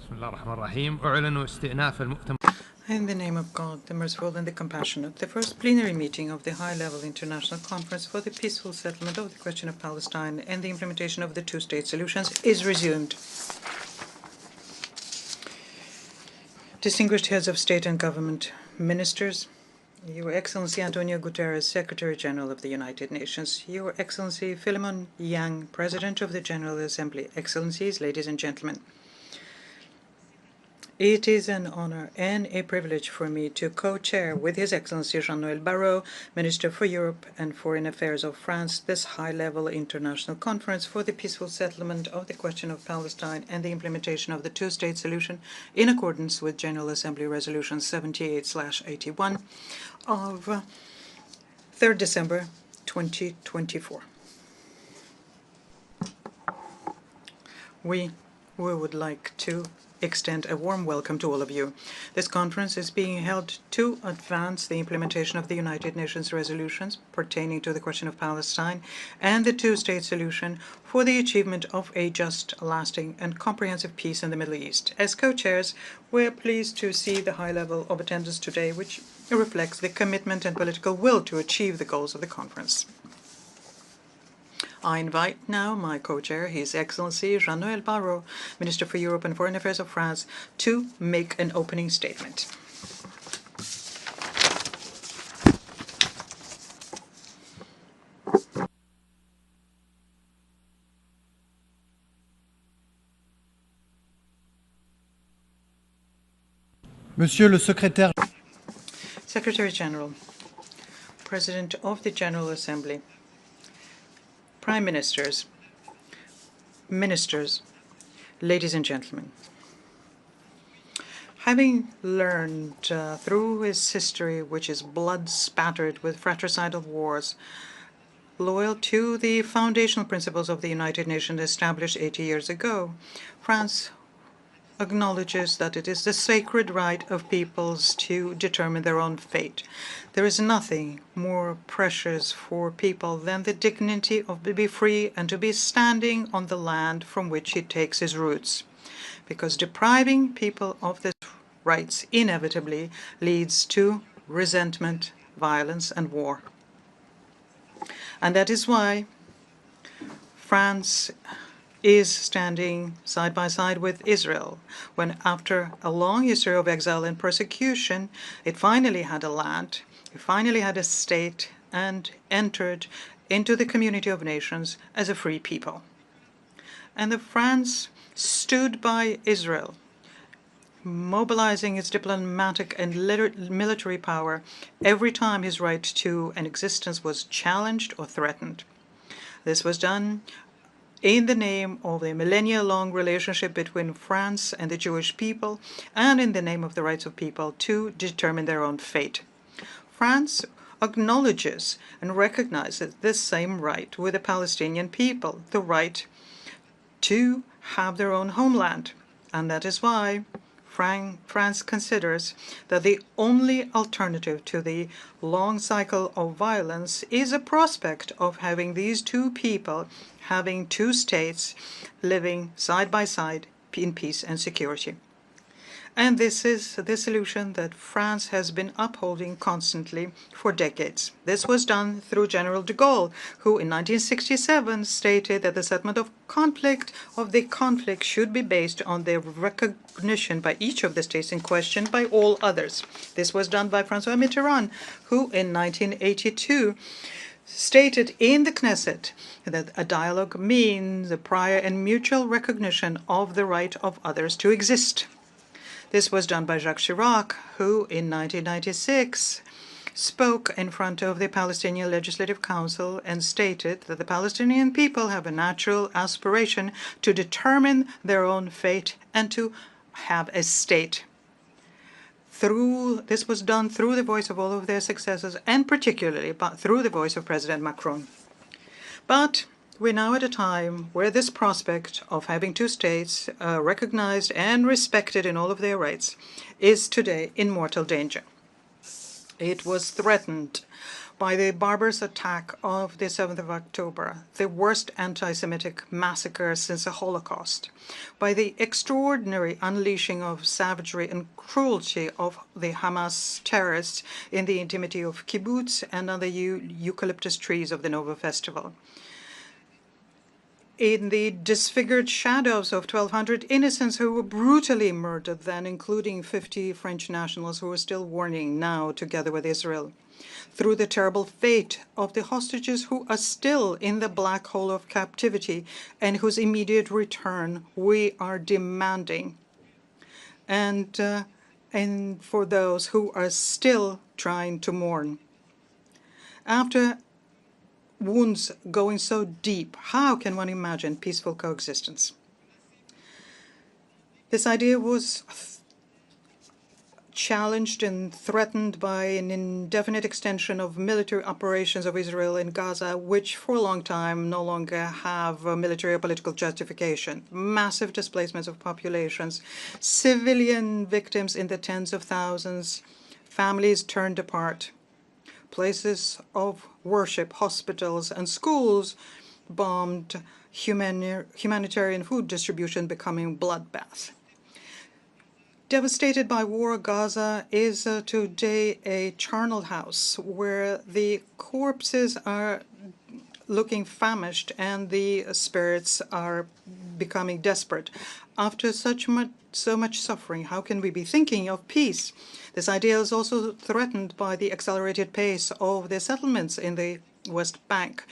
بسم الله الرحمن الرحيم. أعلن استئناف المؤتمر. In the name of God, the merciful and the compassionate, the first plenary meeting of the High-Level International Conference for the Peaceful Settlement of the Question of Palestine and the Implementation of the Two-State Solutions is resumed. Distinguished heads of state and government, ministers, Your Excellency Antonio Guterres, Secretary General of the United Nations, Your Excellency Philemon Yang, President of the General Assembly, Excellencies, ladies and gentlemen. It is an honor and a privilege for me to co-chair with His Excellency Jean-Noël Barrot, Minister for Europe and Foreign Affairs of France, this high-level international conference for the peaceful settlement of the question of Palestine and the implementation of the two-state solution in accordance with General Assembly Resolution 78/81 of 3rd December 2024. We would like to extend a warm welcome to all of you. This conference is being held to advance the implementation of the United Nations resolutions pertaining to the question of Palestine and the two-state solution for the achievement of a just, lasting, and comprehensive peace in the Middle East. As co-chairs, we're pleased to see the high level of attendance today, which reflects the commitment and political will to achieve the goals of the conference. I invite now my co-chair, His Excellency Jean-Noël Barrot, Minister for Europe and Foreign Affairs of France, to make an opening statement. Monsieur le Secrétaire, Secretary General, President of the General Assembly, Prime Ministers, Ministers, ladies and gentlemen. Having learned through his history, which is blood-spattered with fratricidal wars, loyal to the foundational principles of the United Nations established 80 years ago, France acknowledges that it is the sacred right of peoples to determine their own fate. There is nothing more precious for people than the dignity of to be free and to be standing on the land from which it takes its roots, because depriving people of these rights inevitably leads to resentment, violence, and war. And that is why France is standing side by side with Israel, when after a long history of exile and persecution, it finally had a land, it finally had a state, and entered into the community of nations as a free people. And the France stood by Israel, mobilizing its diplomatic and military power every time his right to an existence was challenged or threatened. This was done in the name of a millennia-long relationship between France and the Jewish people, and in the name of the rights of people to determine their own fate. France acknowledges and recognizes this same right with the Palestinian people, the right to have their own homeland. And that is why France considers that the only alternative to the long cycle of violence is a prospect of having these two people having two states living side by side in peace and security. And this is the solution that France has been upholding constantly for decades. This was done through General de Gaulle, who in 1967 stated that the settlement of the conflict should be based on the recognition by each of the states in question by all others. This was done by François Mitterrand, who in 1982 stated in the Knesset that a dialogue means a prior and mutual recognition of the right of others to exist. This was done by Jacques Chirac, who in 1996 spoke in front of the Palestinian Legislative Council and stated that the Palestinian people have a natural aspiration to determine their own fate and to have a state. This was done through the voice of all of their successors, and particularly through the voice of President Macron. But we're now at a time where this prospect of having two states recognized and respected in all of their rights is today in mortal danger. It was threatened by the barbarous attack of the 7th of October, the worst anti-Semitic massacre since the Holocaust, by the extraordinary unleashing of savagery and cruelty of the Hamas terrorists in the intimacy of kibbutz and on the eucalyptus trees of the Nova Festival, in the disfigured shadows of 1,200 innocents who were brutally murdered then, including 50 French nationals who are still mourning now together with Israel, through the terrible fate of the hostages who are still in the black hole of captivity and whose immediate return we are demanding, and for those who are still trying to mourn. After wounds going so deep, how can one imagine peaceful coexistence? This idea was challenged and threatened by an indefinite extension of military operations of Israel in Gaza, which for a long time no longer have a military or political justification. Massive displacements of populations, civilian victims in the tens of thousands, families turned apart, places of worship, hospitals, and schools bombed, humanitarian food distribution becoming bloodbath. Devastated by war, Gaza is today a charnel house where the corpses are looking famished and the spirits are becoming desperate. After so much suffering, how can we be thinking of peace? This idea is also threatened by the accelerated pace of the settlements in the West Bank,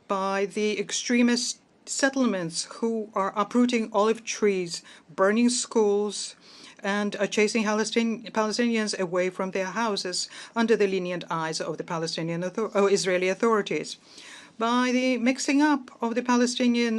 by the extremist settlements who are uprooting olive trees, burning schools, and are chasing Palestinians away from their houses under the lenient eyes of the Israeli authorities, by the mixing up of the Palestinian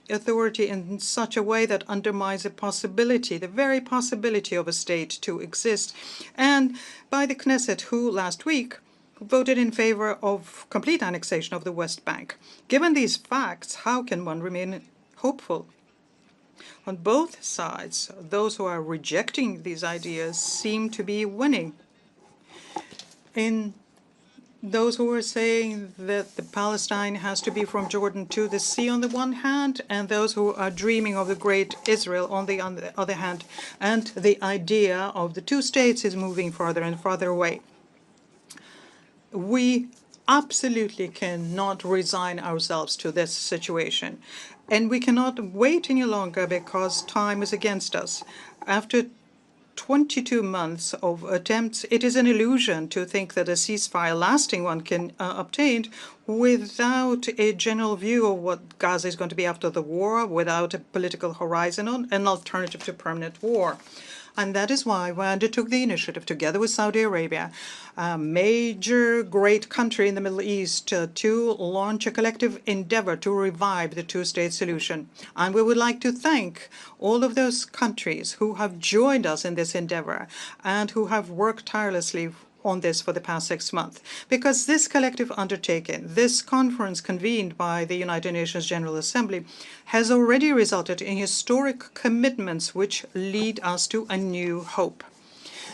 Authority in such a way that undermines the very possibility of a state to exist, and by the Knesset, who last week voted in favor of complete annexation of the West Bank. Given these facts, how can one remain hopeful? On both sides, those who are rejecting these ideas seem to be winning. In those who are saying that the Palestine has to be from Jordan to the sea on the one hand, and those who are dreaming of the great Israel on the other hand, and the idea of the two states is moving farther and farther away. We absolutely cannot resign ourselves to this situation, and we cannot wait any longer because time is against us. After 22 months of attempts, it is an illusion to think that a ceasefire, lasting one, can obtained without a general view of what Gaza is going to be after the war, without a political horizon on an alternative to permanent war. And that is why we undertook the initiative, together with Saudi Arabia, a major great country in the Middle East, to launch a collective endeavor to revive the two-state solution. And we would like to thank all of those countries who have joined us in this endeavor and who have worked tirelessly on this for the past 6 months, because this collective undertaking, this conference convened by the United Nations General Assembly, has already resulted in historic commitments which lead us to a new hope.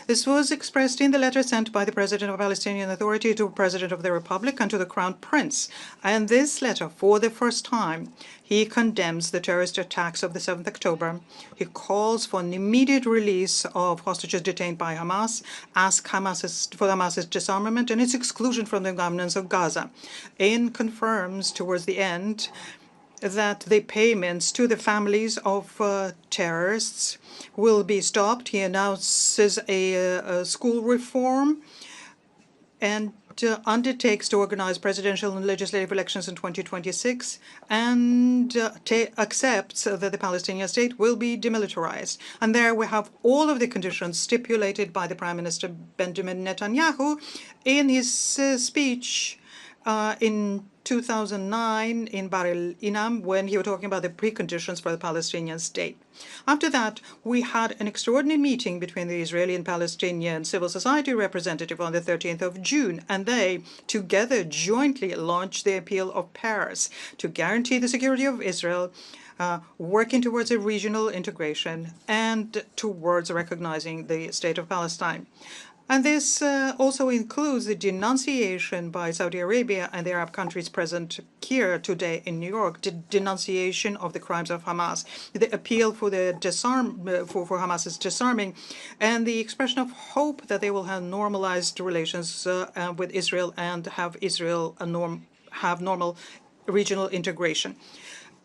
This was expressed in the letter sent by the President of the Palestinian Authority to the President of the Republic and to the Crown Prince. And this letter, for the first time, he condemns the terrorist attacks of the 7th October. He calls for an immediate release of hostages detained by Hamas, asks for Hamas's disarmament and its exclusion from the governance of Gaza, and confirms towards the end that the payments to the families of terrorists will be stopped. He announces a school reform and undertakes to organize presidential and legislative elections in 2026 and accepts that the Palestinian state will be demilitarized. And there we have all of the conditions stipulated by the Prime Minister Benjamin Netanyahu in his speech in 2009 in Bar el-Inam, when he was talking about the preconditions for the Palestinian state. After that, we had an extraordinary meeting between the Israeli and Palestinian civil society representative on the 13th of June, and they together jointly launched the Appeal of Paris to guarantee the security of Israel, working towards a regional integration and towards recognizing the state of Palestine. And this also includes the denunciation by Saudi Arabia and the Arab countries present here today in New York, the denunciation of the crimes of Hamas, the appeal for the for Hamas's disarming, and the expression of hope that they will have normalized relations with Israel and have Israel have normal regional integration.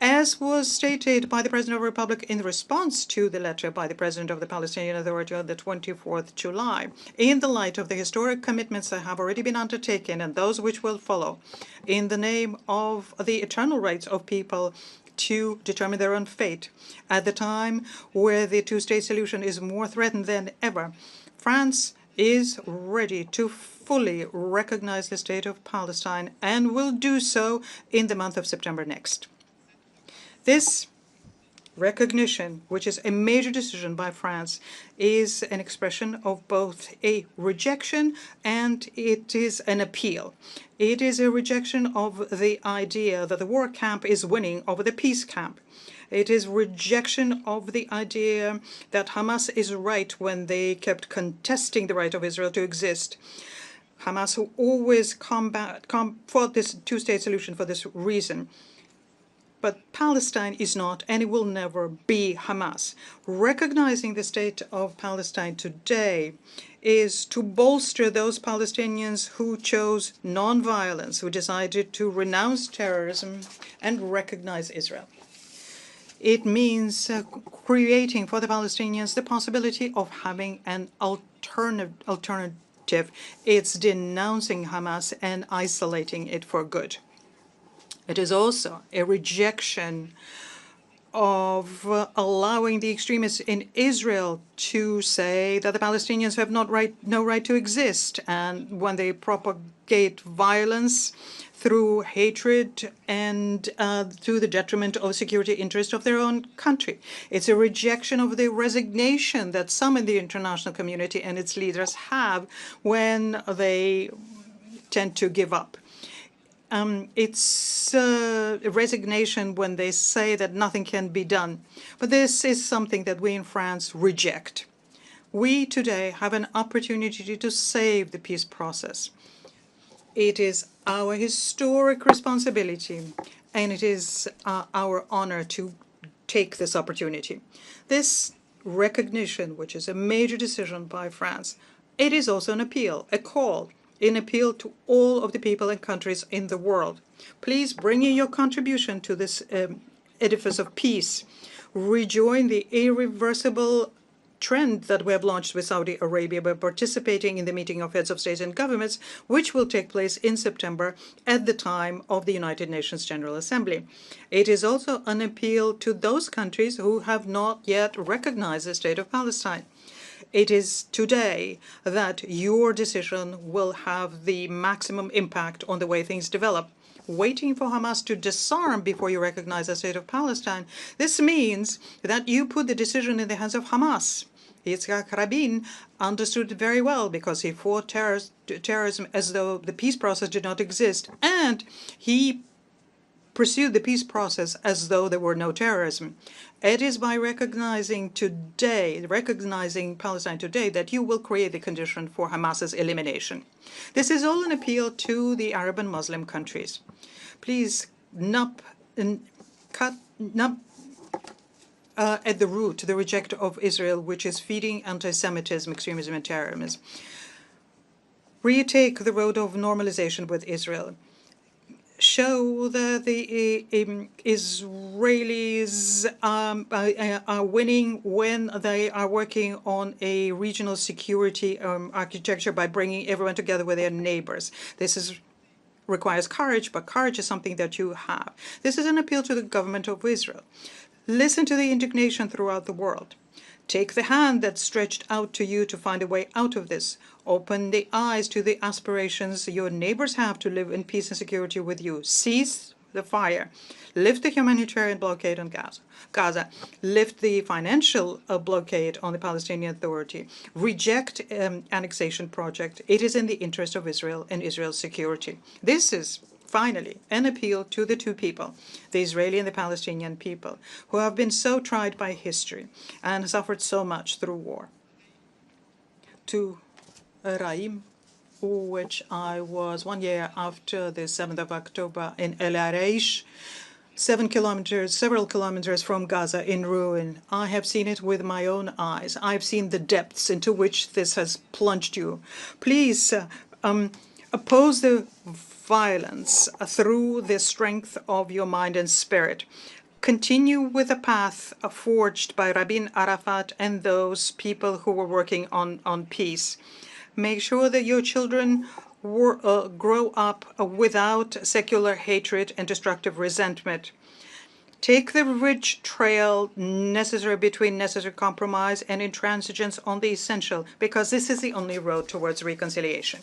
As was stated by the President of the Republic in response to the letter by the President of the Palestinian Authority on the 24th July, in the light of the historic commitments that have already been undertaken and those which will follow, in the name of the eternal rights of people to determine their own fate, at the time where the two-state solution is more threatened than ever, France is ready to fully recognize the state of Palestine and will do so in the month of September next. This recognition, which is a major decision by France, is an expression of both a rejection and it is an appeal. It is a rejection of the idea that the war camp is winning over the peace camp. It is rejection of the idea that Hamas is right when they kept contesting the right of Israel to exist. Hamas, who always fought this two-state solution for this reason. But Palestine is not, and it will never be, Hamas. Recognizing the state of Palestine today is to bolster those Palestinians who chose nonviolence, who decided to renounce terrorism and recognize Israel. It means creating for the Palestinians the possibility of having an alternative. It's denouncing Hamas and isolating it for good. It is also a rejection of allowing the extremists in Israel to say that the Palestinians have no right to exist, and when they propagate violence through hatred and to the detriment of security interests of their own country. It's a rejection of the resignation that some in the international community and its leaders have when they tend to give up. It's a resignation when they say that nothing can be done. But this is something that we in France reject. We today have an opportunity to save the peace process. It is our historic responsibility, and it is our honor to take this opportunity. This recognition, which is a major decision by France, it is also an appeal, a call, an appeal to all of the people and countries in the world. Please bring in your contribution to this edifice of peace. Rejoin the irreversible trend that we have launched with Saudi Arabia by participating in the meeting of heads of state and governments, which will take place in September at the time of the United Nations General Assembly. It is also an appeal to those countries who have not yet recognized the state of Palestine. It is today that your decision will have the maximum impact on the way things develop. Waiting for Hamas to disarm before you recognize the state of Palestine, this means that you put the decision in the hands of Hamas. Yitzhak Rabin understood it very well because he fought terrorism as though the peace process did not exist, and he pursued the peace process as though there were no terrorism. It is by recognizing Palestine today, that you will create the condition for Hamas's elimination. This is all an appeal to the Arab and Muslim countries. Please cut at the root the rejection of Israel, which is feeding anti-Semitism, extremism, and terrorism. Retake the road of normalization with Israel. Show that the Israelis are winning when they are working on a regional security architecture by bringing everyone together with their neighbors. This requires courage, but courage is something that you have. This is an appeal to the government of Israel. Listen to the indignation throughout the world. Take the hand that's stretched out to you to find a way out of this. Open the eyes to the aspirations your neighbors have to live in peace and security with you. Cease the fire. Lift the humanitarian blockade on Gaza. Lift the financial blockade on the Palestinian Authority. Reject annexation project. It is in the interest of Israel and Israel's security. This is finally an appeal to the two people, the Israeli and the Palestinian people, who have been so tried by history and suffered so much through war, to Raim, which I was 1 year after the 7th of October in El Arish, several kilometers from Gaza in ruin. I have seen it with my own eyes. I've seen the depths into which this has plunged you. Please oppose the violence through the strength of your mind and spirit. Continue with the path forged by Rabin Arafat and those people who were working on peace. Make sure that your children grow up without secular hatred and destructive resentment. Take the ridge trail necessary between necessary compromise and intransigence on the essential, because this is the only road towards reconciliation.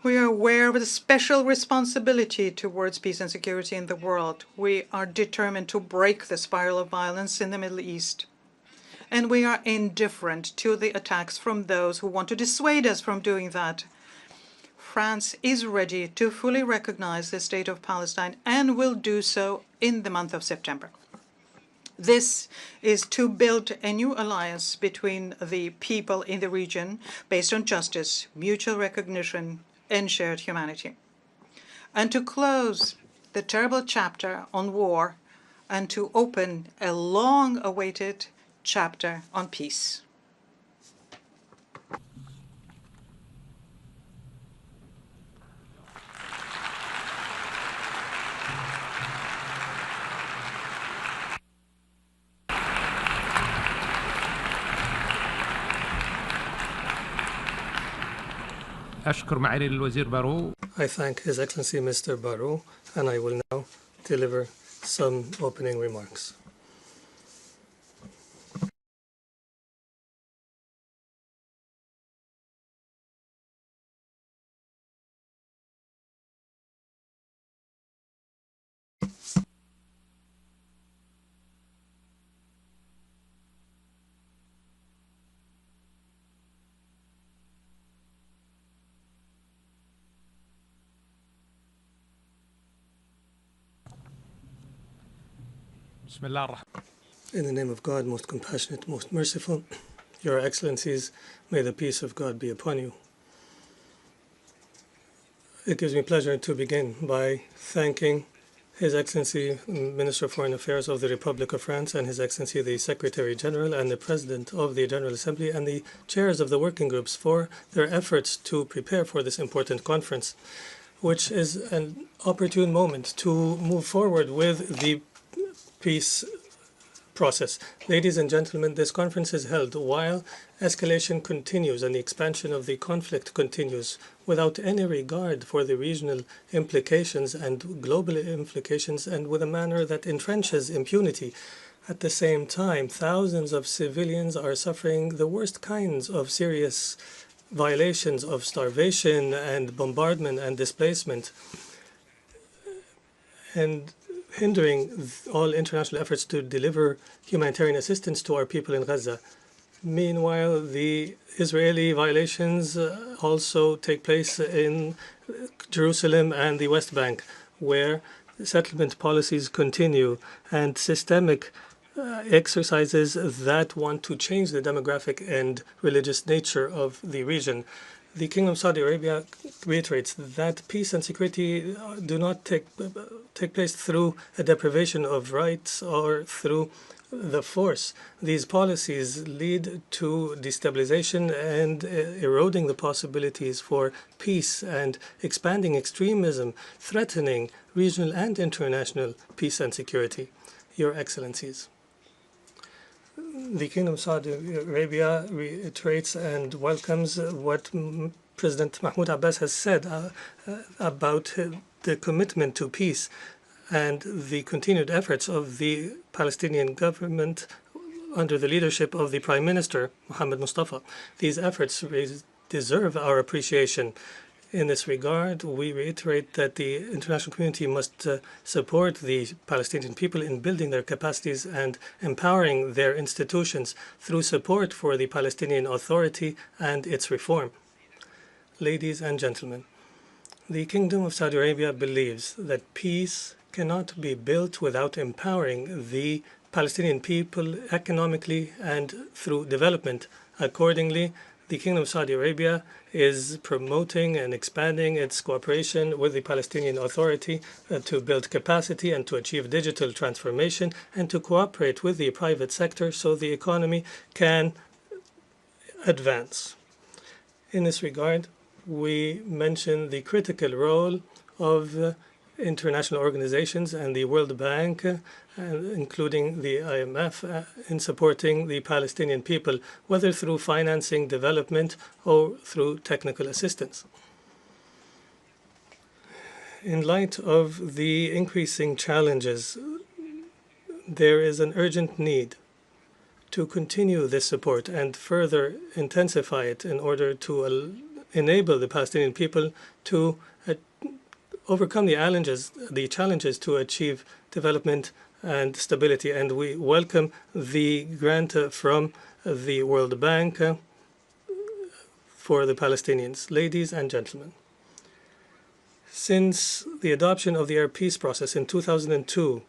We are aware of the special responsibility towards peace and security in the world. We are determined to break the spiral of violence in the Middle East. And we are indifferent to the attacks from those who want to dissuade us from doing that. France is ready to fully recognize the state of Palestine and will do so in the month of September. This is to build a new alliance between the people in the region based on justice, mutual recognition, and shared humanity. And to close the terrible chapter on war and to open a long-awaited chapter on peace. أشكر معالي الوزير بارو. I thank His Excellency Mr. Barrot, and I will now deliver some opening remarks. بسم الله الرحمن. In the name of God, most compassionate, most merciful, Your Excellencies, may the peace of God be upon you. It gives me pleasure to begin by thanking His Excellency, Minister of Foreign Affairs of the Republic of France, and His Excellency, the Secretary General and the President of the General Assembly, and the chairs of the working groups for their efforts to prepare for this important conference, which is an opportune moment to move forward with the peace process. Ladies and gentlemen, this conference is held while escalation continues and the expansion of the conflict continues without any regard for the regional implications and global implications, and with a manner that entrenches impunity. At the same time, thousands of civilians are suffering the worst kinds of serious violations of starvation and bombardment and displacement, and hindering all international efforts to deliver humanitarian assistance to our people in Gaza. Meanwhile, the Israeli violations also take place in Jerusalem and the West Bank, where settlement policies continue and systemic exercises that want to change the demographic and religious nature of the region. The Kingdom of Saudi Arabia reiterates that peace and security do not take place through a deprivation of rights or through the force. These policies lead to destabilization and eroding the possibilities for peace and expanding extremism, threatening regional and international peace and security. Your Excellencies, the Kingdom of Saudi Arabia reiterates and welcomes what President Mahmoud Abbas has said about the commitment to peace and the continued efforts of the Palestinian government under the leadership of the Prime Minister, Mohammed Mustafa. These efforts deserve our appreciation. In this regard, we reiterate that the international community must support the Palestinian people in building their capacities and empowering their institutions through support for the Palestinian Authority and its reform. Ladies and gentlemen, the Kingdom of Saudi Arabia believes that peace cannot be built without empowering the Palestinian people economically and through development. Accordingly, the Kingdom of Saudi Arabia is promoting and expanding its cooperation with the Palestinian Authority to build capacity and to achieve digital transformation and to cooperate with the private sector so the economy can advance. In this regard, we mention the critical role of international organizations and the World Bank, including the IMF, in supporting the Palestinian people, whether through financing development or through technical assistance. In light of the increasing challenges, there is an urgent need to continue this support and further intensify it in order to enable the Palestinian people to overcome the challenges to achieve development and stability. And we welcome the grant from the World Bank for the Palestinians. Ladies and gentlemen, since the adoption of the Arab peace process in 2002,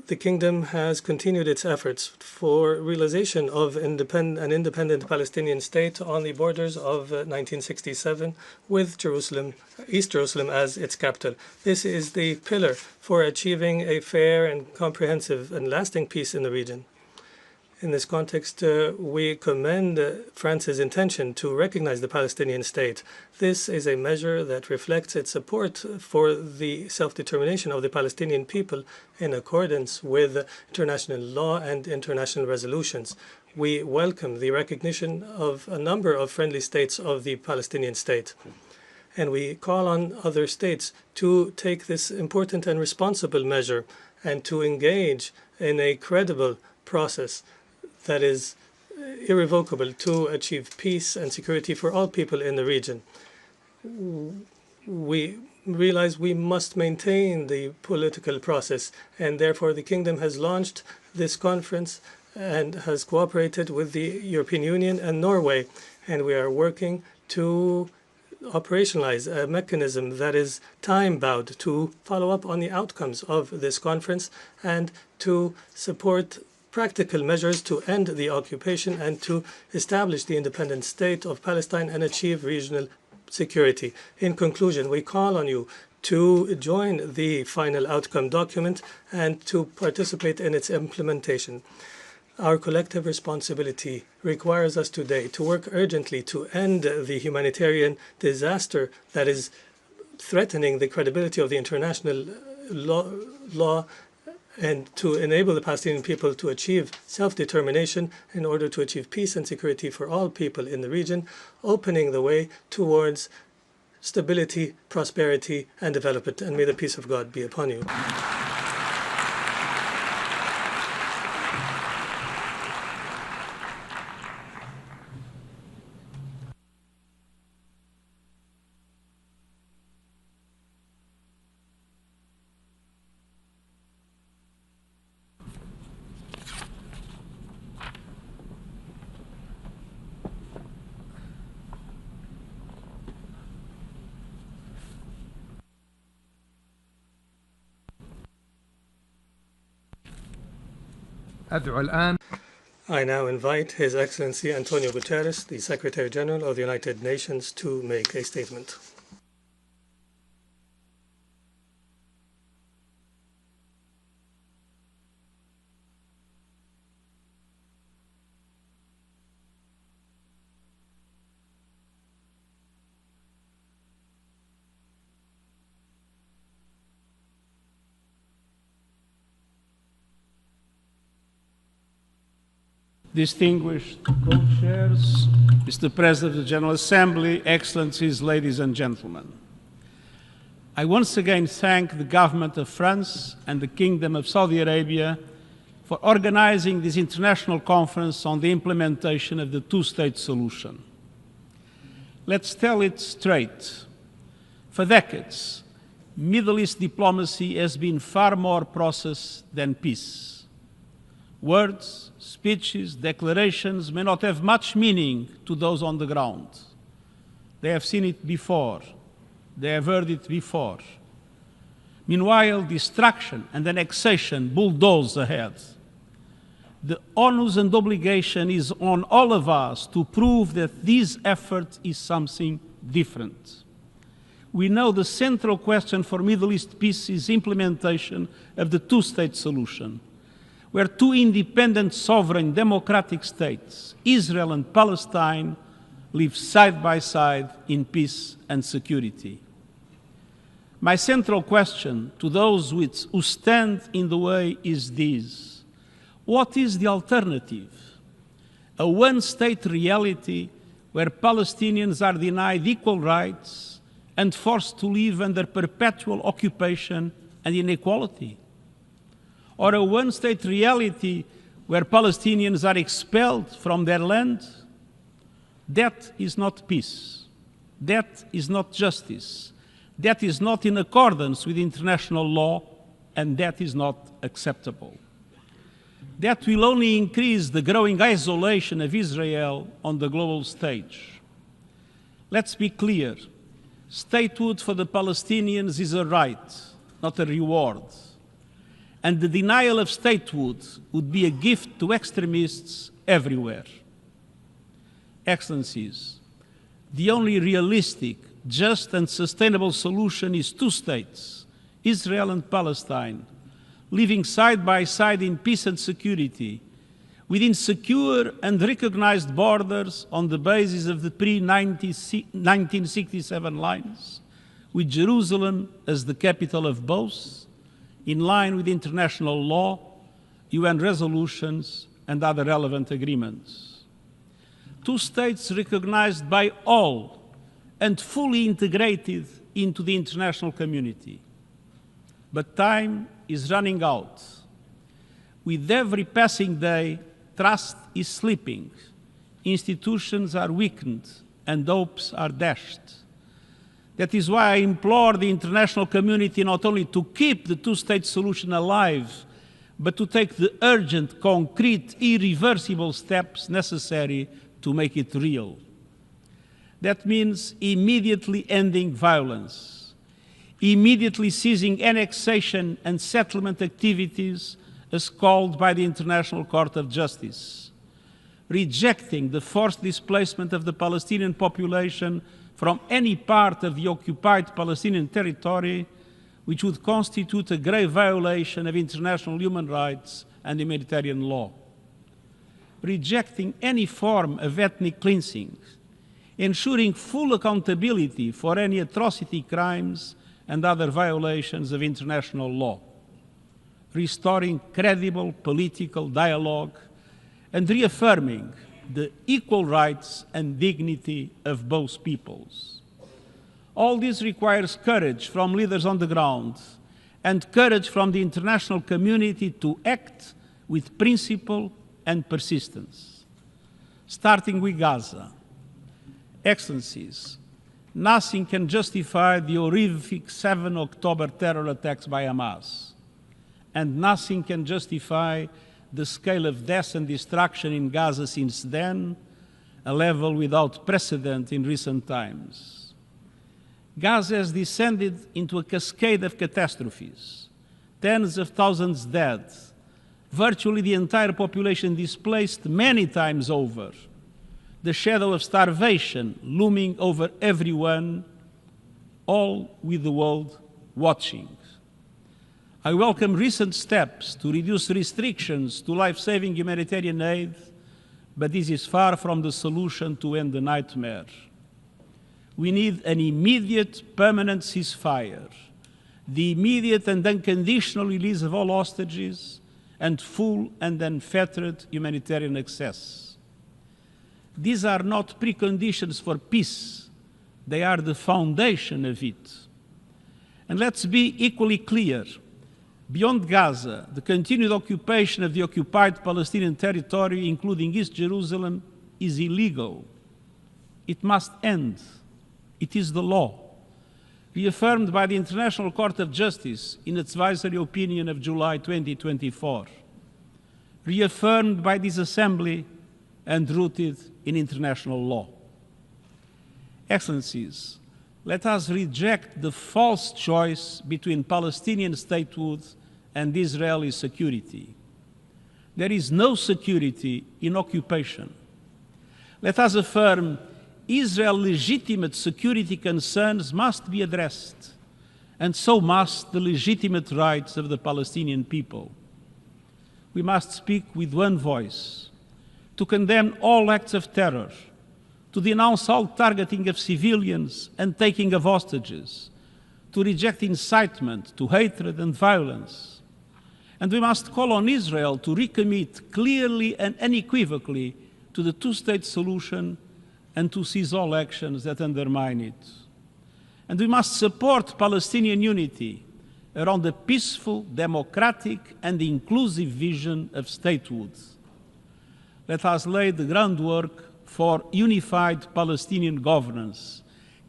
the Kingdom has continued its efforts for realization of an independent Palestinian state on the borders of 1967 with Jerusalem, East Jerusalem as its capital. This is the pillar for achieving a fair and comprehensive and lasting peace in the region. In this context, we commend France's intention to recognize the Palestinian state. This is a measure that reflects its support for the self-determination of the Palestinian people in accordance with international law and international resolutions. We welcome the recognition of a number of friendly states of the Palestinian state. And we call on other states to take this important and responsible measure and to engage in a credible process that is irrevocable to achieve peace and security for all people in the region. We realize we must maintain the political process, and therefore the Kingdom has launched this conference and has cooperated with the European Union and Norway, and we are working to operationalize a mechanism that is time-bound to follow up on the outcomes of this conference and to support practical measures to end the occupation and to establish the independent state of Palestine and achieve regional security. In conclusion, we call on you to join the final outcome document and to participate in its implementation. Our collective responsibility requires us today to work urgently to end the humanitarian disaster that is threatening the credibility of the international law and to enable the Palestinian people to achieve self-determination in order to achieve peace and security for all people in the region, opening the way towards stability, prosperity, and development. And may the peace of God be upon you. أدعو الآن I now invite His Excellency Antonio Guterres, the Secretary General of the United Nations, to make a statement. Distinguished co-chairs, Mr. President of the General Assembly, Excellencies, ladies and gentlemen. I once again thank the government of France and the Kingdom of Saudi Arabia for organizing this international conference on the implementation of the two-state solution. Let's tell it straight. For decades, Middle East diplomacy has been far more process than peace. Words, speeches, declarations may not have much meaning to those on the ground. They have seen it before. They have heard it before. Meanwhile, destruction and annexation bulldoze ahead. The onus and obligation is on all of us to prove that this effort is something different. We know the central question for Middle East peace is implementation of the two-state solution, where two independent, sovereign, democratic states, Israel and Palestine, live side by side in peace and security. My central question to those who stand in the way is this: what is the alternative? A one-state reality where Palestinians are denied equal rights and forced to live under perpetual occupation and inequality? Or a one-state reality where Palestinians are expelled from their land? That is not peace. That is not justice. That is not in accordance with international law, and that is not acceptable. That will only increase the growing isolation of Israel on the global stage. Let's be clear. Statehood for the Palestinians is a right, not a reward. And the denial of statehood would be a gift to extremists everywhere. Excellencies, the only realistic, just and sustainable solution is two states, Israel and Palestine, living side by side in peace and security, within secure and recognized borders on the basis of the pre-1967 lines, with Jerusalem as the capital of both, in line with international law, UN resolutions, and other relevant agreements. Two states recognized by all and fully integrated into the international community. But time is running out. With every passing day, trust is slipping, institutions are weakened, and hopes are dashed. That is why I implore the international community not only to keep the two-state solution alive, but to take the urgent, concrete, irreversible steps necessary to make it real. That means immediately ending violence, immediately ceasing annexation and settlement activities as called by the International Court of Justice, rejecting the forced displacement of the Palestinian population from any part of the occupied Palestinian territory, which would constitute a grave violation of international human rights and humanitarian law, rejecting any form of ethnic cleansing, ensuring full accountability for any atrocity crimes and other violations of international law, restoring credible political dialogue, and reaffirming the equal rights and dignity of both peoples. All this requires courage from leaders on the ground and courage from the international community to act with principle and persistence. Starting with Gaza. Excellencies, nothing can justify the horrific 7 October terror attacks by Hamas, and nothing can justify the scale of death and destruction in Gaza since then, a level without precedent in recent times. Gaza has descended into a cascade of catastrophes, tens of thousands dead, virtually the entire population displaced many times over, the shadow of starvation looming over everyone, all with the world watching. I welcome recent steps to reduce restrictions to life-saving humanitarian aid, but this is far from the solution to end the nightmare. We need an immediate, permanent ceasefire, the immediate and unconditional release of all hostages, and full and unfettered humanitarian access. These are not preconditions for peace. They are the foundation of it. And let's be equally clear. Beyond Gaza, the continued occupation of the occupied Palestinian territory, including East Jerusalem, is illegal. It must end. It is the law, reaffirmed by the International Court of Justice in its advisory opinion of July 2024, reaffirmed by this Assembly and rooted in international law. Excellencies, let us reject the false choice between Palestinian statehood and Israeli security. there is no security in occupation. Let us affirm Israel's legitimate security concerns must be addressed, and so must the legitimate rights of the Palestinian people. We must speak with one voice to condemn all acts of terror, to denounce all targeting of civilians and taking of hostages, to reject incitement to hatred and violence. And we must call on Israel to recommit clearly and unequivocally to the two-state solution and to cease all actions that undermine it. And we must support Palestinian unity around a peaceful, democratic, and inclusive vision of statehood. Let us lay the groundwork for unified Palestinian governance,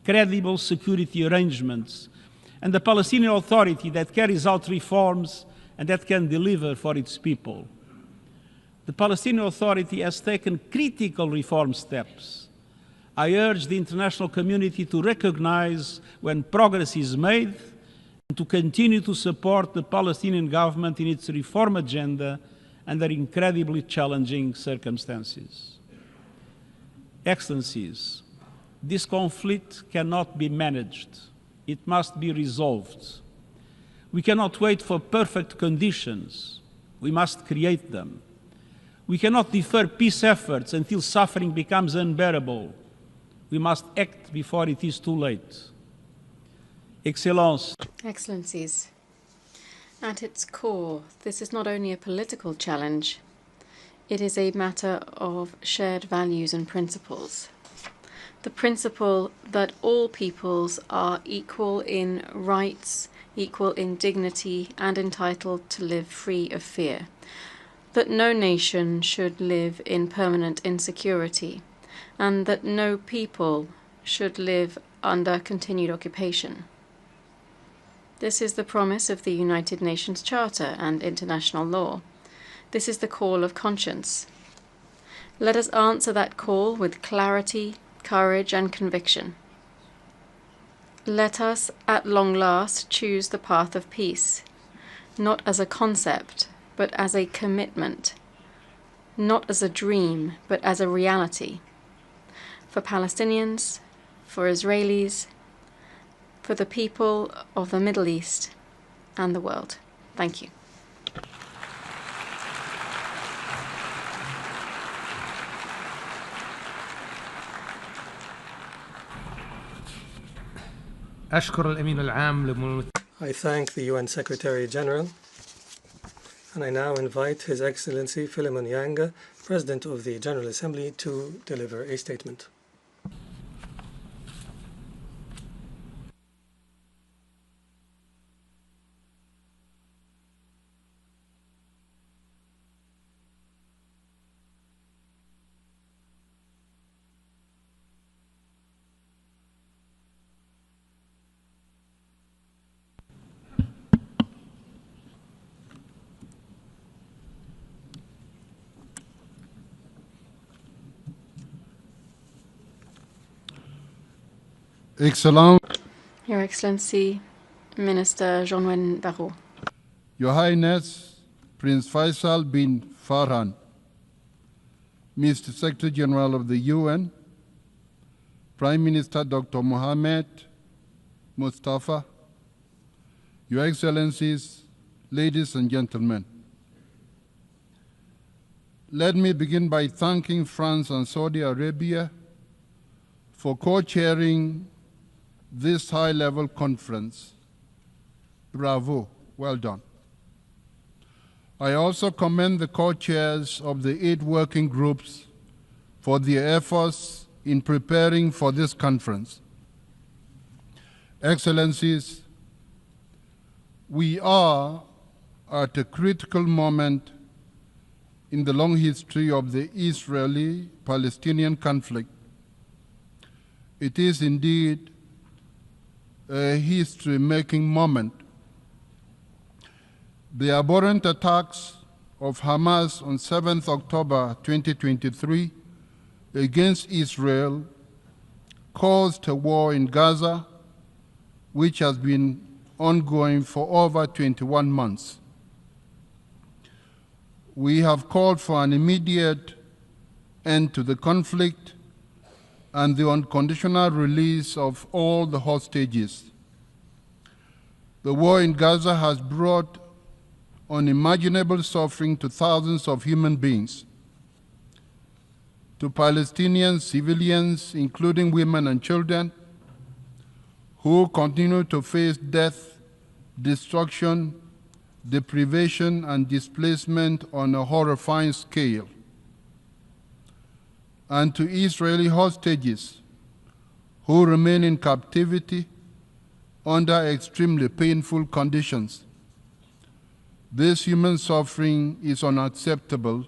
credible security arrangements, and a Palestinian Authority that carries out reforms and that can deliver for its people. The Palestinian Authority has taken critical reform steps. I urge the international community to recognize when progress is made and to continue to support the Palestinian government in its reform agenda under incredibly challenging circumstances. Excellencies, this conflict cannot be managed. It must be resolved. We cannot wait for perfect conditions. We must create them. We cannot defer peace efforts until suffering becomes unbearable. We must act before it is too late. Excellencies, at its core, this is not only a political challenge, it is a matter of shared values and principles. The principle that all peoples are equal in rights, equal in dignity, and entitled to live free of fear. That no nation should live in permanent insecurity, and that no people should live under continued occupation. This is the promise of the United Nations Charter and international law. This is the call of conscience. Let us answer that call with clarity, courage, and conviction. Let us, at long last, choose the path of peace, not as a concept, but as a commitment, not as a dream, but as a reality, for Palestinians, for Israelis, for the people of the Middle East and the world. Thank you. أشكر الأمين العام للأمم I thank the UN Secretary General, and I now invite His Excellency Philemon Yanga, President of the General Assembly, to deliver a statement. Excellent. Your Excellency, Minister Jean-Noël Barrot. Your Highness, Prince Faisal bin Farhan, Mr. Secretary General of the UN, Prime Minister Dr. Mohammed Mustafa, Your Excellencies, ladies and gentlemen. Let me begin by thanking France and Saudi Arabia for co-chairing this high-level conference. Bravo, well done. I also commend the co-chairs of the 8 working groups for their efforts in preparing for this conference. Excellencies, we are at a critical moment in the long history of the Israeli-Palestinian conflict. It is indeed a history-making moment. The abhorrent attacks of Hamas on 7th October 2023 against Israel caused a war in Gaza, which has been ongoing for over 21 months. we have called for an immediate end to the conflict and the unconditional release of all the hostages. The war in Gaza has brought unimaginable suffering to thousands of human beings. To Palestinian civilians, including women and children, who continue to face death, destruction, deprivation, and displacement on a horrifying scale. And to Israeli hostages who remain in captivity under extremely painful conditions. This human suffering is unacceptable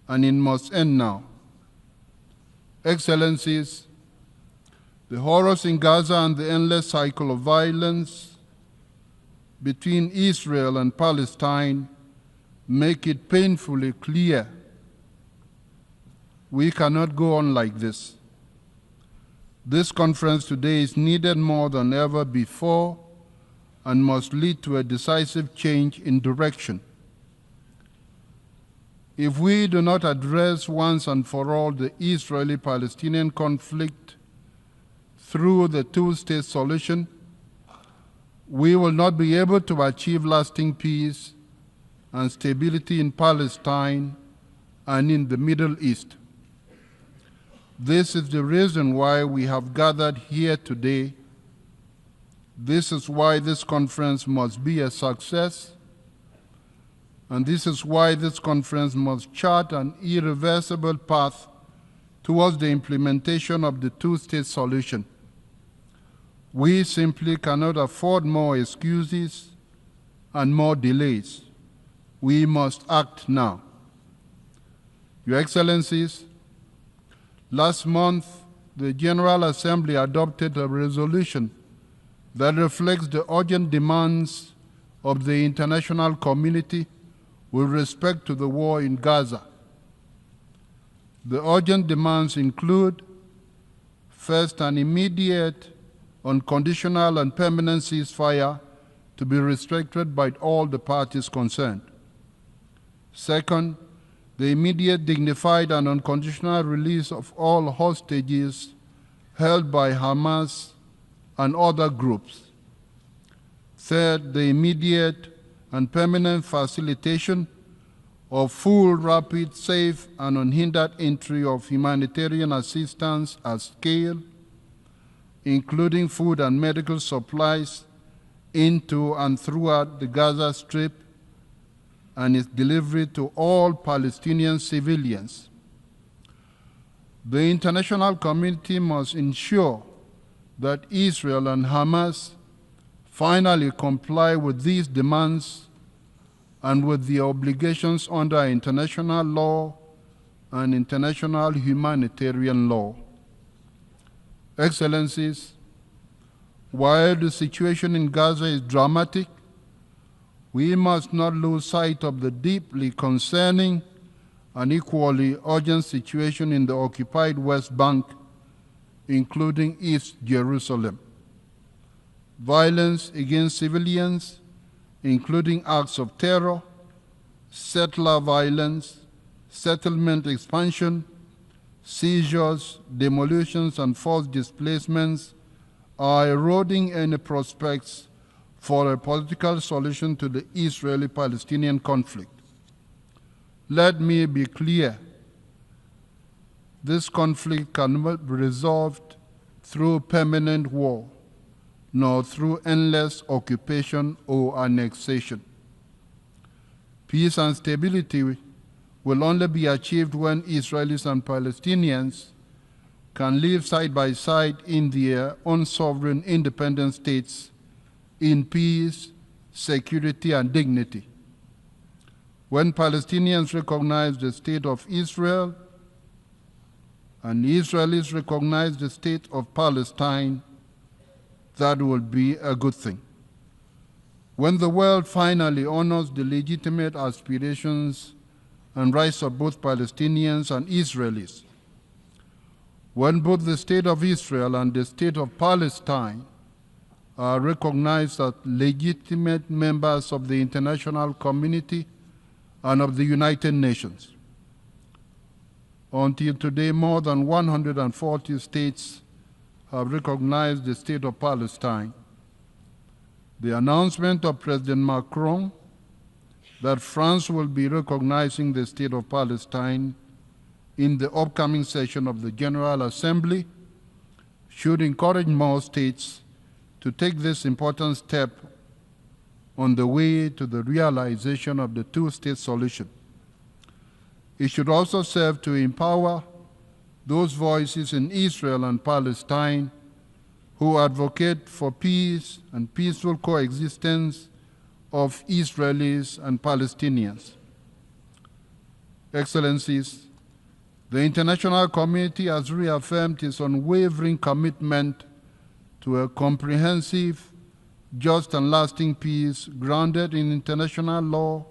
and it must end now. Excellencies, the horrors in Gaza and the endless cycle of violence between Israel and Palestine make it painfully clear we cannot go on like this. This conference today is needed more than ever before and must lead to a decisive change in direction. If we do not address once and for all the Israeli-Palestinian conflict through the two-state solution, we will not be able to achieve lasting peace and stability in Palestine and in the Middle East. This is the reason why we have gathered here today. This is why this conference must be a success, and this is why this conference must chart an irreversible path towards the implementation of the two-state solution. We simply cannot afford more excuses and more delays. We must act now. Your Excellencies, last month, the General Assembly adopted a resolution that reflects the urgent demands of the international community with respect to the war in Gaza. The urgent demands include, first, an immediate, unconditional, and permanent ceasefire to be respected by all the parties concerned. Second, the immediate, dignified, and unconditional release of all hostages held by Hamas and other groups. Third, the immediate and permanent facilitation of full, rapid, safe, and unhindered entry of humanitarian assistance at scale, including food and medical supplies, into and throughout the Gaza Strip, and its delivery to all Palestinian civilians. The international community must ensure that Israel and Hamas finally comply with these demands and with the obligations under international law and international humanitarian law. Excellencies, while the situation in Gaza is dramatic, we must not lose sight of the deeply concerning and equally urgent situation in the occupied West Bank, including East Jerusalem. Violence against civilians, including acts of terror, settler violence, settlement expansion, seizures, demolitions, and forced displacements are eroding any prospects for a political solution to the Israeli-Palestinian conflict. Let me be clear. This conflict cannot be resolved through permanent war, nor through endless occupation or annexation. Peace and stability will only be achieved when Israelis and Palestinians can live side by side in their own sovereign independent states in peace, security, and dignity. When Palestinians recognize the state of Israel and Israelis recognize the state of Palestine, that will be a good thing. When the world finally honors the legitimate aspirations and rights of both Palestinians and Israelis, when both the state of Israel and the state of Palestine are recognized as legitimate members of the international community and of the United Nations. Until today, more than 140 states have recognized the state of Palestine. The announcement of President Macron that France will be recognizing the state of Palestine in the upcoming session of the General Assembly should encourage more states to take this important step on the way to the realization of the two-state solution. It should also serve to empower those voices in Israel and Palestine who advocate for peace and peaceful coexistence of Israelis and Palestinians. Excellencies, the international community has reaffirmed its unwavering commitment to a comprehensive, just and lasting peace grounded in international law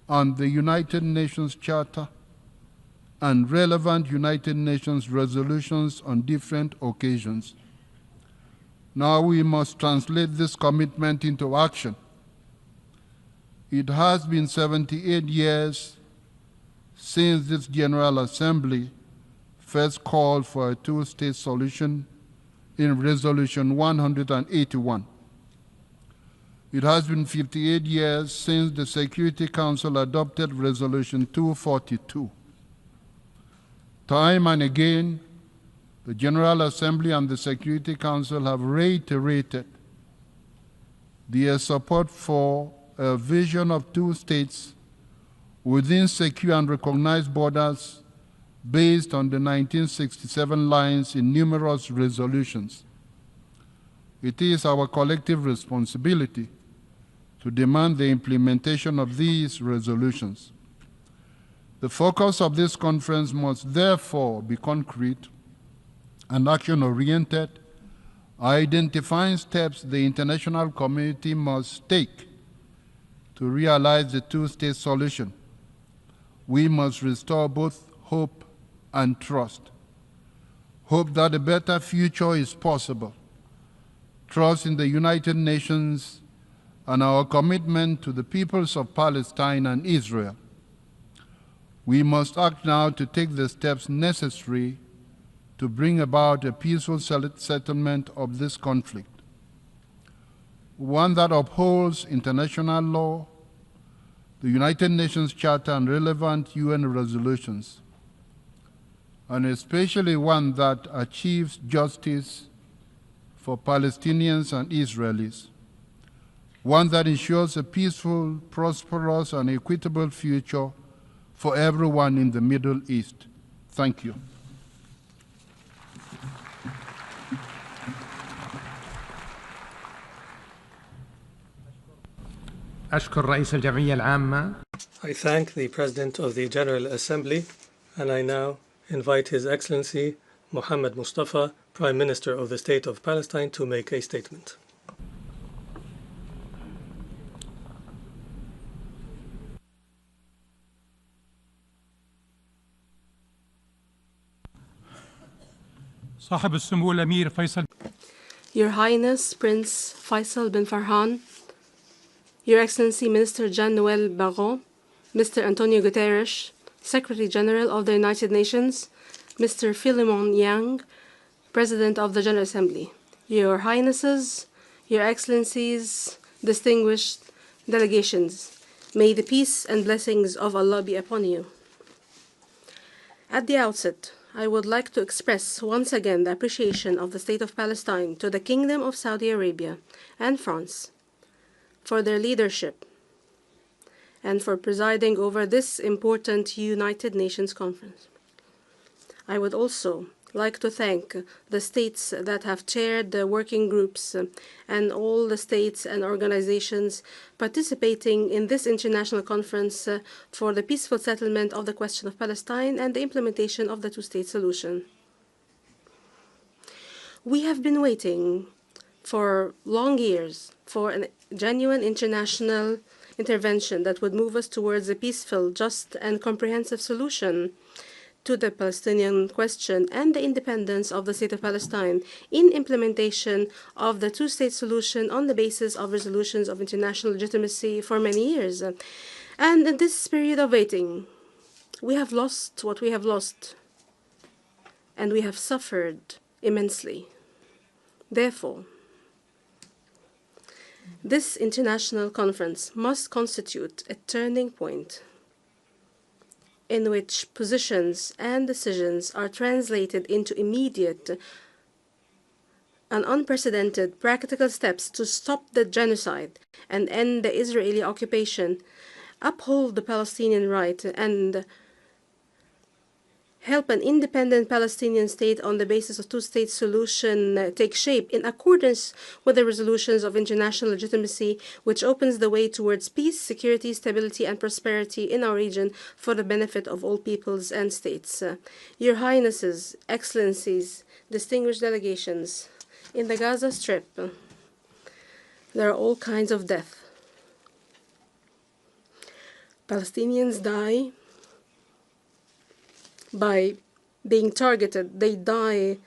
and the United Nations Charter and relevant United Nations resolutions on different occasions. Now we must translate this commitment into action. It has been 78 years since this General Assembly first called for a two-state solution in Resolution 181. It has been 58 years since the Security Council adopted Resolution 242. Time and again, the General Assembly and the Security Council have reiterated their support for a vision of two states within secure and recognized borders based on the 1967 lines in numerous resolutions. It is our collective responsibility to demand the implementation of these resolutions. The focus of this conference must therefore be concrete and action-oriented, identifying steps the international community must take to realize the two-state solution. We must restore both hope and trust. Hope that a better future is possible. Trust in the United Nations and our commitment to the peoples of Palestine and Israel. We must act now to take the steps necessary to bring about a peaceful settlement of this conflict, one that upholds international law, the United Nations Charter and relevant UN resolutions, and especially one that achieves justice for Palestinians and Israelis, one that ensures a peaceful, prosperous, and equitable future for everyone in the Middle East. Thank you. أشكر رئيس الجمعية العامة. I thank the President of the General Assembly, and I now invite His Excellency Mohammed Mustafa, Prime Minister of the State of Palestine, to make a statement. صاحب السمو الأمير فيصل. Your Highness Prince Faisal bin Farhan, Your Excellency Minister Jean-Noel Barrot, Mr. Antonio Guterres, Secretary General of the United Nations, Mr. Philemon Yang, President of the General Assembly, Your Highnesses, Your Excellencies, distinguished delegations, may the peace and blessings of Allah be upon you. At the outset, I would like to express once again the appreciation of the State of Palestine to the Kingdom of Saudi Arabia and France for their leadership and for presiding over this important United Nations conference. I would also like to thank the states that have chaired the working groups and all the states and organizations participating in this international conference for the peaceful settlement of the question of Palestine and the implementation of the two-state solution. We have been waiting for long years for a genuine international intervention that would move us towards a peaceful, just, and comprehensive solution to the Palestinian question and the independence of the State of Palestine in implementation of the two-state solution on the basis of resolutions of international legitimacy for many years. And in this period of waiting, we have lost what we have lost, and we have suffered immensely. Therefore, this international conference must constitute a turning point in which positions and decisions are translated into immediate and unprecedented practical steps to stop the genocide and end the Israeli occupation, uphold the Palestinian right, and help an independent Palestinian state on the basis of two-state solution take shape in accordance with the resolutions of international legitimacy, which opens the way towards peace, security, stability, and prosperity in our region for the benefit of all peoples and states. Your Highnesses, Excellencies, distinguished delegations, in the Gaza Strip, there are all kinds of death. Palestinians die by being targeted. They die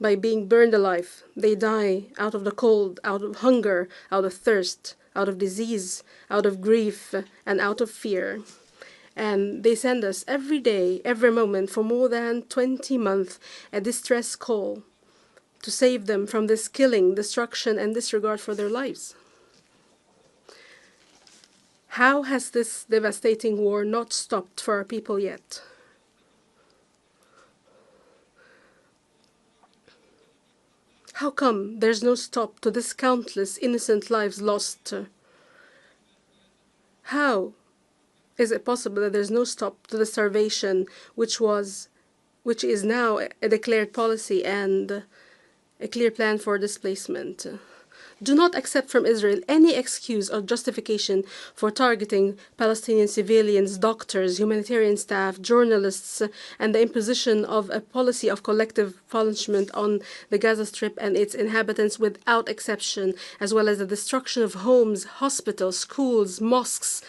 by being burned alive. They die out of the cold, out of hunger, out of thirst, out of disease, out of grief, and out of fear. And they send us every day, every moment, for more than 20 months, a distress call to save them from this killing, destruction, and disregard for their lives. How has this devastating war not stopped for our people yet? How come there's no stop to this countless innocent lives lost? How is it possible that there's no stop to the starvation, which is now a declared policy and a clear plan for displacement? Do not accept from Israel any excuse or justification for targeting Palestinian civilians, doctors, humanitarian staff, journalists, and the imposition of a policy of collective punishment on the Gaza Strip and its inhabitants without exception, as well as the destruction of homes, hospitals, schools, mosques,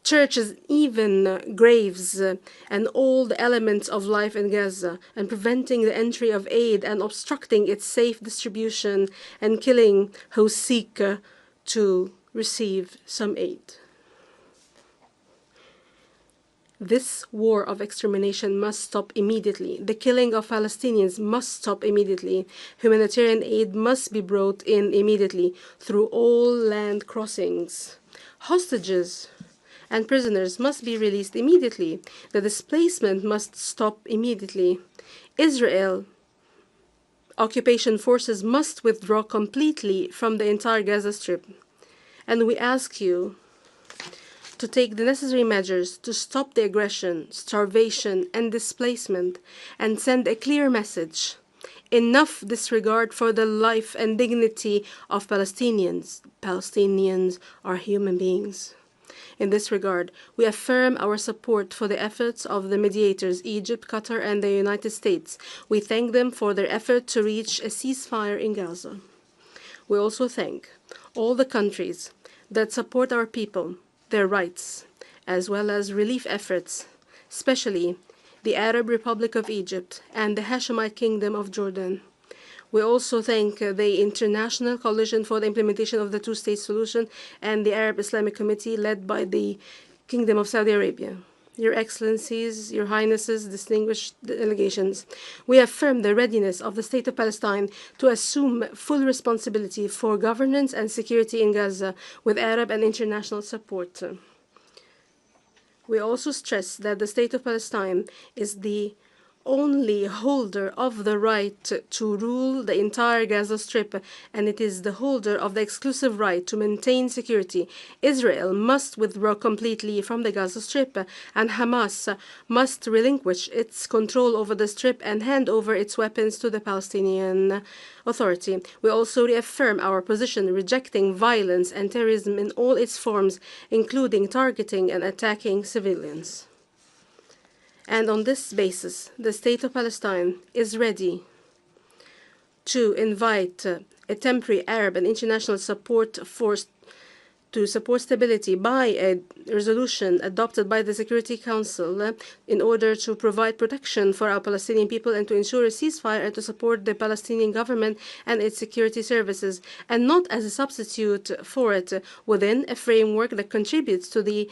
churches, even graves, and all the elements of life in Gaza, and preventing the entry of aid and obstructing its safe distribution and killing who seek to receive some aid. This war of extermination must stop immediately. The killing of Palestinians must stop immediately. Humanitarian aid must be brought in immediately through all land crossings. Hostages and prisoners must be released immediately. The displacement must stop immediately. Israel occupation forces must withdraw completely from the entire Gaza Strip. And we ask you to take the necessary measures to stop the aggression, starvation, and displacement, and send a clear message. Enough disregard for the life and dignity of Palestinians. Palestinians are human beings. In this regard, we affirm our support for the efforts of the mediators, Egypt, Qatar, and the United States. We thank them for their effort to reach a ceasefire in Gaza. We also thank all the countries that support our people, their rights, as well as relief efforts, especially the Arab Republic of Egypt and the Hashemite Kingdom of Jordan. We also thank the International Coalition for the Implementation of the Two-State Solution and the Arab Islamic Committee led by the Kingdom of Saudi Arabia. Your Excellencies, Your Highnesses, distinguished delegations, we affirm the readiness of the State of Palestine to assume full responsibility for governance and security in Gaza with Arab and international support. We also stress that the State of Palestine is the only holder of the right to rule the entire Gaza Strip, and it is the holder of the exclusive right to maintain security. Israel must withdraw completely from the Gaza Strip, and Hamas must relinquish its control over the Strip and hand over its weapons to the Palestinian Authority. We also reaffirm our position rejecting violence and terrorism in all its forms, including targeting and attacking civilians. And on this basis, the State of Palestine is ready to invite a temporary Arab and international support force to support stability by a resolution adopted by the Security Council in order to provide protection for our Palestinian people and to ensure a ceasefire and to support the Palestinian government and its security services, and not as a substitute for it, within a framework that contributes to the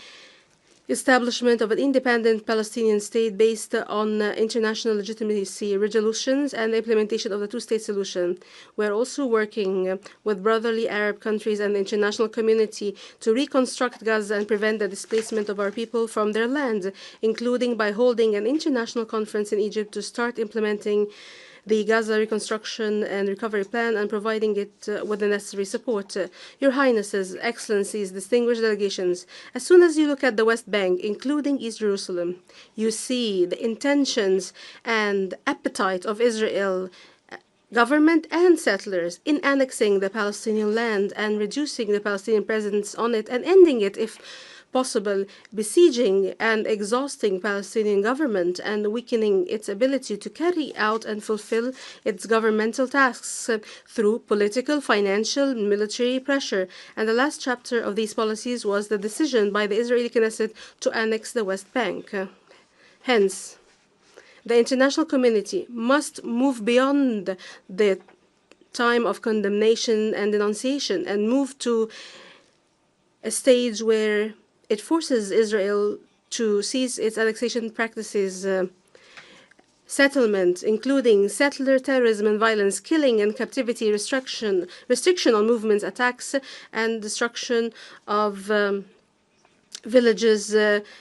establishment of an independent Palestinian state based on international legitimacy resolutions and the implementation of the two-state solution. We are also working with brotherly Arab countries and the international community to reconstruct Gaza and prevent the displacement of our people from their land, including by holding an international conference in Egypt to start implementing the Gaza reconstruction and recovery plan and providing it with the necessary support. Your Highnesses, Excellencies, distinguished delegations, as soon as you look at the West Bank, including East Jerusalem, you see the intentions and appetite of Israel government and settlers in annexing the Palestinian land and reducing the Palestinian presence on it and ending it, if possible, besieging and exhausting Palestinian government and weakening its ability to carry out and fulfill its governmental tasks through political, financial, military pressure. And the last chapter of these policies was the decision by the Israeli Knesset to annex the West Bank. Hence, the international community must move beyond the time of condemnation and denunciation and move to a stage where it forces Israel to cease its annexation practices, settlement, including settler terrorism and violence, killing and captivity, restriction on movements, attacks, and destruction of villages,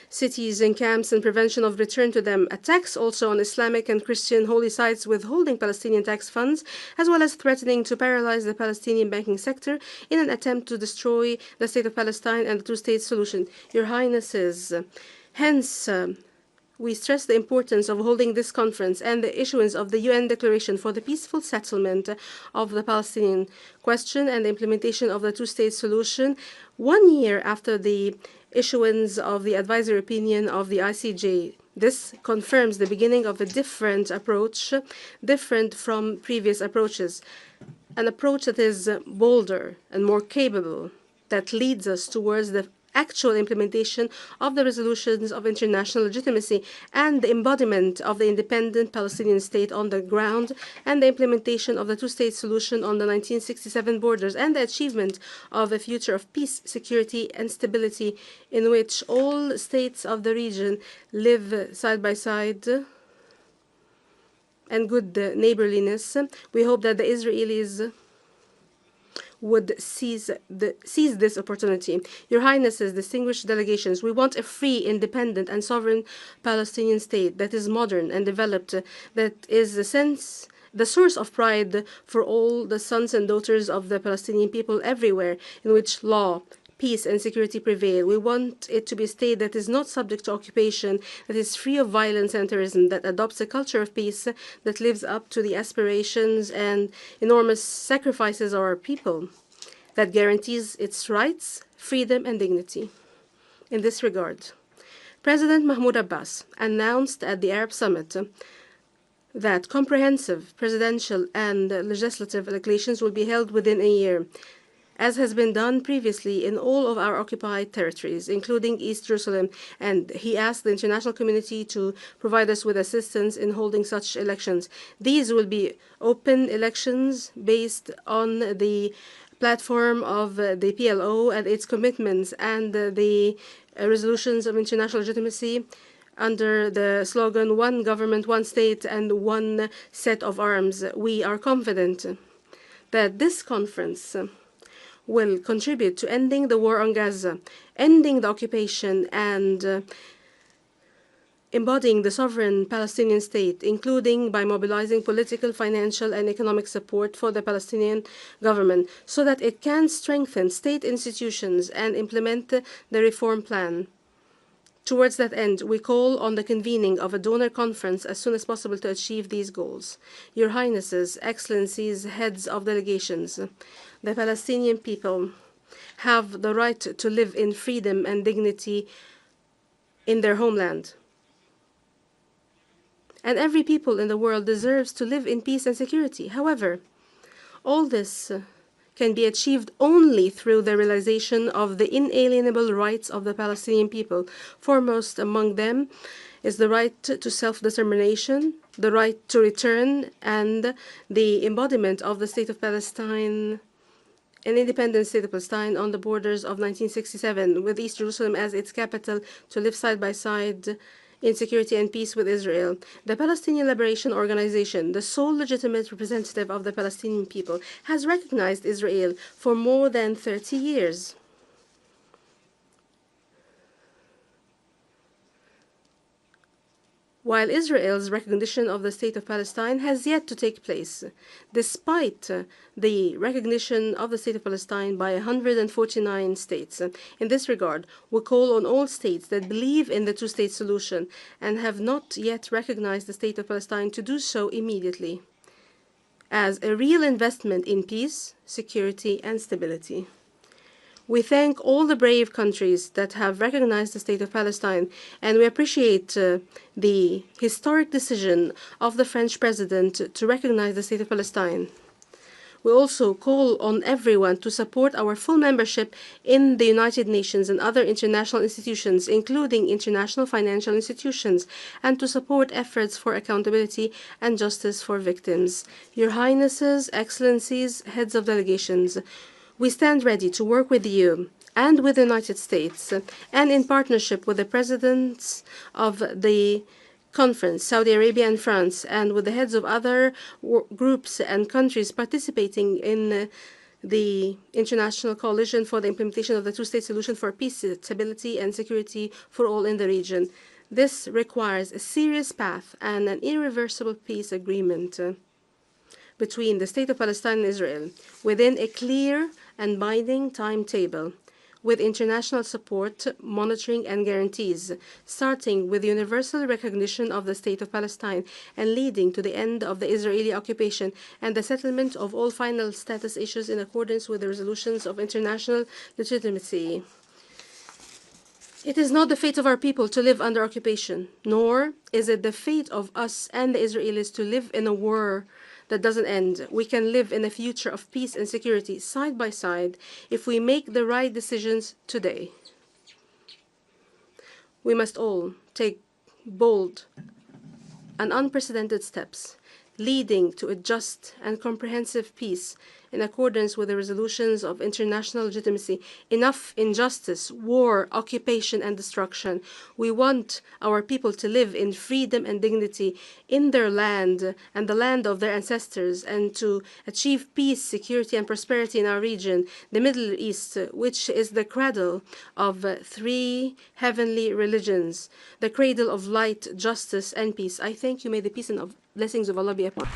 cities, and camps, and prevention of return to them. Attacks also on Islamic and Christian holy sites, withholding Palestinian tax funds, as well as threatening to paralyze the Palestinian banking sector in an attempt to destroy the state of Palestine and the two-state solution. Your Highnesses, hence, we stress the importance of holding this conference and the issuance of the UN Declaration for the peaceful settlement of the Palestinian question and the implementation of the two-state solution 1 year after the issuance of the advisory opinion of the ICJ. This confirms the beginning of a different approach, different from previous approaches, an approach that is bolder and more capable, that leads us towards the actual implementation of the resolutions of international legitimacy and the embodiment of the independent Palestinian state on the ground and the implementation of the two-state solution on the 1967 borders and the achievement of a future of peace, security, and stability in which all states of the region live side by side and good neighborliness. We hope that the Israelis would seize this opportunity. Your Highnesses, distinguished delegations, we want a free, independent, and sovereign Palestinian state that is modern and developed, that is the source of pride for all the sons and daughters of the Palestinian people everywhere, in which law, peace, and security prevail. We want it to be a state that is not subject to occupation, that is free of violence and terrorism, that adopts a culture of peace, that lives up to the aspirations and enormous sacrifices of our people, that guarantees its rights, freedom, and dignity. In this regard, President Mahmoud Abbas announced at the Arab Summit that comprehensive presidential and legislative elections will be held within a year, as has been done previously in all of our occupied territories, including East Jerusalem, and he asked the international community to provide us with assistance in holding such elections. These will be open elections based on the platform of the PLO and its commitments and the resolutions of international legitimacy under the slogan, "One government, one state, and one set of arms." We are confident that this conference will contribute to ending the war on Gaza, ending the occupation, and embodying the sovereign Palestinian state, including by mobilizing political, financial, and economic support for the Palestinian government so that it can strengthen state institutions and implement the reform plan. Towards that end, we call on the convening of a donor conference as soon as possible to achieve these goals. Your Highnesses, Excellencies, heads of delegations, the Palestinian people have the right to live in freedom and dignity in their homeland. And every people in the world deserves to live in peace and security. However, all this can be achieved only through the realization of the inalienable rights of the Palestinian people. Foremost among them is the right to self-determination, the right to return, and the embodiment of the state of Palestine an independent state of Palestine on the borders of 1967, with East Jerusalem as its capital, to live side by side in security and peace with Israel. The Palestinian Liberation Organization, the sole legitimate representative of the Palestinian people, has recognized Israel for more than 30 years. While Israel's recognition of the State of Palestine has yet to take place, despite the recognition of the State of Palestine by 149 states. In this regard, we call on all states that believe in the two-state solution and have not yet recognized the State of Palestine to do so immediately, as a real investment in peace, security, and stability. We thank all the brave countries that have recognized the State of Palestine, and we appreciate the historic decision of the French president to recognize the State of Palestine. We also call on everyone to support our full membership in the United Nations and other international institutions, including international financial institutions, and to support efforts for accountability and justice for victims. Your Highnesses, Excellencies, heads of delegations, we stand ready to work with you and with the United States, and in partnership with the presidents of the conference, Saudi Arabia and France, and with the heads of other groups and countries participating in the International Coalition for the Implementation of the Two-State Solution for Peace, Stability, and Security for All in the region. This requires a serious path and an irreversible peace agreement between the State of Palestine and Israel within a clear and binding timetable, with international support, monitoring, and guarantees, starting with universal recognition of the State of Palestine and leading to the end of the Israeli occupation and the settlement of all final status issues in accordance with the resolutions of international legitimacy. It is not the fate of our people to live under occupation, nor is it the fate of us and the Israelis to live in a war that doesn't end. We can live in a future of peace and security side by side if we make the right decisions today. We must all take bold and unprecedented steps leading to a just and comprehensive peace in accordance with the resolutions of international legitimacy. Enough injustice, war, occupation, and destruction. We want our people to live in freedom and dignity in their land and the land of their ancestors, and to achieve peace, security, and prosperity in our region, the Middle East, which is the cradle of three heavenly religions, the cradle of light, justice, and peace. I thank you. May the peace and blessings of Allah be upon you.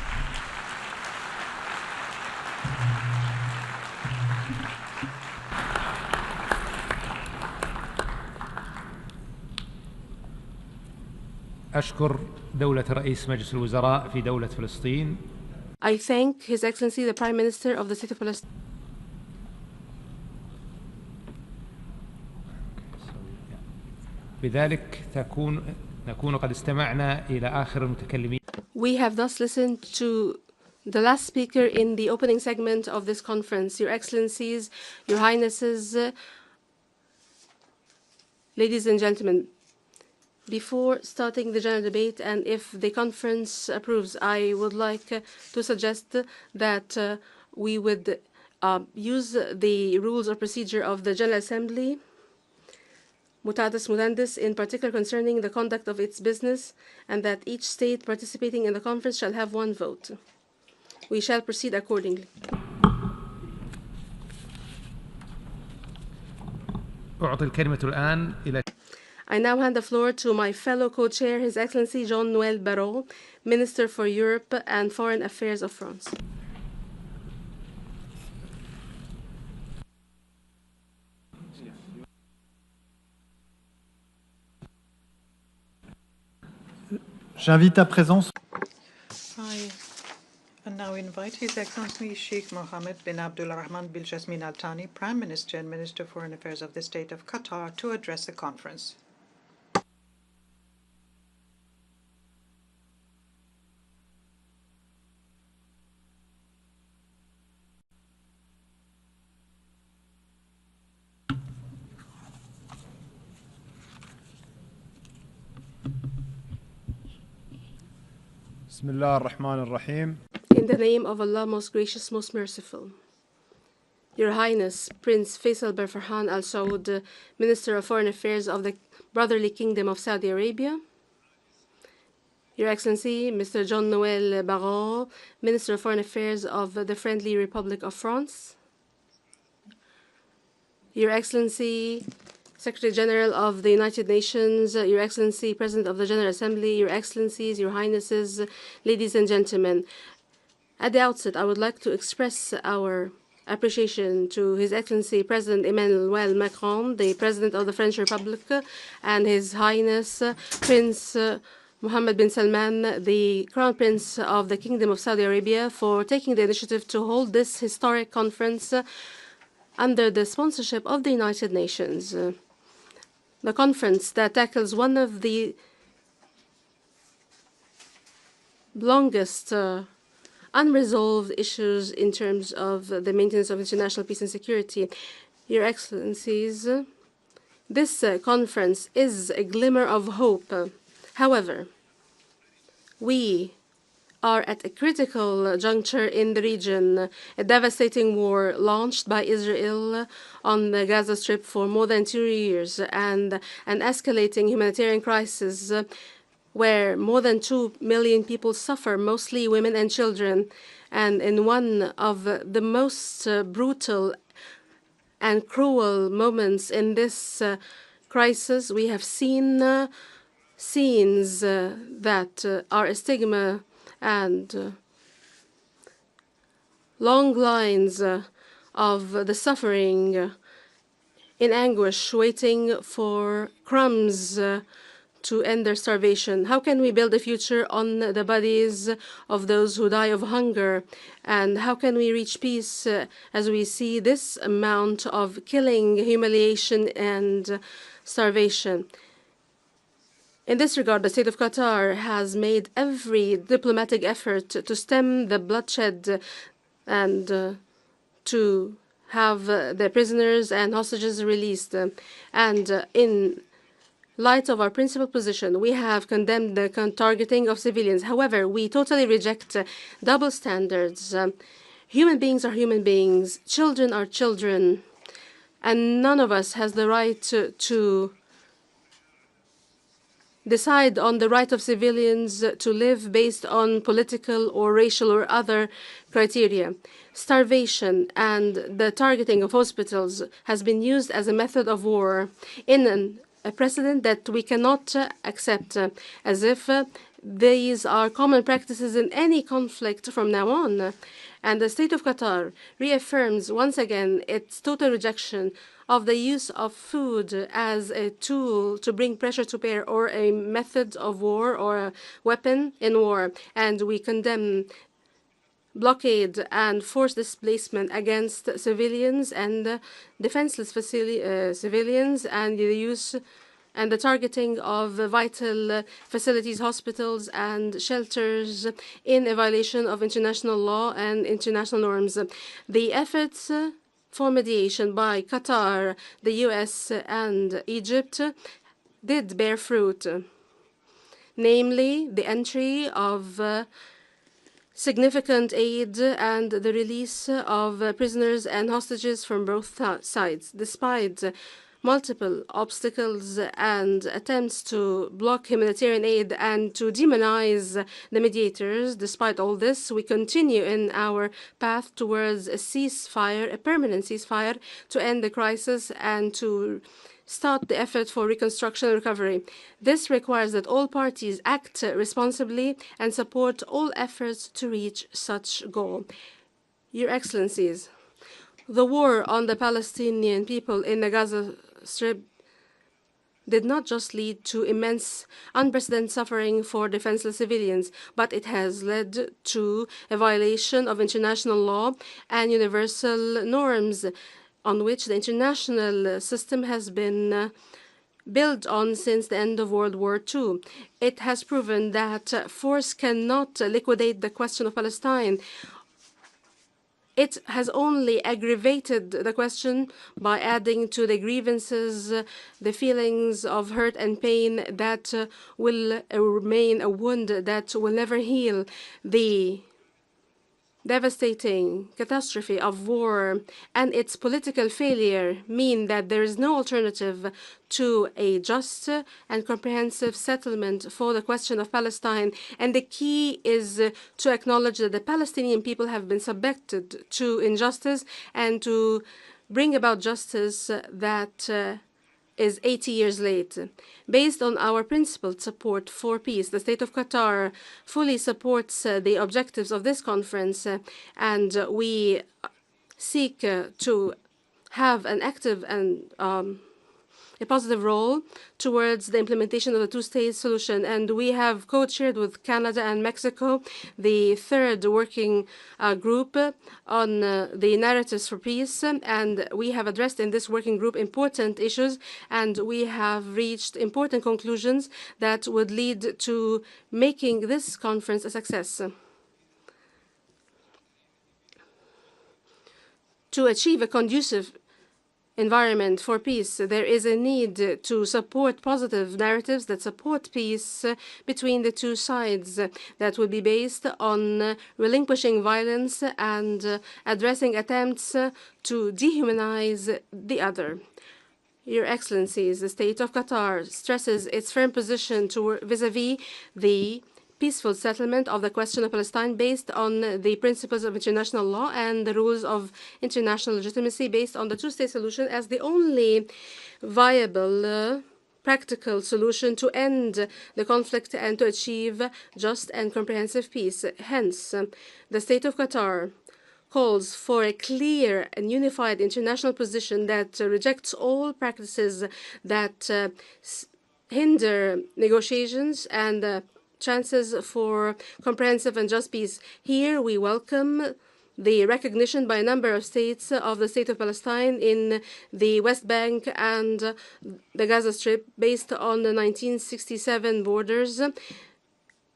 أشكر دولة رئيس مجلس الوزراء في دولة فلسطين. I thank His Excellency the Prime Minister of the State of Palestine. بذلك نكون قد استمعنا إلى آخر المتكلمين. We have thus listened to the last speaker in the opening segment of this conference. Your Excellencies, Your Highnesses, ladies and gentlemen, before starting the general debate, and if the conference approves, I would like to suggest that we would use the rules of procedure of the General Assembly, mutatis mutandis, in particular concerning the conduct of its business, and that each state participating in the conference shall have one vote. We shall proceed accordingly. أعطي الكلمة الآن إلى I now hand the floor to my fellow co-chair, His Excellency Jean-Noël Barrot, Minister for Europe and Foreign Affairs of France. J'invite à présent. I now invite His Excellency Sheikh Mohammed bin Abdul Rahman bin Jasmin Al Thani, Prime Minister and Minister for Foreign Affairs of the State of Qatar, to address the conference. بسم الله الرحمن الرحيم. In the name of Allah, most gracious, most merciful. Your Highness Prince Faisal bin Farhan Al Saud, Minister of Foreign Affairs of the Brotherly Kingdom of Saudi Arabia, Your Excellency Mr. Jean-Noël Barrot, Minister of Foreign Affairs of the Friendly Republic of France, Your Excellency Secretary General of the United Nations, Your Excellency President of the General Assembly, Your Excellencies, Your Highnesses, ladies and gentlemen. At the outset, I would like to express our appreciation to His Excellency President Emmanuel Macron, the President of the French Republic, and His Highness Prince Mohammed bin Salman, the Crown Prince of the Kingdom of Saudi Arabia, for taking the initiative to hold this historic conference under the sponsorship of the United Nations. The conference that tackles one of the longest unresolved issues in terms of the maintenance of international peace and security. Your Excellencies, this conference is a glimmer of hope. However, we are at a critical juncture in the region. A devastating war launched by Israel on the Gaza Strip for more than 2 years, and an escalating humanitarian crisis where more than 2 million people suffer, mostly women and children. And in one of the most brutal and cruel moments in this crisis, we have seen scenes that are a stigma and long lines of the suffering in anguish, waiting for crumbs to end their starvation. How can we build a future on the bodies of those who die of hunger? And how can we reach peace as we see this amount of killing, humiliation, and starvation? In this regard, the State of Qatar has made every diplomatic effort to stem the bloodshed and to have the prisoners and hostages released. And in light of our principal position, we have condemned the targeting of civilians. However, we totally reject double standards. Human beings are human beings. Children are children. And none of us has the right to decide on the right of civilians to live based on political or racial or other criteria. Starvation and the targeting of hospitals has been used as a method of war in a precedent that we cannot accept, as if these are common practices in any conflict from now on. And the State of Qatar reaffirms once again its total rejection of the use of food as a tool to bring pressure to bear or a method of war or a weapon in war. And we condemn blockade and forced displacement against civilians and defenseless civilians, and the use and the targeting of vital facilities, hospitals, and shelters in a violation of international law and international norms. The efforts for mediation by Qatar, the US, and Egypt did bear fruit, namely the entry of significant aid and the release of prisoners and hostages from both sides. Despite multiple obstacles and attempts to block humanitarian aid and to demonize the mediators, despite all this, we continue in our path towards a ceasefire, a permanent ceasefire, to end the crisis and to start the effort for reconstruction and recovery. This requires that all parties act responsibly and support all efforts to reach such goal. Your Excellencies, the war on the Palestinian people in the Gaza Strip did not just lead to immense, unprecedented suffering for defenseless civilians, but it has led to a violation of international law and universal norms on which the international system has been built on since the end of World War II. It has proven that force cannot liquidate the question of Palestine. It has only aggravated the question by adding to the grievances the feelings of hurt and pain that will remain a wound that will never heal. The devastating catastrophe of war and its political failure mean that there is no alternative to a just and comprehensive settlement for the question of Palestine. And the key is to acknowledge that the Palestinian people have been subjected to injustice and to bring about justice that is 80 years late. Based on our principled support for peace, the State of Qatar fully supports the objectives of this conference, and we seek to have an active and a positive role towards the implementation of the two-state solution. And we have co-chaired with Canada and Mexico the third working group on the narratives for peace. And we have addressed in this working group important issues, and we have reached important conclusions that would lead to making this conference a success. To achieve a conducive environment for peace, there is a need to support positive narratives that support peace between the two sides that will be based on relinquishing violence and addressing attempts to dehumanize the other. Your Excellencies, the State of Qatar stresses its firm position vis-à-vis the peaceful settlement of the question of Palestine based on the principles of international law and the rules of international legitimacy based on the two-state solution as the only viable practical solution to end the conflict and to achieve just and comprehensive peace. Hence, the State of Qatar calls for a clear and unified international position that rejects all practices that hinder negotiations and chances for comprehensive and just peace. Here we welcome the recognition by a number of states of the State of Palestine in the West Bank and the Gaza Strip based on the 1967 borders,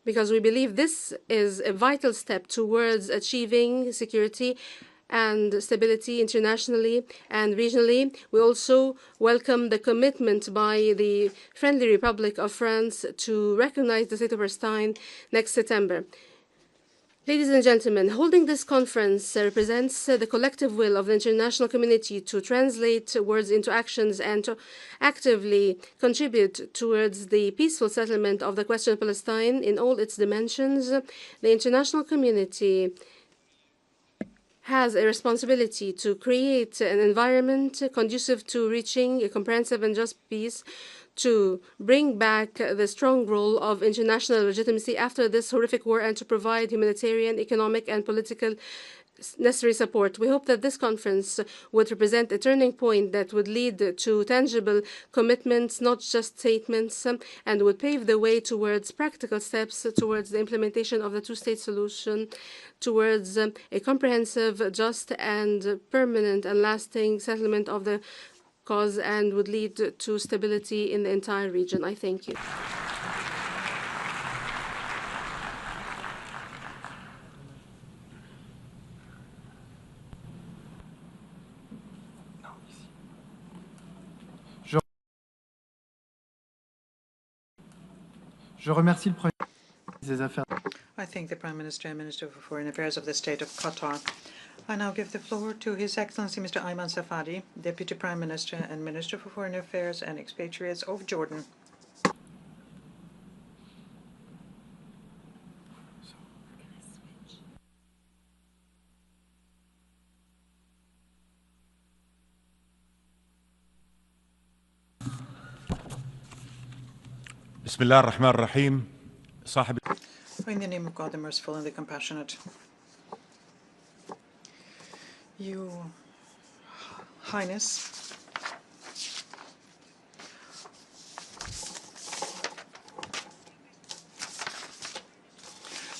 because we believe this is a vital step towards achieving security and stability internationally and regionally. We also welcome the commitment by the Friendly Republic of France to recognize the State of Palestine next September. Ladies and gentlemen, holding this conference represents the collective will of the international community to translate words into actions and to actively contribute towards the peaceful settlement of the question of Palestine in all its dimensions. The international community has a responsibility to create an environment conducive to reaching a comprehensive and just peace, to bring back the strong role of international legitimacy after this horrific war, and to provide humanitarian, economic, and political necessary support. We hope that this conference would represent a turning point that would lead to tangible commitments, not just statements, and would pave the way towards practical steps towards the implementation of the two-state solution, towards a comprehensive, just, and permanent and lasting settlement of the cause, and would lead to stability in the entire region. I thank you. Je remercie le Premier ministre des Affaires. I thank the Prime Minister and Minister for Foreign Affairs of the State of Qatar. I now give the floor to His Excellency Mr. Ayman Safadi, Deputy Prime Minister and Minister for Foreign Affairs and Expatriates of Jordan. Bismillah ar-Rahman ar-Rahim. In the name of God, the Merciful and the Compassionate. Your Highness,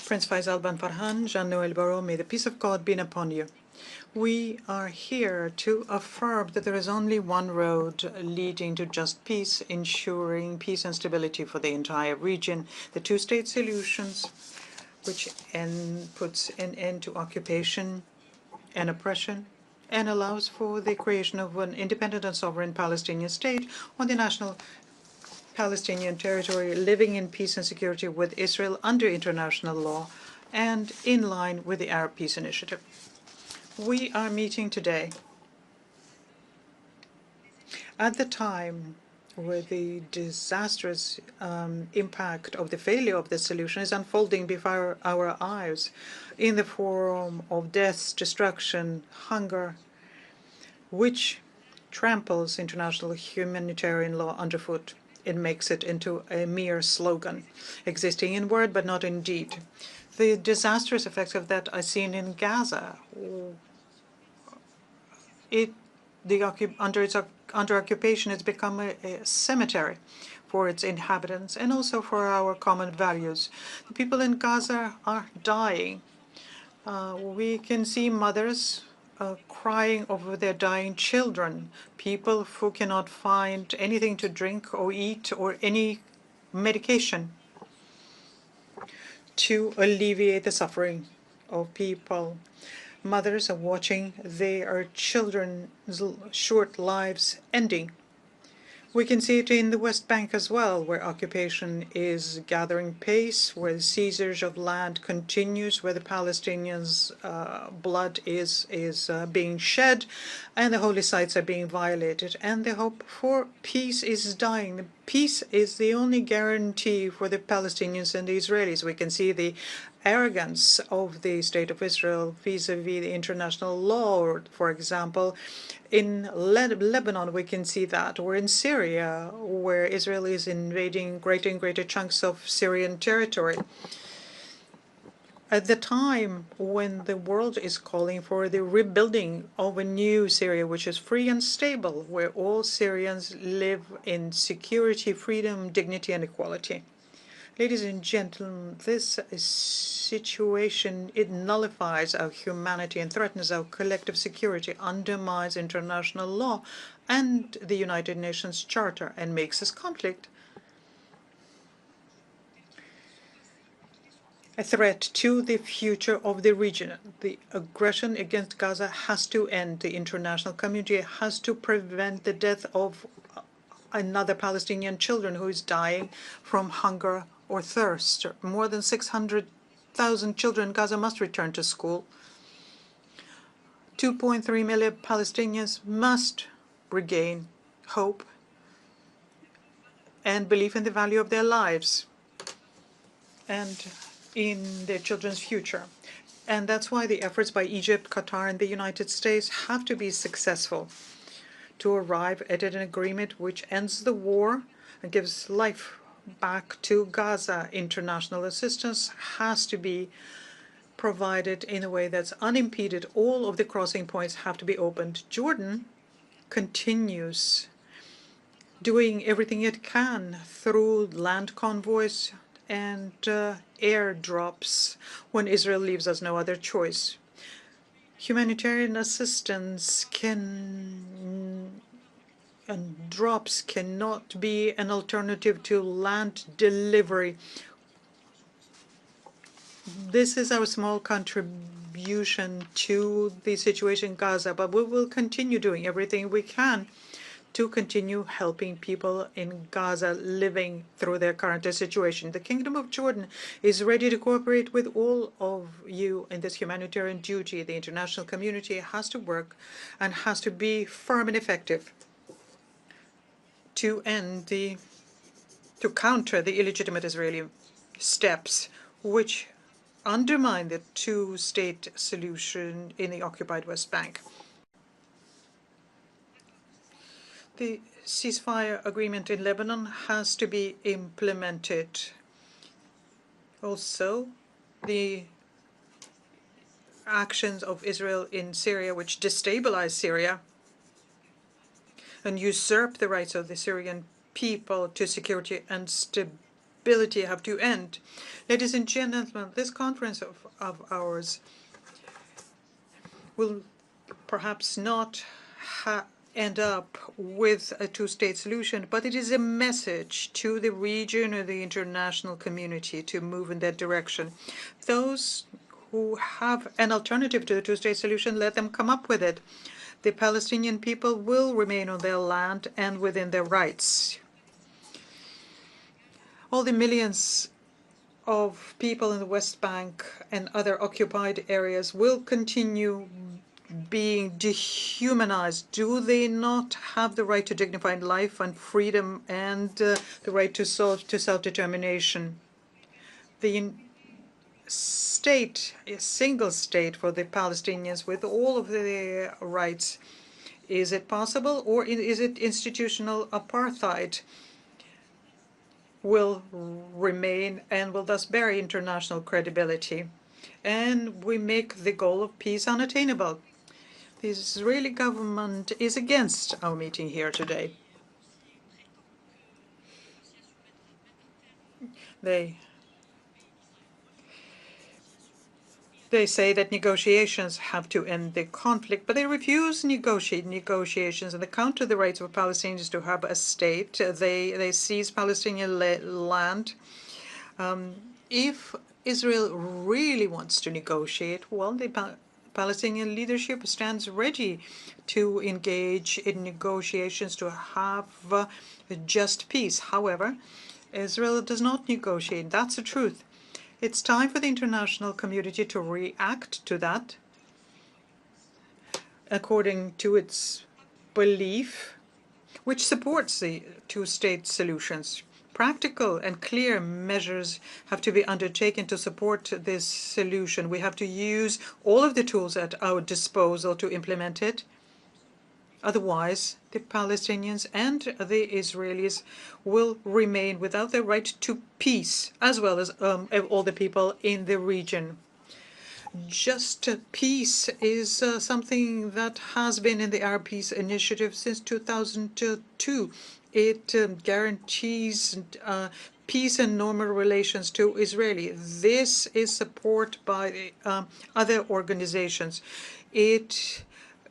Prince Faisal bin Farhan, Jean-Noël Barrot, may the peace of God be upon you. We are here to affirm that there is only one road leading to just peace, ensuring peace and stability for the entire region. The two-state solutions, which puts an end to occupation and oppression and allows for the creation of an independent and sovereign Palestinian state on the national Palestinian territory, living in peace and security with Israel under international law and in line with the Arab Peace Initiative. We are meeting today at the time where the disastrous impact of the failure of this solution is unfolding before our eyes in the form of death, destruction, hunger, which tramples international humanitarian law underfoot. It makes it into a mere slogan, existing in word but not in deed. The disastrous effects of that are seen in Gaza. Under occupation, it's become a cemetery for its inhabitants and also for our common values. The people in Gaza are dying. We can see mothers crying over their dying children, people who cannot find anything to drink or eat or any medication to alleviate the suffering of people. Mothers are watching their children's short lives ending. We can see it in the West Bank as well, where occupation is gathering pace, where the seizures of land continues, where the Palestinians' blood is being shed, and the holy sites are being violated, and the hope for peace is dying. Peace is the only guarantee for the Palestinians and the Israelis. We can see the arrogance of the State of Israel vis-à-vis the international law. For example, in Lebanon, we can see that, or in Syria, where Israel is invading greater and greater chunks of Syrian territory. At the time when the world is calling for the rebuilding of a new Syria, which is free and stable, where all Syrians live in security, freedom, dignity, and equality. Ladies and gentlemen, this situation, it nullifies our humanity and threatens our collective security, undermines international law and the United Nations Charter, and makes this conflict a threat to the future of the region. The aggression against Gaza has to end. The international community has to prevent the death of another Palestinian children who is dying from hunger or thirst. More than 600,000 children in Gaza must return to school. 2.3 million Palestinians must regain hope and belief in the value of their lives and in their children's future. And that's why the efforts by Egypt, Qatar, and the United States have to be successful to arrive at an agreement which ends the war and gives life back to Gaza. International assistance has to be provided in a way that's unimpeded. All of the crossing points have to be opened. Jordan continues doing everything it can through land convoys and airdrops when Israel leaves us no other choice. Humanitarian assistance and drops cannot be an alternative to land delivery. This is our small contribution to the situation in Gaza, but we will continue doing everything we can to continue helping people in Gaza living through their current situation. The Kingdom of Jordan is ready to cooperate with all of you in this humanitarian duty. The international community has to work and has to be firm and effective to counter the illegitimate Israeli steps which undermine the two-state solution in the occupied West Bank. The ceasefire agreement in Lebanon has to be implemented. Also, the actions of Israel in Syria, which destabilize Syria and usurp the rights of the Syrian people to security and stability, have to end. Ladies and gentlemen, this conference of ours will perhaps not end up with a two-state solution, but it is a message to the region or the international community to move in that direction. Those who have an alternative to the two-state solution, let them come up with it. The Palestinian people will remain on their land and within their rights. All the millions of people in the West Bank and other occupied areas will continue being dehumanized? Do they not have the right to dignified life and freedom and the right to self-determination? The state, a single state for the Palestinians with all of their rights, is it possible, or is it institutional apartheid will remain and will thus bury international credibility? And we make the goal of peace unattainable. The Israeli government is against our meeting here today. They say that negotiations have to end the conflict, but they refuse negotiations and they counter the rights of Palestinians to have a state. They seize Palestinian land. If Israel really wants to negotiate, well, the Palestinian leadership stands ready to engage in negotiations to have just peace. However, Israel does not negotiate. That's the truth. It's time for the international community to react to that according to its belief, which supports the two-state solutions. Practical and clear measures have to be undertaken to support this solution. We have to use all of the tools at our disposal to implement it. Otherwise, the Palestinians and the Israelis will remain without the right to peace, as well as all the people in the region. Just peace is something that has been in the Arab Peace Initiative since 2002. It guarantees peace and normal relations to Israeli. This is supported by other organizations. It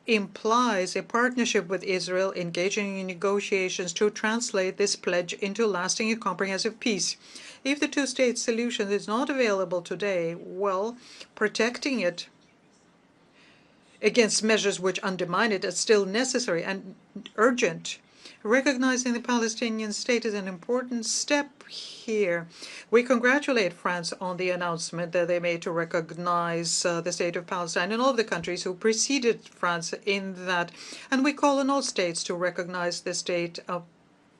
implies a partnership with Israel engaging in negotiations to translate this pledge into lasting and comprehensive peace. If the two-state solution is not available today, well, protecting it against measures which undermine it is still necessary and urgent. Recognizing the Palestinian state is an important step here. We congratulate France on the announcement that they made to recognize the state of Palestine and all of the countries who preceded France in that. And we call on all states to recognize the state of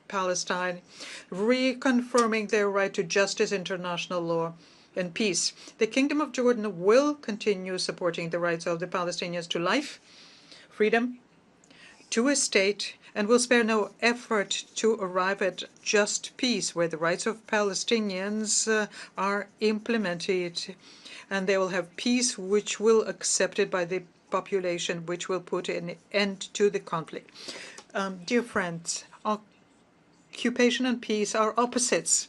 Palestine, reconfirming their right to justice, international law, and peace. The Kingdom of Jordan will continue supporting the rights of the Palestinians to life, freedom, to a state, and will spare no effort to arrive at just peace where the rights of Palestinians are implemented, and they will have peace which will be accepted by the population, which will put an end to the conflict. Dear friends, occupation and peace are opposites.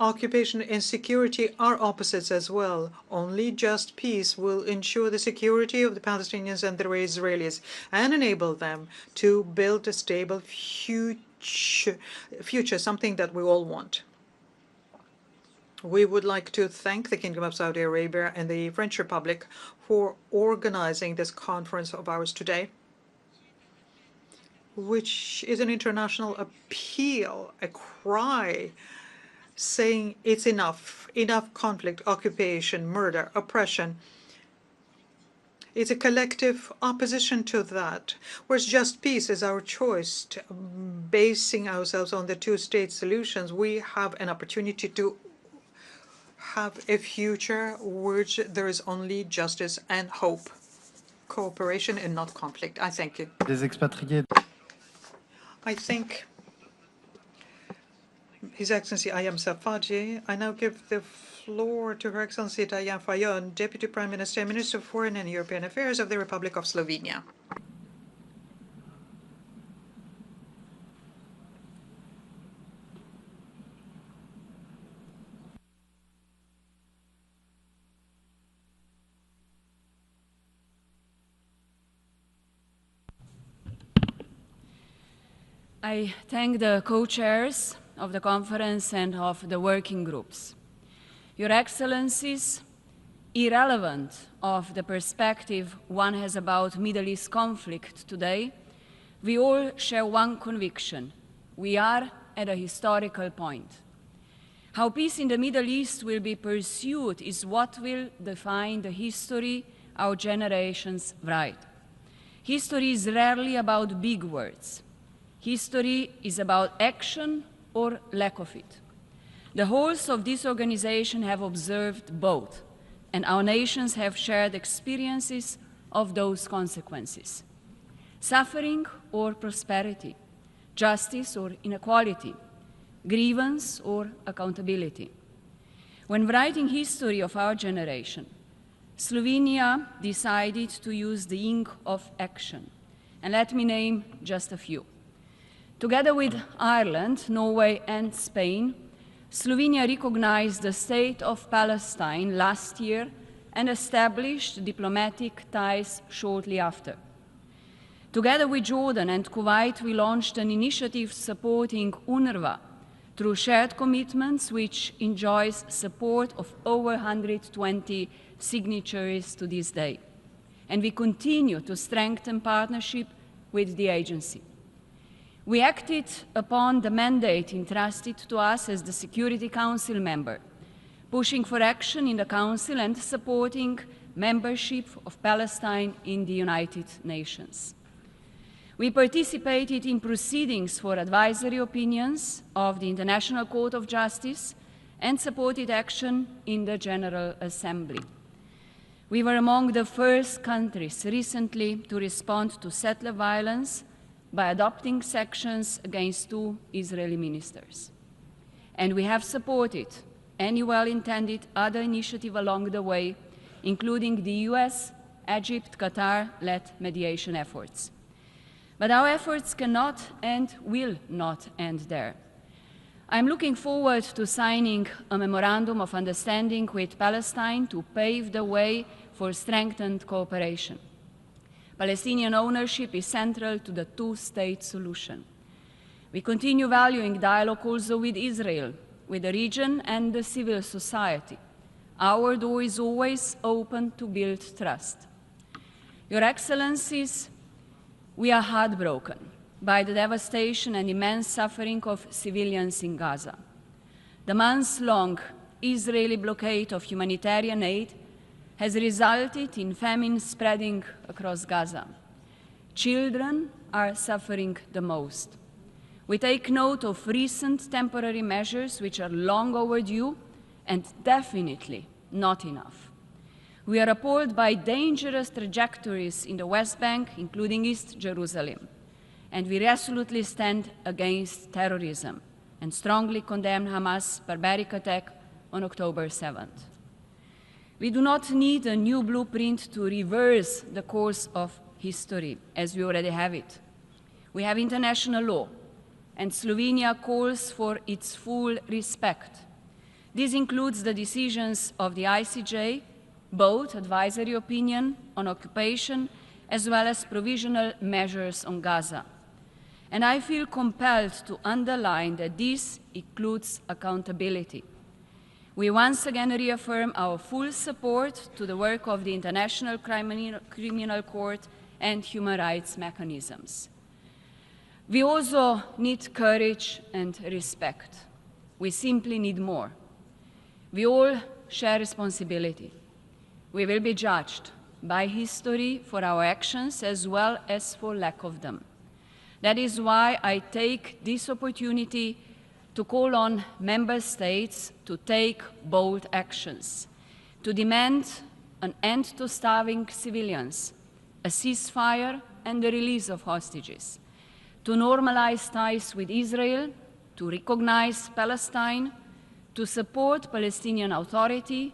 Occupation and security are opposites as well. Only just peace will ensure the security of the Palestinians and the Israelis and enable them to build a stable future, something that we all want. We would like to thank the Kingdom of Saudi Arabia and the French Republic for organizing this conference of ours today, which is an international appeal, a cry saying it's enough conflict, occupation, murder, oppression. It's a collective opposition to that, whereas just peace is our choice. Basing ourselves on the two-state solutions, we have an opportunity to have a future which there is only justice and hope, cooperation and not conflict. I thank you. I think His Excellency Ayam Safaji. I now give the floor to Her Excellency Diane Fayon, Deputy Prime Minister, Minister of Foreign and European Affairs of the Republic of Slovenia. I thank the co-chairs of the conference and of the working groups. Your Excellencies, irrelevant of the perspective one has about Middle East conflict today, we all share one conviction: we are at a historical point. How peace in the Middle East will be pursued is what will define the history our generations write. History is rarely about big words. History is about action or lack of it. The wholes of this organization have observed both, and our nations have shared experiences of those consequences. Suffering or prosperity, justice or inequality, grievance or accountability. When writing history of our generation, Slovenia decided to use the ink of action. And let me name just a few. Together with Ireland, Norway, and Spain, Slovenia recognized the state of Palestine last year and established diplomatic ties shortly after. Together with Jordan and Kuwait, we launched an initiative supporting UNRWA through shared commitments, which enjoys support of over 120 signatories to this day. And we continue to strengthen partnership with the agency. We acted upon the mandate entrusted to us as the Security Council member, pushing for action in the Council and supporting membership of Palestine in the United Nations. We participated in proceedings for advisory opinions of the International Court of Justice and supported action in the General Assembly. We were among the first countries recently to respond to settler violence by adopting sanctions against 2 Israeli ministers. And we have supported any well-intended other initiative along the way, including the US, Egypt, Qatar-led mediation efforts. But our efforts cannot and will not end there. I'm looking forward to signing a memorandum of understanding with Palestine to pave the way for strengthened cooperation. Palestinian ownership is central to the two-state solution. We continue valuing dialogue also with Israel, with the region and the civil society. Our door is always open to build trust. Your Excellencies, we are heartbroken by the devastation and immense suffering of civilians in Gaza. The months-long Israeli blockade of humanitarian aid has resulted in famine spreading across Gaza. Children are suffering the most. We take note of recent temporary measures which are long overdue and definitely not enough. We are appalled by dangerous trajectories in the West Bank, including East Jerusalem, and we resolutely stand against terrorism and strongly condemn Hamas' barbaric attack on October 7th. We do not need a new blueprint to reverse the course of history, as we already have it. We have international law, and Slovenia calls for its full respect. This includes the decisions of the ICJ, both advisory opinion on occupation as well as provisional measures on Gaza. And I feel compelled to underline that this includes accountability. We once again reaffirm our full support to the work of the International Criminal Court and human rights mechanisms. We also need courage and respect. We simply need more. We all share responsibility. We will be judged by history for our actions as well as for lack of them. That is why I take this opportunity to call on member states to take bold actions, to demand an end to starving civilians, a ceasefire and the release of hostages, to normalize ties with Israel, to recognize Palestine, to support Palestinian Authority,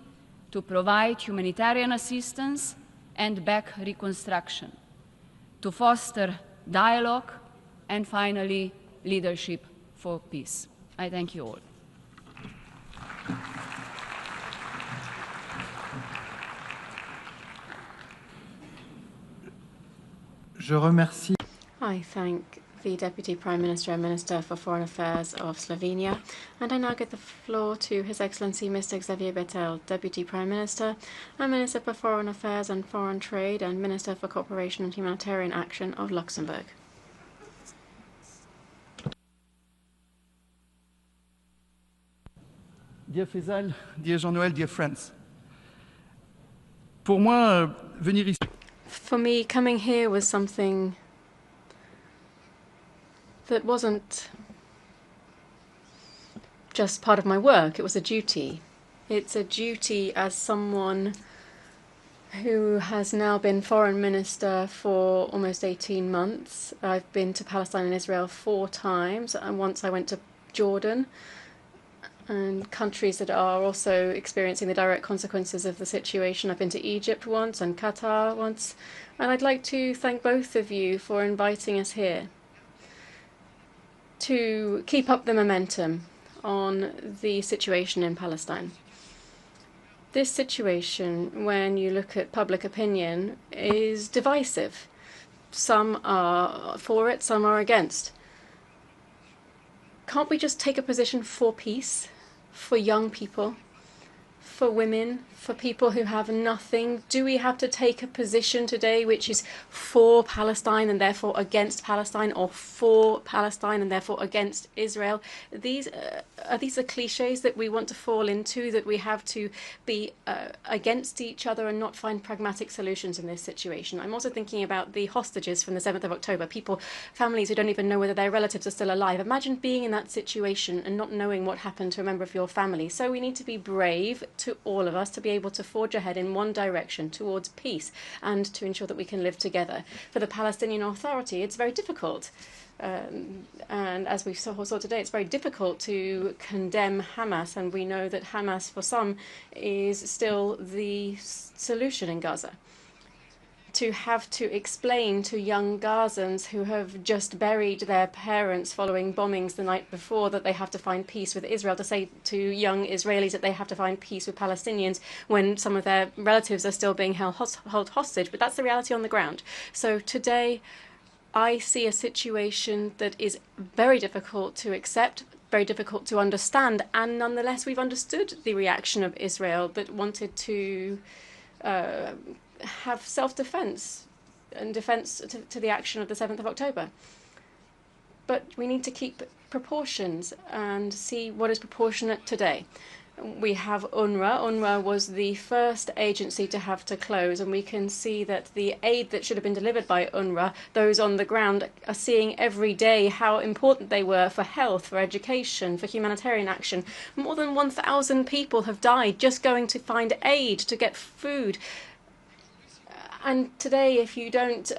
to provide humanitarian assistance and back reconstruction, to foster dialogue, and finally, leadership for peace. I thank you all. I thank the Deputy Prime Minister and Minister for Foreign Affairs of Slovenia, and I now give the floor to His Excellency Mr. Xavier Bettel, Deputy Prime Minister and Minister for Foreign Affairs and Foreign Trade and Minister for Cooperation and Humanitarian Action of Luxembourg. dear Faisal, dear Jean-Noël, dear friends. Pour moi, venir ici. For me, coming here was something that wasn't just part of my work, it was a duty. It's a duty as someone who has now been foreign minister for almost 18 months. I've been to Palestine and Israel 4 times, and once I went to Jordan, and countries that are also experiencing the direct consequences of the situation. I've been to Egypt once and Qatar once, and I'd like to thank both of you for inviting us here to keep up the momentum on the situation in Palestine. This situation, when you look at public opinion, is divisive. Some are for it, some are against. Can't we just take a position for peace, for young people, for women, for people who have nothing? Do we have to take a position today which is for Palestine and therefore against Palestine, or for Palestine and therefore against Israel? These are the cliches that we want to fall into, that we have to be against each other and not find pragmatic solutions in this situation. I'm also thinking about the hostages from the 7th of October, families who don't even know whether their relatives are still alive. Imagine being in that situation and not knowing what happened to a member of your family. So we need to be brave, to all of us, to be able to forge ahead in one direction towards peace and to ensure that we can live together. For the Palestinian Authority, it's very difficult. And as we saw today, it's very difficult to condemn Hamas, and we know that Hamas, for some, is still the solution in Gaza. To have to explain to young Gazans who have just buried their parents following bombings the night before that they have to find peace with Israel, to say to young Israelis that they have to find peace with Palestinians when some of their relatives are still being held hostage, but that's the reality on the ground. So today I see a situation that is very difficult to accept, very difficult to understand, and nonetheless we've understood the reaction of Israel that wanted to have self-defense and defense to the action of the 7th of October. But we need to keep proportions and see what is proportionate today. We have UNRWA. UNRWA was the first agency to have to close, and we can see that the aid that should have been delivered by UNRWA, those on the ground are seeing every day how important they were for health, for education, for humanitarian action. More than 1,000 people have died just going to find aid, to get food. And today, if you don't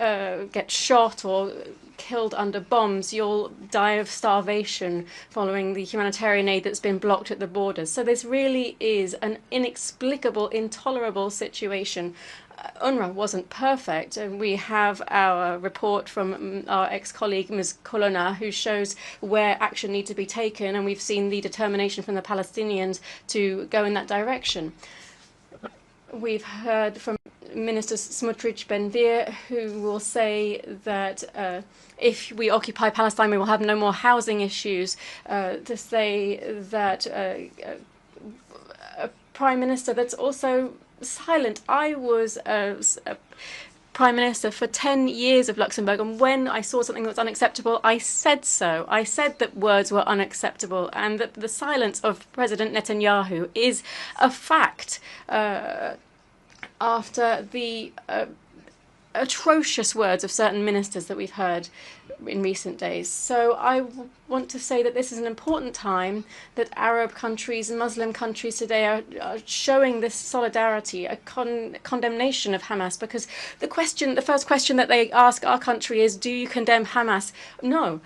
get shot or killed under bombs, you'll die of starvation following the humanitarian aid that's been blocked at the borders. So this really is an inexplicable, intolerable situation. UNRWA wasn't perfect, and we have our report from our ex-colleague Ms. Colonna, who shows where action needs to be taken, and we've seen the determination from the Palestinians to go in that direction. We've heard from Minister Smutrich Ben-Gvir, who will say that if we occupy Palestine, we will have no more housing issues, to say that a prime minister that's also silent. I was a prime minister for 10 years of Luxembourg, and when I saw something that was unacceptable, I said so. I said that words were unacceptable, and that the silence of President Netanyahu is a fact. After the atrocious words of certain ministers that we've heard in recent days. So I want to say that this is an important time, that Arab countries and Muslim countries today are showing this solidarity, a condemnation of Hamas, because the first question that they ask our country is, do you condemn Hamas? No.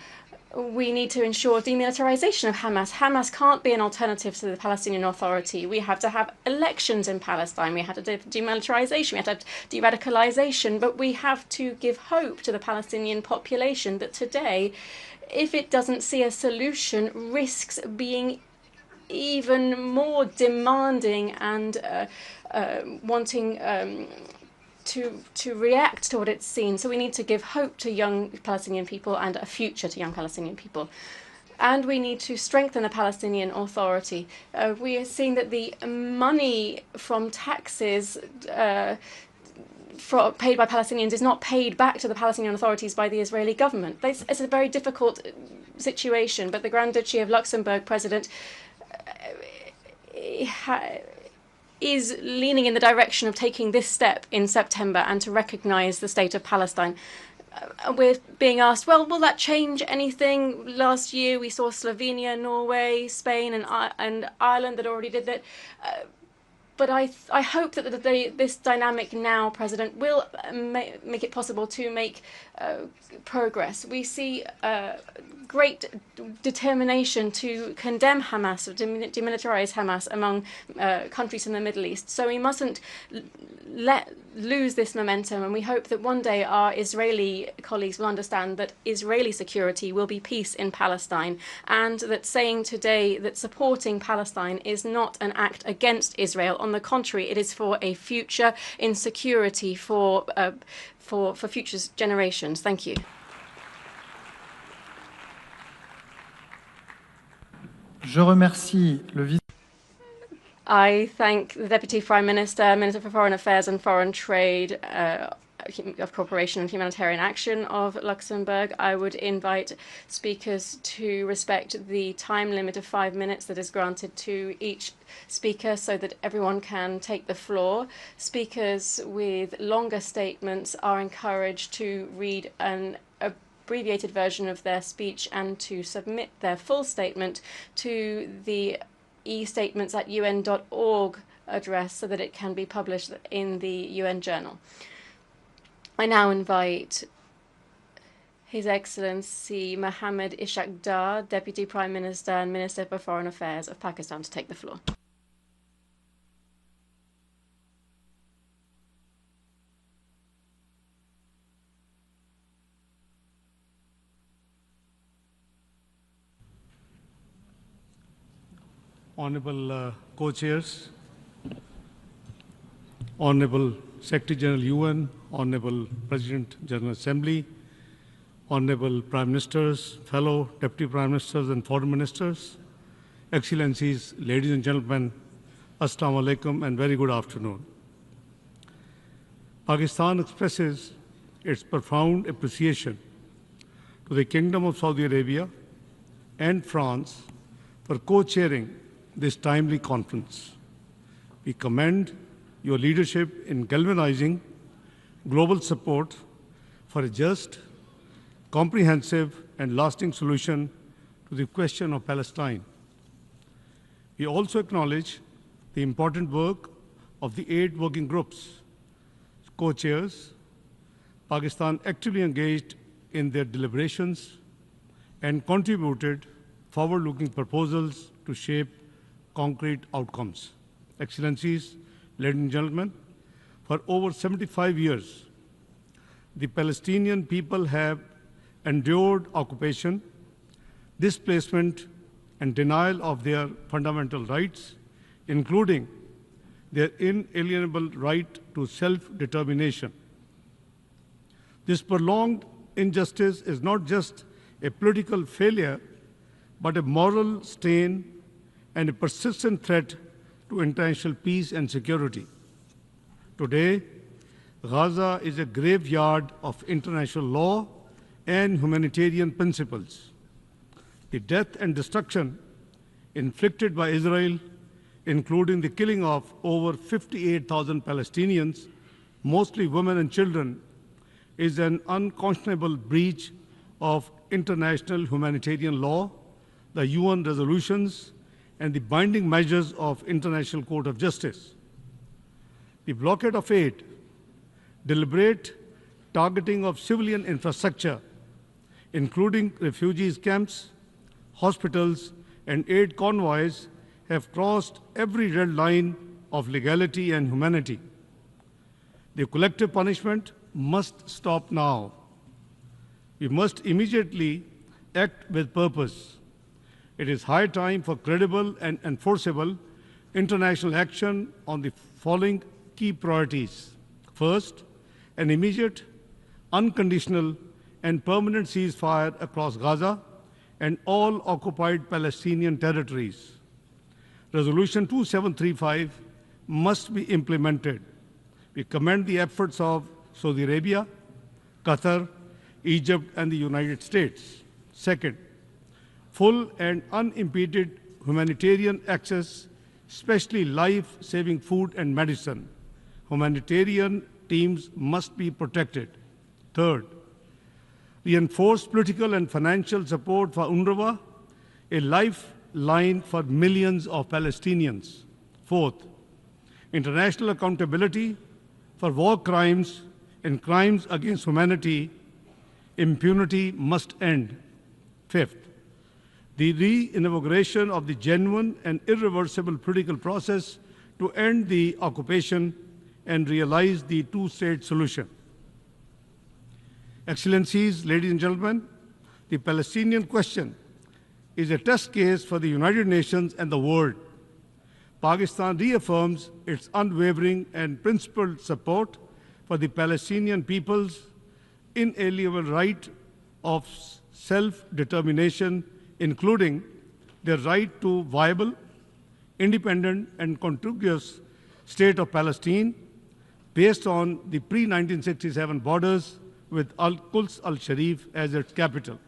We need to ensure demilitarization of Hamas. Hamas can't be an alternative to the Palestinian Authority. We have to have elections in Palestine. We have to do demilitarization. We have to have de-radicalization. But we have to give hope to the Palestinian population that today, if it doesn't see a solution, risks being even more demanding and wanting to react to what it's seen. So we need to give hope to young Palestinian people and a future to young Palestinian people. And we need to strengthen the Palestinian Authority. We are seeing that the money from taxes paid by Palestinians is not paid back to the Palestinian authorities by the Israeli government. It's a very difficult situation, but the Grand Duchy of Luxembourg president is leaning in the direction of taking this step in September and to recognise the state of Palestine. We're being asked, well, will that change anything? Last year we saw Slovenia, Norway, Spain and Ireland that already did that. But I hope that this dynamic now, President, will make it possible to make progress. We see great determination to condemn Hamas, or demilitarize Hamas among countries in the Middle East. So we mustn't lose this momentum, and we hope that one day our Israeli colleagues will understand that Israeli security will be peace in Palestine, and that saying today that supporting Palestine is not an act against Israel. On the contrary, it is for a future in security for future generations. Thank you. Je remercie le vice. I thank the Deputy Prime Minister, Minister for Foreign Affairs and Foreign Trade, of Cooperation and Humanitarian Action of Luxembourg. I would invite speakers to respect the time limit of 5 minutes that is granted to each speaker so that everyone can take the floor. Speakers with longer statements are encouraged to read an abbreviated version of their speech and to submit their full statement to the e-statements@un.org address so that it can be published in the UN Journal. I now invite His Excellency Mohammed Ishaq Dar, Deputy Prime Minister and Minister for Foreign Affairs of Pakistan, to take the floor. Honorable co-chairs, Honorable Secretary General UN, Honorable President General Assembly, Honorable Prime Ministers, fellow Deputy Prime Ministers and Foreign Ministers, Excellencies, ladies and gentlemen, Assalamu alaikum and very good afternoon. Pakistan expresses its profound appreciation to the Kingdom of Saudi Arabia and France for co-chairing this timely conference. We commend your leadership in galvanizing global support for a just, comprehensive, and lasting solution to the question of Palestine. We also acknowledge the important work of the 8 working groups, co-chairs. Pakistan actively engaged in their deliberations and contributed forward-looking proposals to shape concrete outcomes. Excellencies, ladies and gentlemen, for over 75 years, the Palestinian people have endured occupation, displacement, and denial of their fundamental rights, including their inalienable right to self-determination. This prolonged injustice is not just a political failure, but a moral stain and a persistent threat to international peace and security. Today, Gaza is a graveyard of international law and humanitarian principles. The death and destruction inflicted by Israel, including the killing of over 58,000 Palestinians, mostly women and children, is an unconscionable breach of international humanitarian law, the UN resolutions, and the binding measures of International Court of Justice. The blockade of aid, deliberate targeting of civilian infrastructure, including refugees camps, hospitals, and aid convoys, have crossed every red line of legality and humanity. The collective punishment must stop now. We must immediately act with purpose. It is high time for credible and enforceable international action on the following key priorities. First, an immediate, unconditional, and permanent ceasefire across Gaza and all occupied Palestinian territories. Resolution 2735 must be implemented. We commend the efforts of Saudi Arabia, Qatar, Egypt, and the United States. Second, full and unimpeded humanitarian access, especially life-saving food and medicine. Humanitarian teams must be protected. Third, reinforce political and financial support for UNRWA, a lifeline for millions of Palestinians. Fourth, international accountability for war crimes and crimes against humanity. Impunity must end. Fifth, the re-inauguration of the genuine and irreversible political process to end the occupation and realize the two-state solution. Excellencies, ladies and gentlemen, the Palestinian question is a test case for the United Nations and the world. Pakistan reaffirms its unwavering and principled support for the Palestinian people's inalienable right of self-determination, including their right to viable, independent, and contiguous state of Palestine based on the pre-1967 borders with Al-Quds al-Sharif as its capital.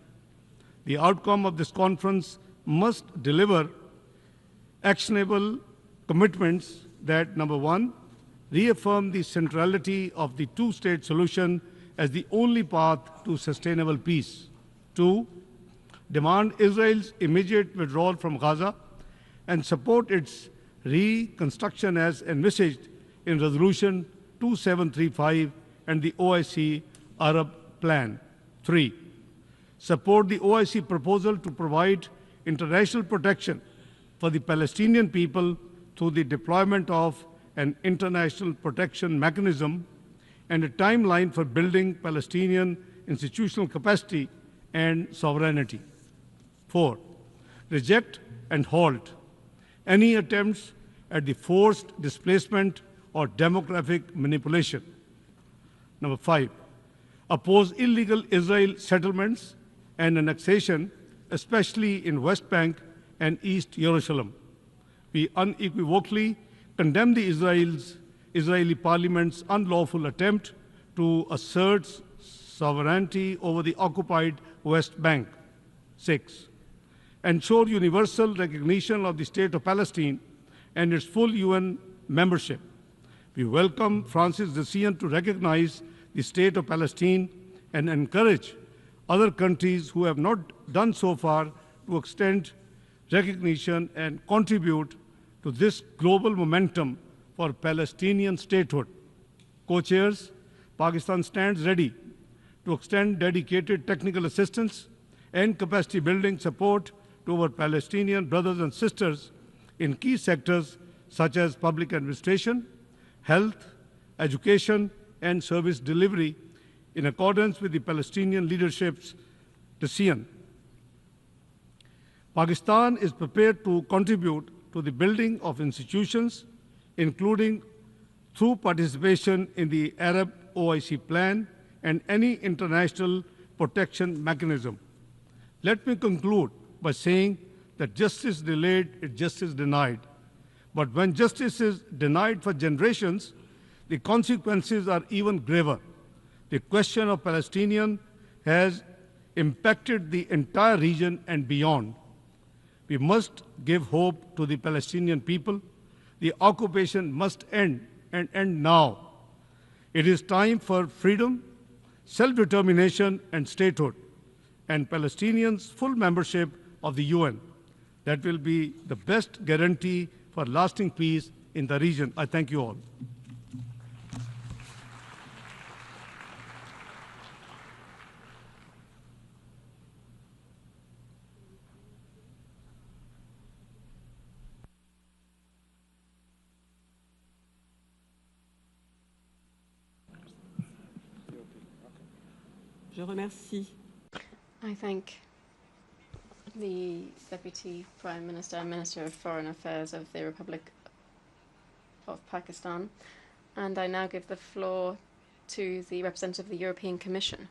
The outcome of this conference must deliver actionable commitments that, number one, reaffirm the centrality of the two-state solution as the only path to sustainable peace. Two, demand Israel's immediate withdrawal from Gaza and support its reconstruction as envisaged in Resolution 2735 and the OIC Arab Plan. Three, support the OIC proposal to provide international protection for the Palestinian people through the deployment of an international protection mechanism and a timeline for building Palestinian institutional capacity and sovereignty. Four, reject and halt any attempts at the forced displacement or demographic manipulation. Number five, oppose illegal Israel settlements and annexation, especially in West Bank and East Jerusalem. We unequivocally condemn the Israeli parliament's unlawful attempt to assert sovereignty over the occupied West Bank. Six, ensure universal recognition of the State of Palestine and its full UN membership. We welcome France's decision to recognize the State of Palestine and encourage other countries who have not done so far to extend recognition and contribute to this global momentum for Palestinian statehood. Co-chairs, Pakistan stands ready to extend dedicated technical assistance and capacity building support to our Palestinian brothers and sisters in key sectors such as public administration, health, education, and service delivery in accordance with the Palestinian leadership's decision. Pakistan is prepared to contribute to the building of institutions, including through participation in the Arab OIC plan and any international protection mechanism. Let me conclude by saying that justice delayed is justice denied. But when justice is denied for generations, the consequences are even graver. The question of Palestinians has impacted the entire region and beyond. We must give hope to the Palestinian people. The occupation must end and end now. It is time for freedom, self-determination, and statehood, and Palestinians' full membership of the UN. That will be the best guarantee for lasting peace in the region. I thank you all. Je remercie. I thank the Deputy Prime Minister and Minister of Foreign Affairs of the Republic of Pakistan, and I now give the floor to the representative of the European Commission.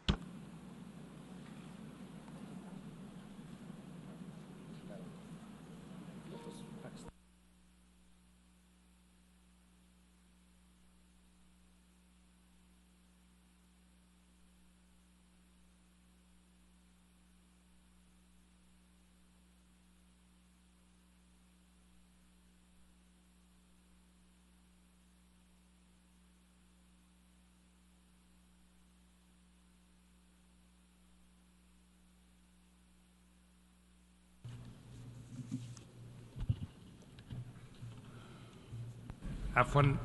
عفوا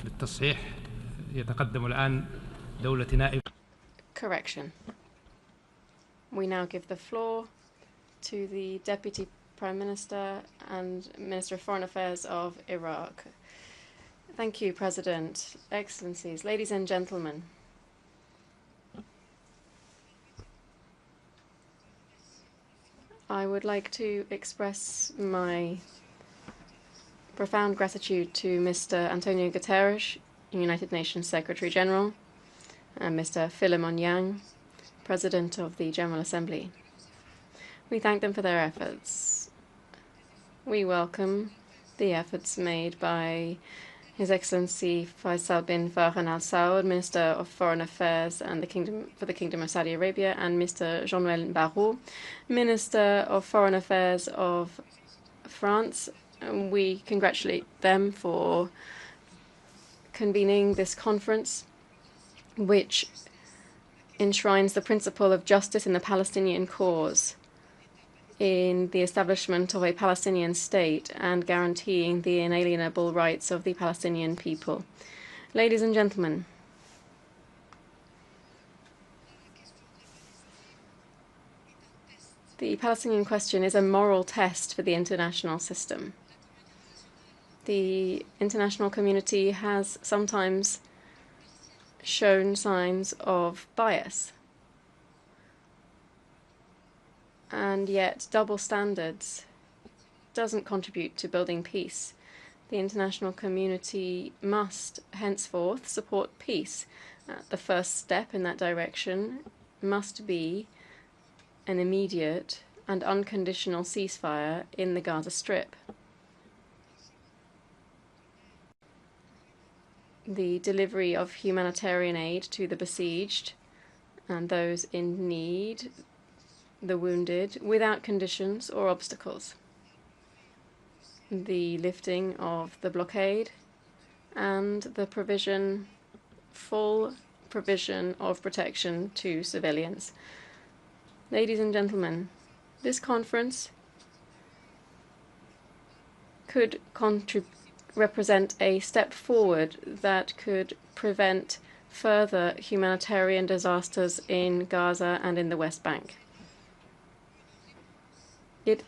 للتصحيح يتقدم الآن دولة نائب. Correction. We now give the floor to the Deputy Prime Minister and Minister of Foreign Affairs of Iraq. Thank you, President. Excellencies, ladies and gentlemen. I would like to express my profound gratitude to Mr. Antonio Guterres, United Nations Secretary General, and Mr. Philemon Yang, President of the General Assembly. We thank them for their efforts. We welcome the efforts made by His Excellency Faisal bin Farhan Al Saud, Minister of Foreign Affairs and the Kingdom of Saudi Arabia, and Mr. Jean-Noël Barrot, Minister of Foreign Affairs of France. We congratulate them for convening this conference, which enshrines the principle of justice in the Palestinian cause, in the establishment of a Palestinian state, and guaranteeing the inalienable rights of the Palestinian people. Ladies and gentlemen, the Palestinian question is a moral test for the international system. The international community has sometimes shown signs of bias, and yet double standards doesn't contribute to building peace. The international community must henceforth support peace. The first step in that direction must be an immediate and unconditional ceasefire in the Gaza Strip. The delivery of humanitarian aid to the besieged and those in need, the wounded, without conditions or obstacles. The lifting of the blockade and the full provision of protection to civilians. Ladies and gentlemen, this conference could represent a step forward that could prevent further humanitarian disasters in Gaza and in the West Bank. It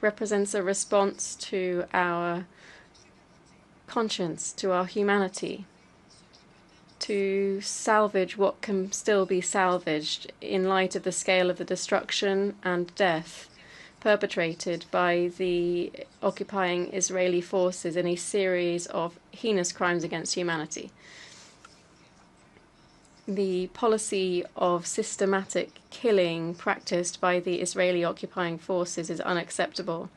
represents a response to our conscience, to our humanity, to salvage what can still be salvaged in light of the scale of the destruction and death perpetrated by the occupying Israeli forces in a series of heinous crimes against humanity. The policy of systematic killing practiced by the Israeli occupying forces is unacceptable.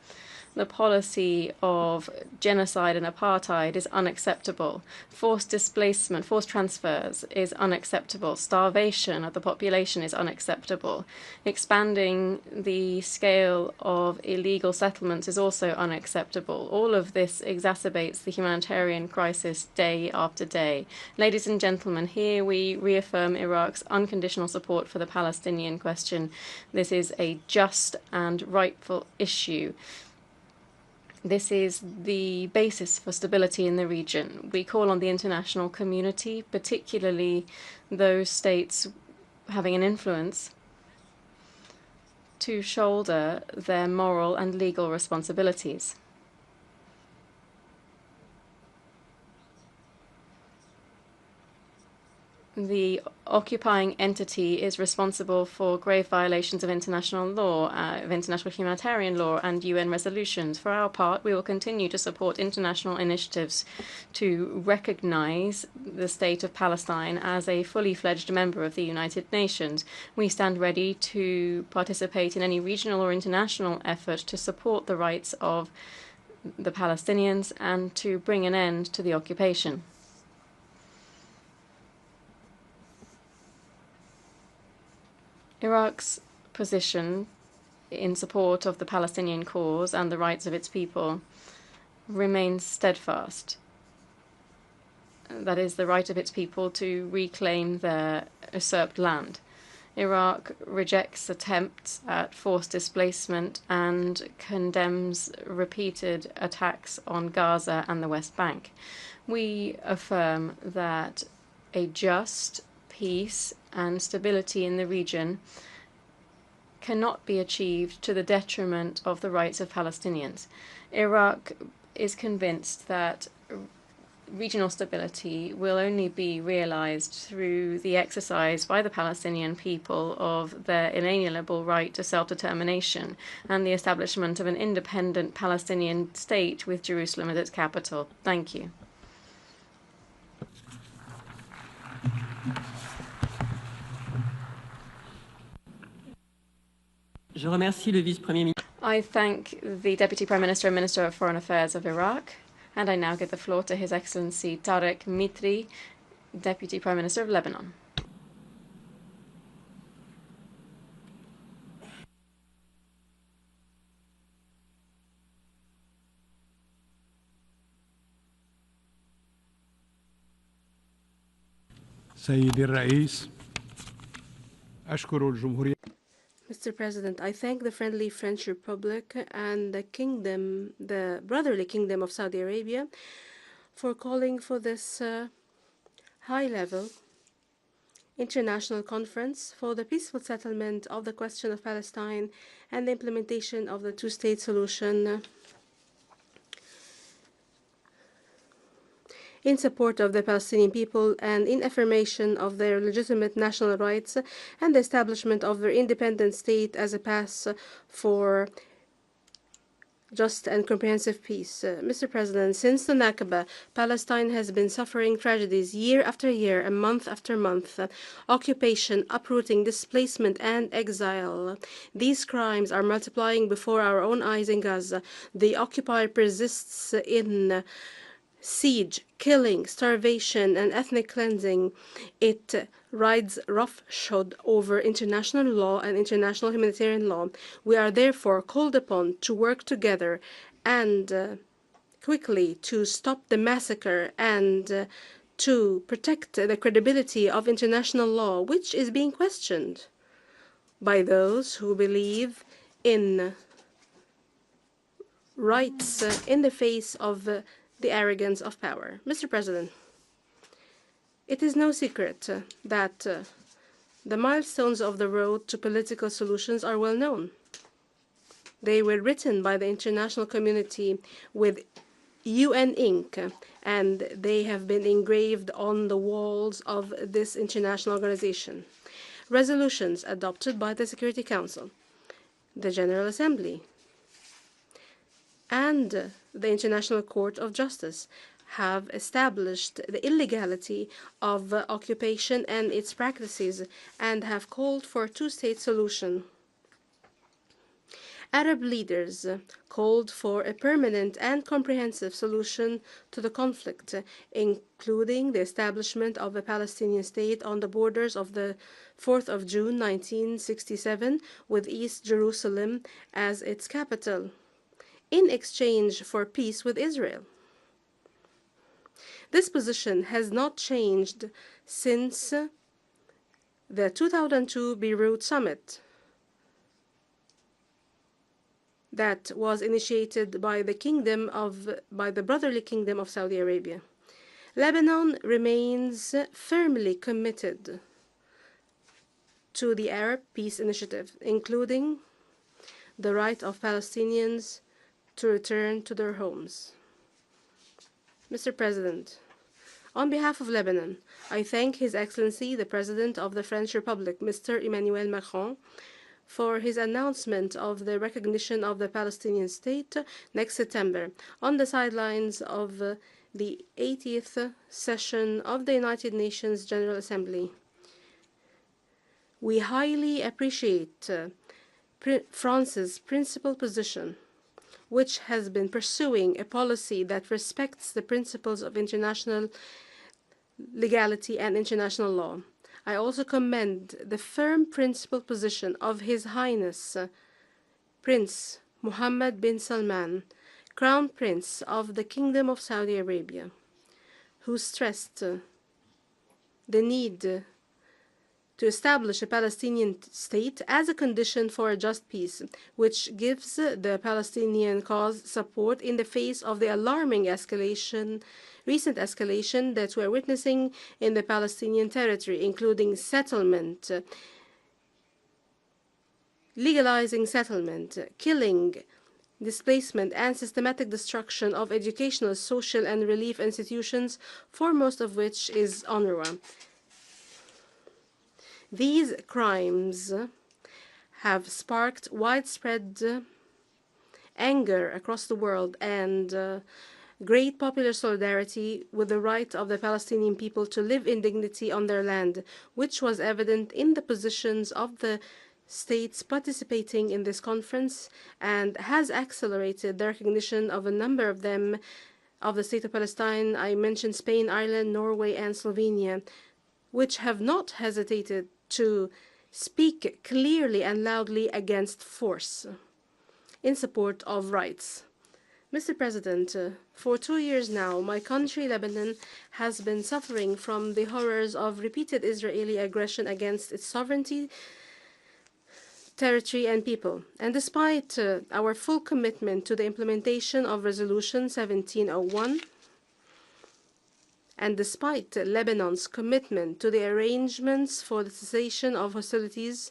The policy of genocide and apartheid is unacceptable. Forced displacement, forced transfers is unacceptable. Starvation of the population is unacceptable. Expanding the scale of illegal settlements is also unacceptable. All of this exacerbates the humanitarian crisis day after day. Ladies and gentlemen, here we reaffirm Iraq's unconditional support for the Palestinian question. This is a just and rightful issue. This is the basis for stability in the region. We call on the international community, particularly those states having an influence, to shoulder their moral and legal responsibilities. The occupying entity is responsible for grave violations of international law, of international humanitarian law, and UN resolutions. For our part, we will continue to support international initiatives to recognize the state of Palestine as a fully fledged member of the United Nations. We stand ready to participate in any regional or international effort to support the rights of the Palestinians and to bring an end to the occupation. Iraq's position in support of the Palestinian cause and the rights of its people remains steadfast. That is, the right of its people to reclaim their usurped land. Iraq rejects attempts at forced displacement and condemns repeated attacks on Gaza and the West Bank. We affirm that a just peace and stability in the region cannot be achieved to the detriment of the rights of Palestinians. Iraq is convinced that regional stability will only be realized through the exercise by the Palestinian people of their inalienable right to self-determination and the establishment of an independent Palestinian state with Jerusalem as its capital. Thank you. Je remercie le vice-premier ministre. I thank the Deputy Prime Minister and Minister of Foreign Affairs of Iraq, and I now give the floor to His Excellency Tarek Mitri, Deputy Prime Minister of Lebanon. سيدي الرئيس أشكر الجمهورية. Mr. President, I thank the friendly French Republic and the brotherly Kingdom of Saudi Arabia for calling for this high-level international conference for the peaceful settlement of the question of Palestine and the implementation of the two-state solution in support of the Palestinian people and in affirmation of their legitimate national rights and the establishment of their independent state as a path for just and comprehensive peace. Mr. President, since the Nakba, Palestine has been suffering tragedies year after year and month after month. Occupation, uprooting, displacement, and exile. These crimes are multiplying before our own eyes in Gaza. The occupier persists in siege, killing, starvation, and ethnic cleansing. It rides roughshod over international law and international humanitarian law. We are therefore called upon to work together and quickly to stop the massacre and to protect the credibility of international law, which is being questioned by those who believe in rights in the face of the arrogance of power. Mr. President, it is no secret that the milestones of the road to political solutions are well known. They were written by the international community with UN ink, and they have been engraved on the walls of this international organization. Resolutions adopted by the Security Council, the General Assembly, and the International Court of Justice have established the illegality of occupation and its practices and have called for a two-state solution. Arab leaders called for a permanent and comprehensive solution to the conflict, including the establishment of a Palestinian state on the borders of the 4th of June 1967 with East Jerusalem as its capital, in exchange for peace with Israel. This position has not changed since the 2002 Beirut summit that was initiated by the brotherly Kingdom of Saudi Arabia. Lebanon remains firmly committed to the Arab Peace Initiative, including the right of Palestinians to return to their homes. Mr. President, on behalf of Lebanon, I thank His Excellency, the President of the French Republic, Mr. Emmanuel Macron, for his announcement of the recognition of the Palestinian state next September on the sidelines of the 80th session of the United Nations General Assembly. We highly appreciate France's principal position, which has been pursuing a policy that respects the principles of international legality and international law. I also commend the firm principled position of His Highness Prince Mohammed bin Salman, Crown Prince of the Kingdom of Saudi Arabia, who stressed the need to establish a Palestinian state as a condition for a just peace, which gives the Palestinian cause support in the face of the alarming recent escalation that we're witnessing in the Palestinian territory, including settlement, legalizing settlement, killing, displacement, and systematic destruction of educational, social, and relief institutions, foremost of which is UNRWA. These crimes have sparked widespread anger across the world and great popular solidarity with the right of the Palestinian people to live in dignity on their land, which was evident in the positions of the states participating in this conference and has accelerated the recognition of a number of them of the State of Palestine. I mentioned Spain, Ireland, Norway, and Slovenia, which have not hesitated to speak clearly and loudly against force in support of rights. Mr. President, for 2 years now, my country, Lebanon, has been suffering from the horrors of repeated Israeli aggression against its sovereignty, territory, and people. And despite our full commitment to the implementation of Resolution 1701, and despite Lebanon's commitment to the arrangements for the cessation of hostilities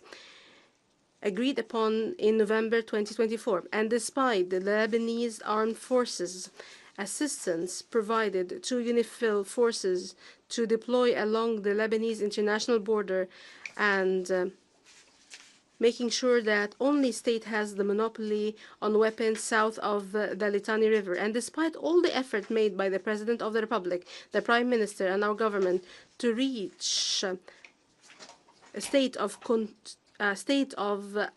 agreed upon in November 2024, and despite the Lebanese armed forces assistance provided to UNIFIL forces to deploy along the Lebanese international border and making sure that only state has the monopoly on weapons south of the Litani River. And despite all the effort made by the President of the Republic, the Prime Minister, and our government to reach a state of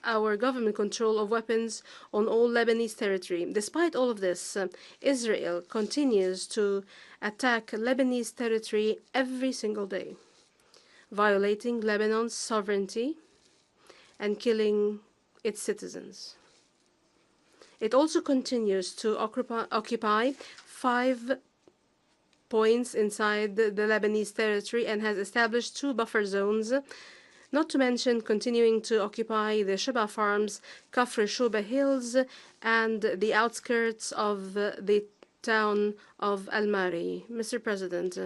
our government control of weapons on all Lebanese territory, despite all of this, Israel continues to attack Lebanese territory every single day, violating Lebanon's sovereignty and killing its citizens. It also continues to occupy 5 points inside the Lebanese territory and has established 2 buffer zones, not to mention continuing to occupy the Sheba Farms, Kafr Shuba Hills, and the outskirts of the town of Al-Mari. Mr. President,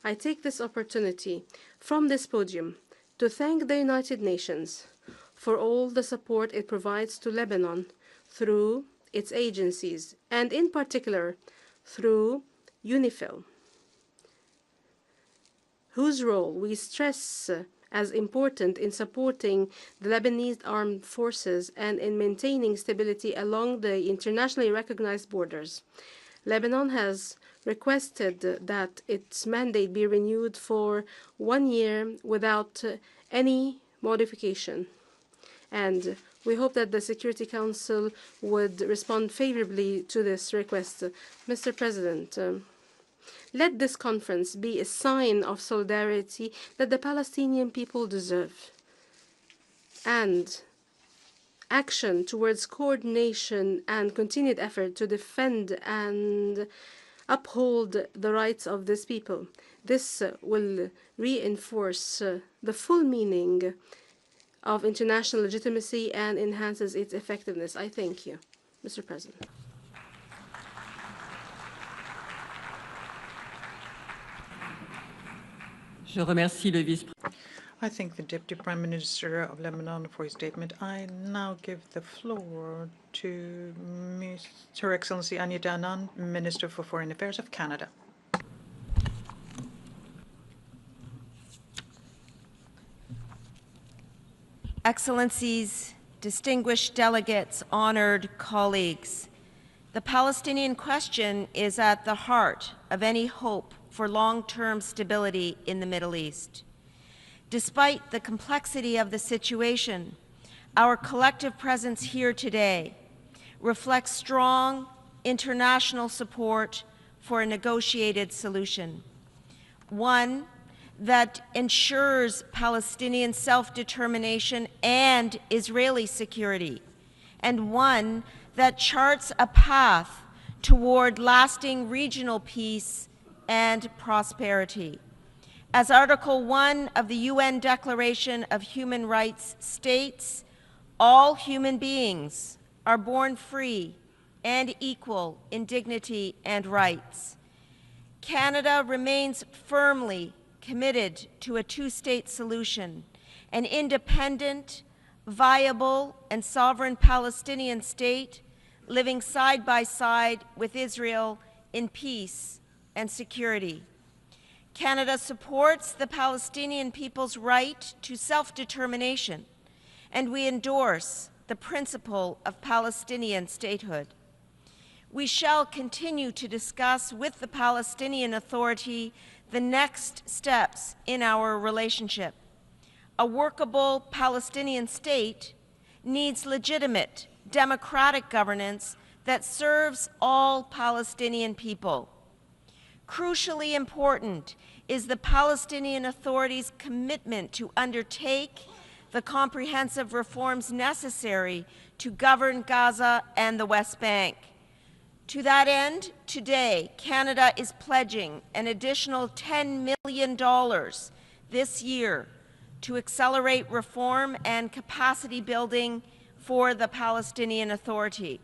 I take this opportunity from this podium to thank the United Nations for all the support it provides to Lebanon through its agencies, and in particular through UNIFIL, whose role we stress as important in supporting the Lebanese armed forces and in maintaining stability along the internationally recognized borders. Lebanon has requested that its mandate be renewed for 1 year without any modification. And we hope that the Security Council would respond favorably to this request. Mr. President, let this conference be a sign of solidarity that the Palestinian people deserve, and action towards coordination and continued effort to defend and uphold the rights of this people. This will reinforce the full meaning of international legitimacy and enhances its effectiveness. I thank you, Mr. President. Je remercie le vice-président. I thank the Deputy Prime Minister of Lebanon for his statement. I now give the floor to Her Excellency Anita Anand, Minister for Foreign Affairs of Canada. Excellencies, distinguished delegates, honored colleagues, the Palestinian question is at the heart of any hope for long-term stability in the Middle East. Despite the complexity of the situation, our collective presence here today reflects strong international support for a negotiated solution, one that ensures Palestinian self-determination and Israeli security, and one that charts a path toward lasting regional peace and prosperity. As Article 1 of the UN Declaration of Human Rights states, all human beings are born free and equal in dignity and rights. Canada remains firmly committed to a two-state solution, an independent, viable, and sovereign Palestinian state living side by side with Israel in peace and security. Canada supports the Palestinian people's right to self-determination, and we endorse the principle of Palestinian statehood. We shall continue to discuss with the Palestinian Authority the next steps in our relationship. A workable Palestinian state needs legitimate, democratic governance that serves all Palestinian people. Crucially important is the Palestinian Authority's commitment to undertake the comprehensive reforms necessary to govern Gaza and the West Bank. To that end, today, Canada is pledging an additional $10 million this year to accelerate reform and capacity building for the Palestinian Authority.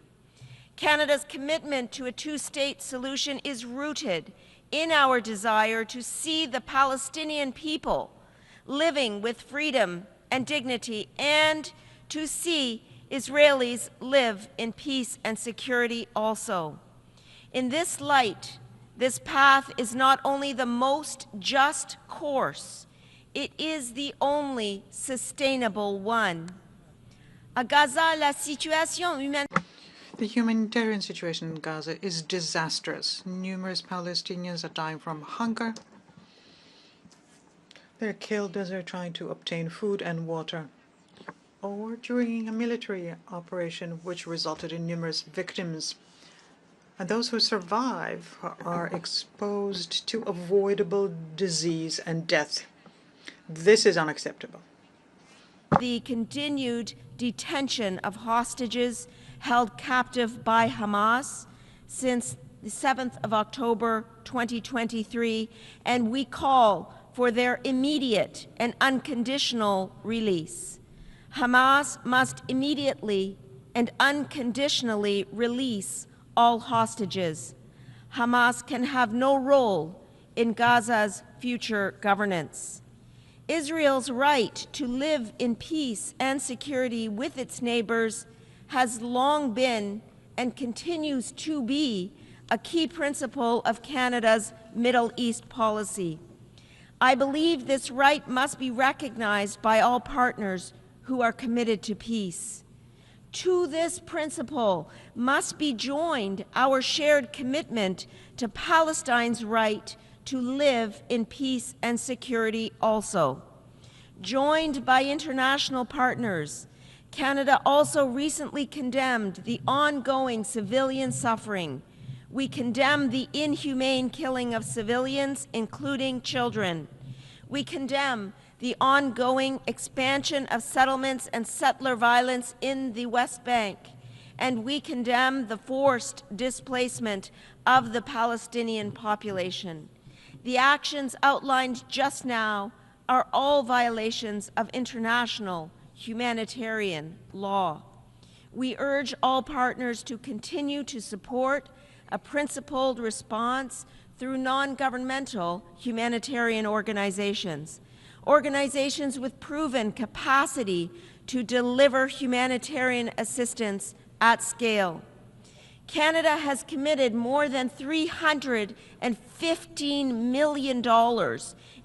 Canada's commitment to a two-state solution is rooted in our desire to see the Palestinian people living with freedom and dignity, and to see Israelis live in peace and security also. In this light, this path is not only the most just course, it is the only sustainable one. À Gaza, la situation humaine. The humanitarian situation in Gaza is disastrous. Numerous Palestinians are dying from hunger. They're killed as they're trying to obtain food and water, or during a military operation which resulted in numerous victims. And those who survive are exposed to avoidable disease and death. This is unacceptable. The continued detention of hostages held captive by Hamas since the 7th of October 2023, and we call for their immediate and unconditional release. Hamas must immediately and unconditionally release all hostages. Hamas can have no role in Gaza's future governance. Israel's right to live in peace and security with its neighbors has long been and continues to be a key principle of Canada's Middle East policy. I believe this right must be recognized by all partners who are committed to peace. To this principle must be joined our shared commitment to Palestine's right to live in peace and security also. Joined by international partners, Canada also recently condemned the ongoing civilian suffering. We condemn the inhumane killing of civilians, including children. We condemn the ongoing expansion of settlements and settler violence in the West Bank, and we condemn the forced displacement of the Palestinian population. The actions outlined just now are all violations of international humanitarian law. We urge all partners to continue to support a principled response through non-governmental humanitarian organizations, organizations with proven capacity to deliver humanitarian assistance at scale. Canada has committed more than $315 million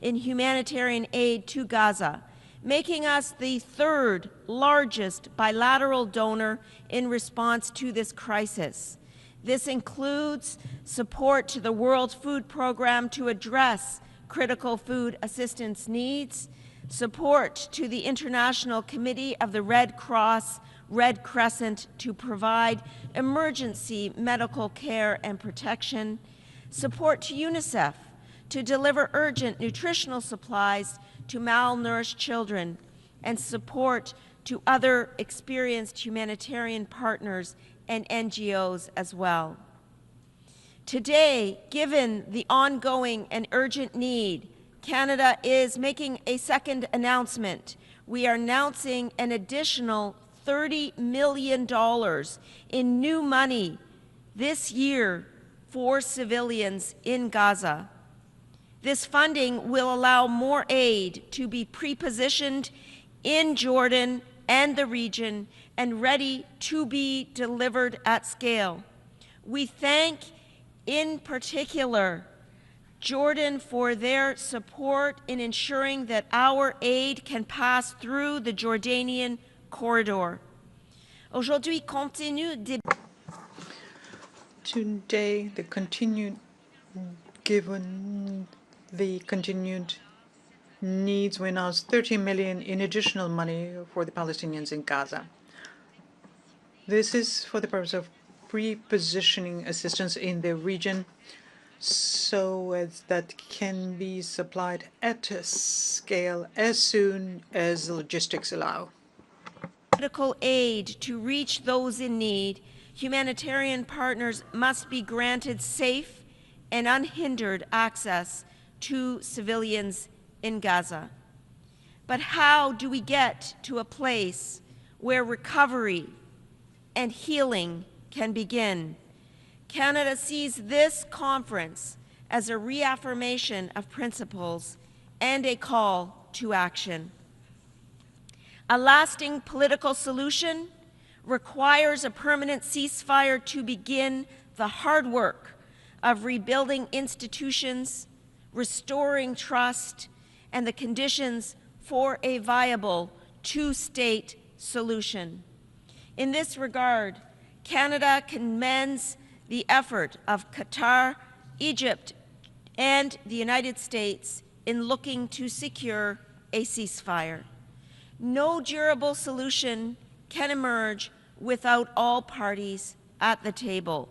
in humanitarian aid to Gaza, making us the third largest bilateral donor in response to this crisis. This includes support to the World Food Program to address critical food assistance needs, support to the International Committee of the Red Cross, Red Crescent to provide emergency medical care and protection, support to UNICEF to deliver urgent nutritional supplies to malnourished children, and support to other experienced humanitarian partners and NGOs as well. Today, given the ongoing and urgent need Canada is making a second announcement. We are announcing an additional $30 million in new money this year for civilians in Gaza. This funding will allow more aid to be pre-positioned in Jordan and the region and ready to be delivered at scale. We thank, in particular, Jordan for their support in ensuring that our aid can pass through the Jordanian corridor. Aujourd'hui, compte tenu des Today, given the continued needs, we announced $30 million in additional money for the Palestinians in Gaza. This is for the purpose of pre-positioning assistance in the region so as that can be supplied at a scale as soon as logistics allow. Medical aid to reach those in need, humanitarian partners must be granted safe and unhindered access to civilians in Gaza. But how do we get to a place where recovery and healing can begin? Canada sees this conference as a reaffirmation of principles and a call to action. A lasting political solution requires a permanent ceasefire to begin the hard work of rebuilding institutions, restoring trust, and the conditions for a viable two-state solution. In this regard, Canada commends the effort of Qatar, Egypt, and the United States in looking to secure a ceasefire. No durable solution can emerge without all parties at the table.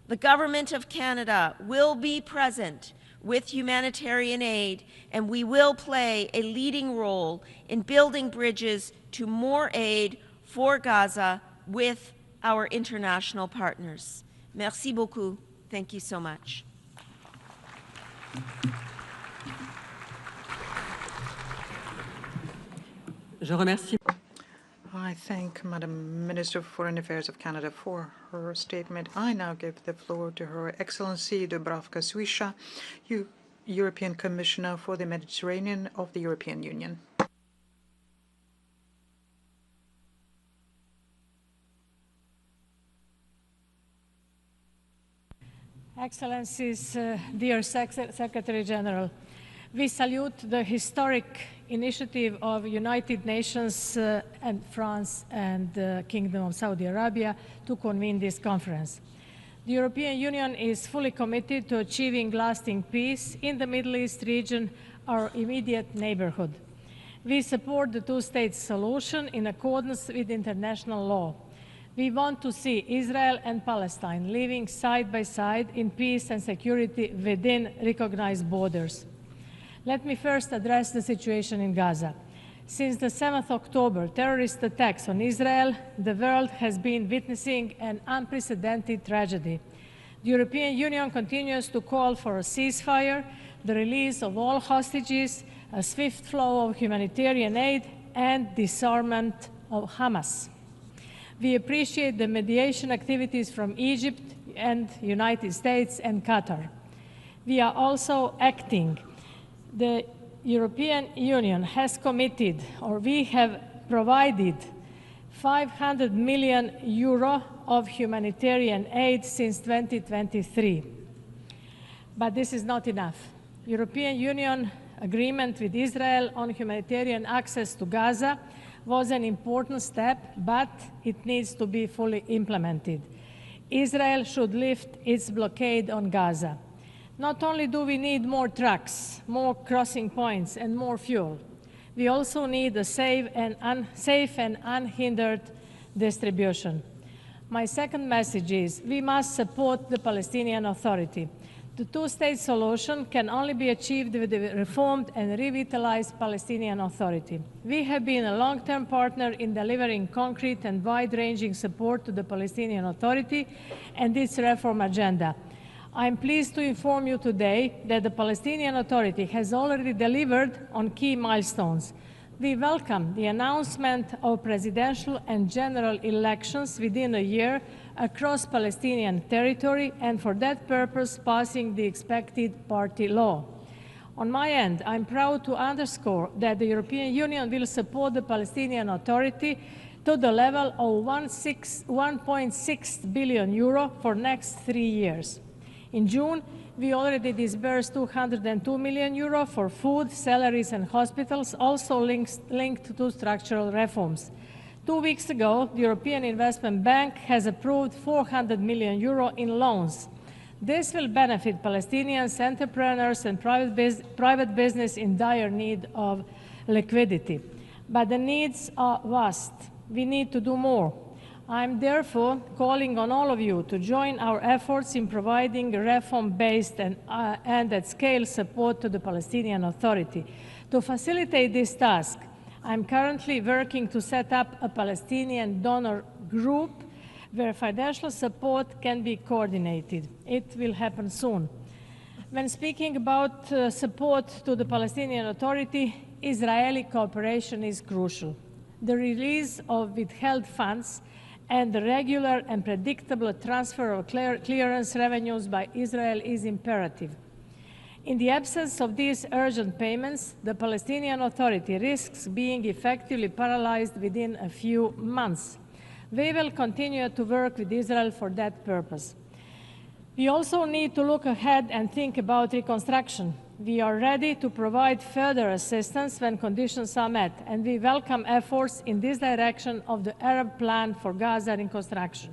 The Government of Canada will be present with humanitarian aid, and we will play a leading role in building bridges to more aid for Gaza with our international partners. Merci beaucoup. Thank you so much. Je remercie. I thank Madam Minister of Foreign Affairs of Canada for her statement. I now give the floor to Her Excellency Dubravka Suica, European Commissioner for the Mediterranean of the European Union. Excellencies, dear Secretary General, we salute the historic initiative of United Nations and France and the Kingdom of Saudi Arabia to convene this conference. The European Union is fully committed to achieving lasting peace in the Middle East region, our immediate neighborhood. We support the two-state solution in accordance with international law. We want to see Israel and Palestine living side by side in peace and security within recognized borders. Let me first address the situation in Gaza. Since the 7th October terrorist attacks on Israel, the world has been witnessing an unprecedented tragedy. The European Union continues to call for a ceasefire, the release of all hostages, a swift flow of humanitarian aid, and disarmament of Hamas. We appreciate the mediation activities from Egypt and the United States and Qatar. We are also acting. The European Union has committed, or we have provided, 500 million euro of humanitarian aid since 2023. But this is not enough. European Union agreement with Israel on humanitarian access to Gaza was an important step, but it needs to be fully implemented. Israel should lift its blockade on Gaza. Not only do we need more trucks, more crossing points, and more fuel, we also need a safe and unhindered distribution. My second message is we must support the Palestinian Authority. The two-state solution can only be achieved with a reformed and revitalized Palestinian Authority. We have been a long-term partner in delivering concrete and wide-ranging support to the Palestinian Authority and its reform agenda. I'm pleased to inform you today that the Palestinian Authority has already delivered on key milestones. We welcome the announcement of presidential and general elections within a year across Palestinian territory, and for that purpose passing the expected party law. On my end, I'm proud to underscore that the European Union will support the Palestinian Authority to the level of 1.6 billion euro for next 3 years. In June, we already disbursed 202 million euro for food, salaries and hospitals, also linked to structural reforms. 2 weeks ago, the European Investment Bank has approved 400 million euro in loans. This will benefit Palestinians, entrepreneurs and private business in dire need of liquidity. But the needs are vast. We need to do more. I'm therefore calling on all of you to join our efforts in providing reform-based and at-scale support to the Palestinian Authority. To facilitate this task, I'm currently working to set up a Palestinian donor group where financial support can be coordinated. It will happen soon. When speaking about support to the Palestinian Authority, Israeli cooperation is crucial. The release of withheld funds and the regular and predictable transfer of clearance revenues by Israel is imperative. In the absence of these urgent payments, the Palestinian Authority risks being effectively paralyzed within a few months. We will continue to work with Israel for that purpose. We also need to look ahead and think about reconstruction. We are ready to provide further assistance when conditions are met, and we welcome efforts in this direction of the Arab Plan for Gaza reconstruction.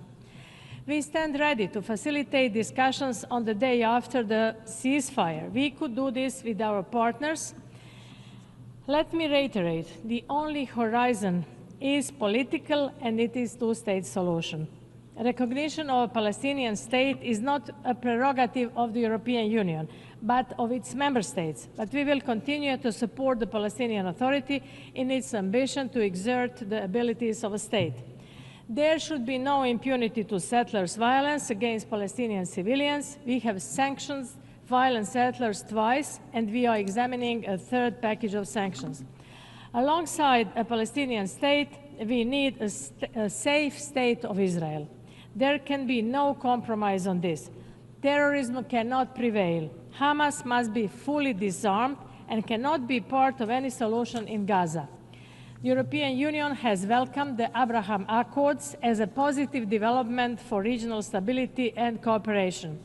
We stand ready to facilitate discussions on the day after the ceasefire. We could do this with our partners. Let me reiterate, the only horizon is political, and it is two-state solution. Recognition of a Palestinian state is not a prerogative of the European Union, but of its member states. But we will continue to support the Palestinian Authority in its ambition to exert the abilities of a state. There should be no impunity to settlers' violence against Palestinian civilians. We have sanctioned violent settlers twice, and we are examining a third package of sanctions. Alongside a Palestinian state, we need a safe state of Israel. There can be no compromise on this. Terrorism cannot prevail. Hamas must be fully disarmed and cannot be part of any solution in Gaza. The European Union has welcomed the Abraham Accords as a positive development for regional stability and cooperation.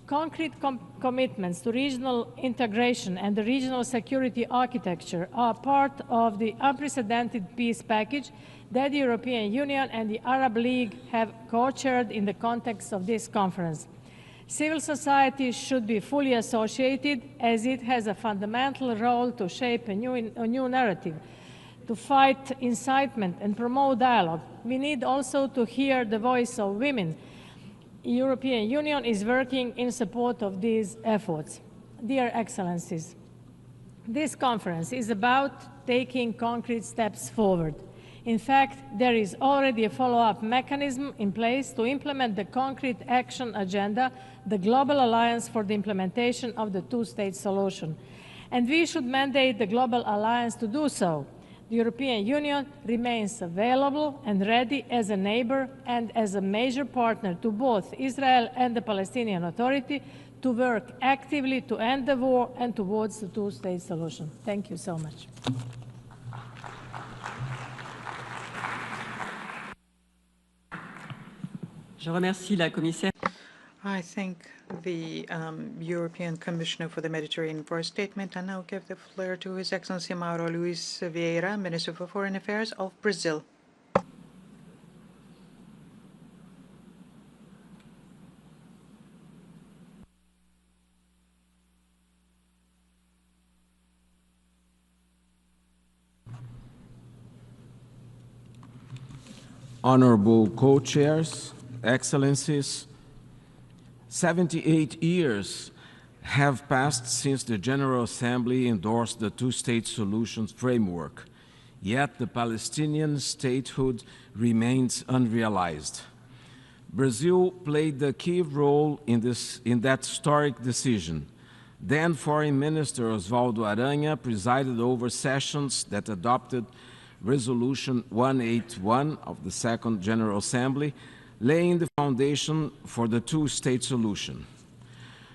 Concrete commitments to regional integration and the regional security architecture are part of the unprecedented peace package that the European Union and the Arab League have co-chaired in the context of this conference. Civil society should be fully associated, as it has a fundamental role to shape a new narrative, to fight incitement and promote dialogue. We need also to hear the voice of women. The European Union is working in support of these efforts. Dear Excellencies, this conference is about taking concrete steps forward. In fact, there is already a follow-up mechanism in place to implement the concrete action agenda, the Global Alliance for the Implementation of the Two-State Solution. And we should mandate the Global Alliance to do so. The European Union remains available and ready as a neighbor and as a major partner to both Israel and the Palestinian Authority to work actively to end the war and towards the two-state solution. Thank you so much. Je remercie la commissaire. I thank the European Commissioner for the Mediterranean for a statement, and now give the floor to His Excellency Mauro Luis Vieira, Minister for Foreign Affairs of Brazil. Honorable co-chairs, Excellencies, 78 years have passed since the General Assembly endorsed the two-state solutions framework, yet the Palestinian statehood remains unrealized. Brazil played a key role in that historic decision. Then Foreign Minister Osvaldo Aranha presided over sessions that adopted Resolution 181 of the Second General Assembly, laying the foundation for the two-state solution.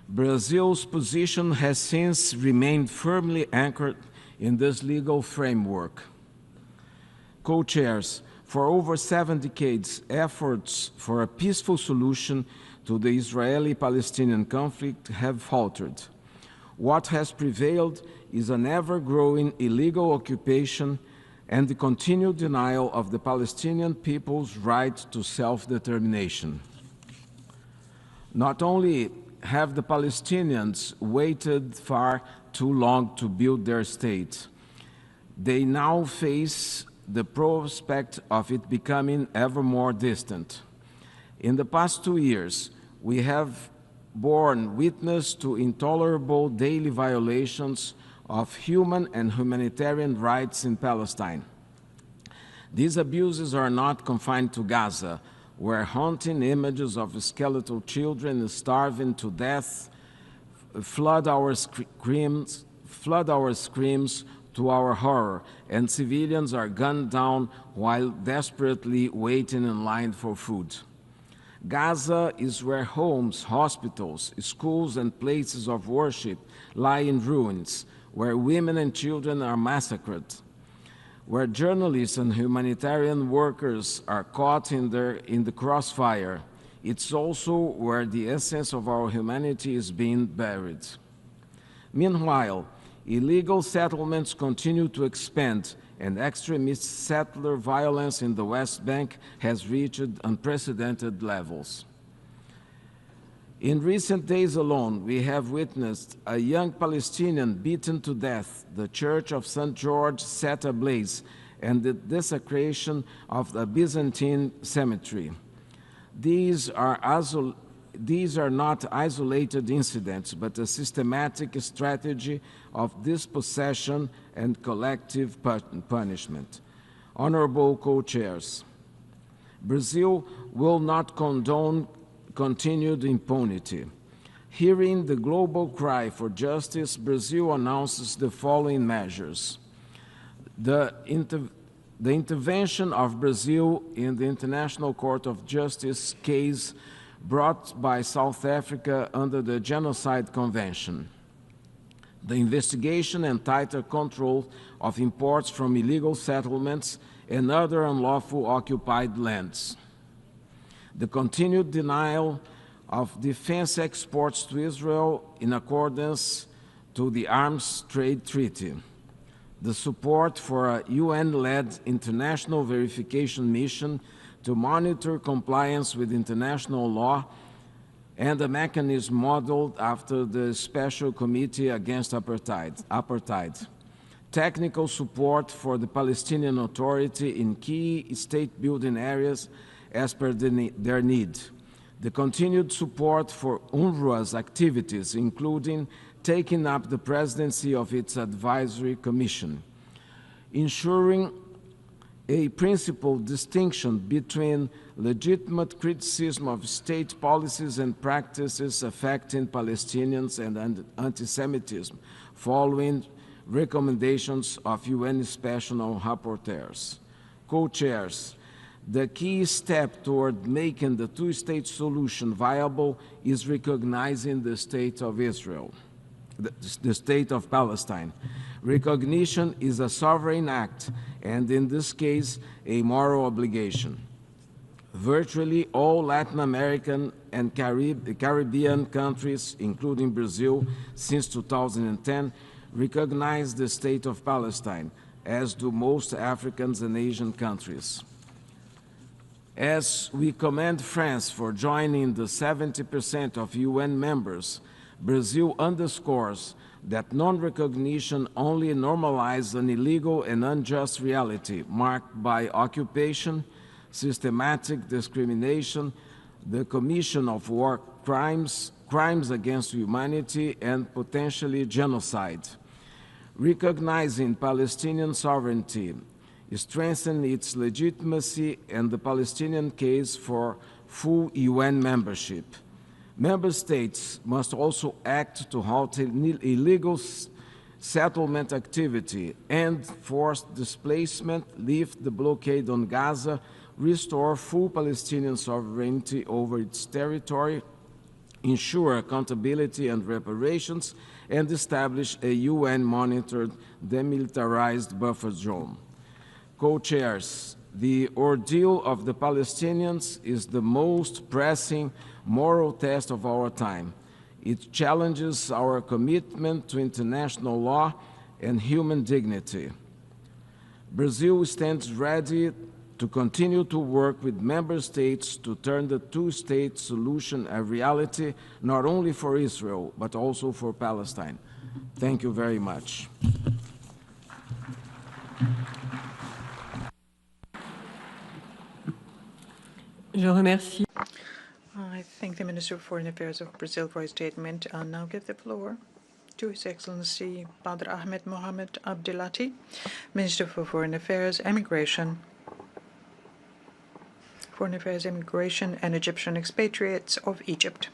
Brazil's position has since remained firmly anchored in this legal framework. Co-chairs, for over 7 decades, efforts for a peaceful solution to the Israeli-Palestinian conflict have faltered. What has prevailed is an ever-growing illegal occupation and the continued denial of the Palestinian people's right to self-determination. Not only have the Palestinians waited far too long to build their state, they now face the prospect of it becoming ever more distant. In the past 2 years, we have borne witness to intolerable daily violations of human and humanitarian rights in Palestine. These abuses are not confined to Gaza, where haunting images of skeletal children starving to death flood our screams to our horror, and civilians are gunned down while desperately waiting in line for food. Gaza is where homes, hospitals, schools, and places of worship lie in ruins, where women and children are massacred, where journalists and humanitarian workers are caught in the crossfire. It's also where the essence of our humanity is being buried. Meanwhile, illegal settlements continue to expand, and extremist settler violence in the West Bank has reached unprecedented levels. In recent days alone, we have witnessed a young Palestinian beaten to death, the Church of St. George set ablaze, and the desecration of the Byzantine cemetery. These are not isolated incidents, but a systematic strategy of dispossession and collective punishment. Honorable co-chairs, Brazil will not condone continued impunity. Hearing the global cry for justice, Brazil announces the following measures. The intervention of Brazil in the International Court of Justice case brought by South Africa under the Genocide Convention. The investigation and tighter control of imports from illegal settlements and other unlawful occupied lands. The continued denial of defense exports to Israel in accordance to the Arms Trade Treaty. The support for a UN-led international verification mission to monitor compliance with international law and a mechanism modeled after the Special Committee Against Apartheid. Technical support for the Palestinian Authority in key state-building areas as per their need. The continued support for UNRWA's activities, including taking up the presidency of its advisory commission. Ensuring a principled distinction between legitimate criticism of state policies and practices affecting Palestinians and anti-Semitism, following recommendations of UN Special Rapporteurs. Co-chairs, the key step toward making the two-state solution viable is recognizing the state of Israel, the state of Palestine. Recognition is a sovereign act, and in this case, a moral obligation. Virtually all Latin American and Caribbean countries, including Brazil, since 2010, recognize the state of Palestine, as do most African and Asian countries. As we commend France for joining the 70% of UN members, Brazil underscores that non-recognition only normalizes an illegal and unjust reality marked by occupation, systematic discrimination, the commission of war crimes, crimes against humanity, and potentially genocide. Recognizing Palestinian sovereignty strengthens its legitimacy, and the Palestinian case for full UN membership. Member states must also act to halt illegal settlement activity, end forced displacement, lift the blockade on Gaza, restore full Palestinian sovereignty over its territory, ensure accountability and reparations, and establish a UN-monitored demilitarized buffer zone. Co-chairs, the ordeal of the Palestinians is the most pressing moral test of our time. It challenges our commitment to international law and human dignity. Brazil stands ready to continue to work with member states to turn the two-state solution a reality, not only for Israel, but also for Palestine. Thank you very much. Je remercie. I thank the Minister of Foreign Affairs of Brazil for his statement. I'll now give the floor to His Excellency Badr Ahmed Mohamed Abdelati, Minister for Foreign Affairs, Immigration and Egyptian expatriates of Egypt.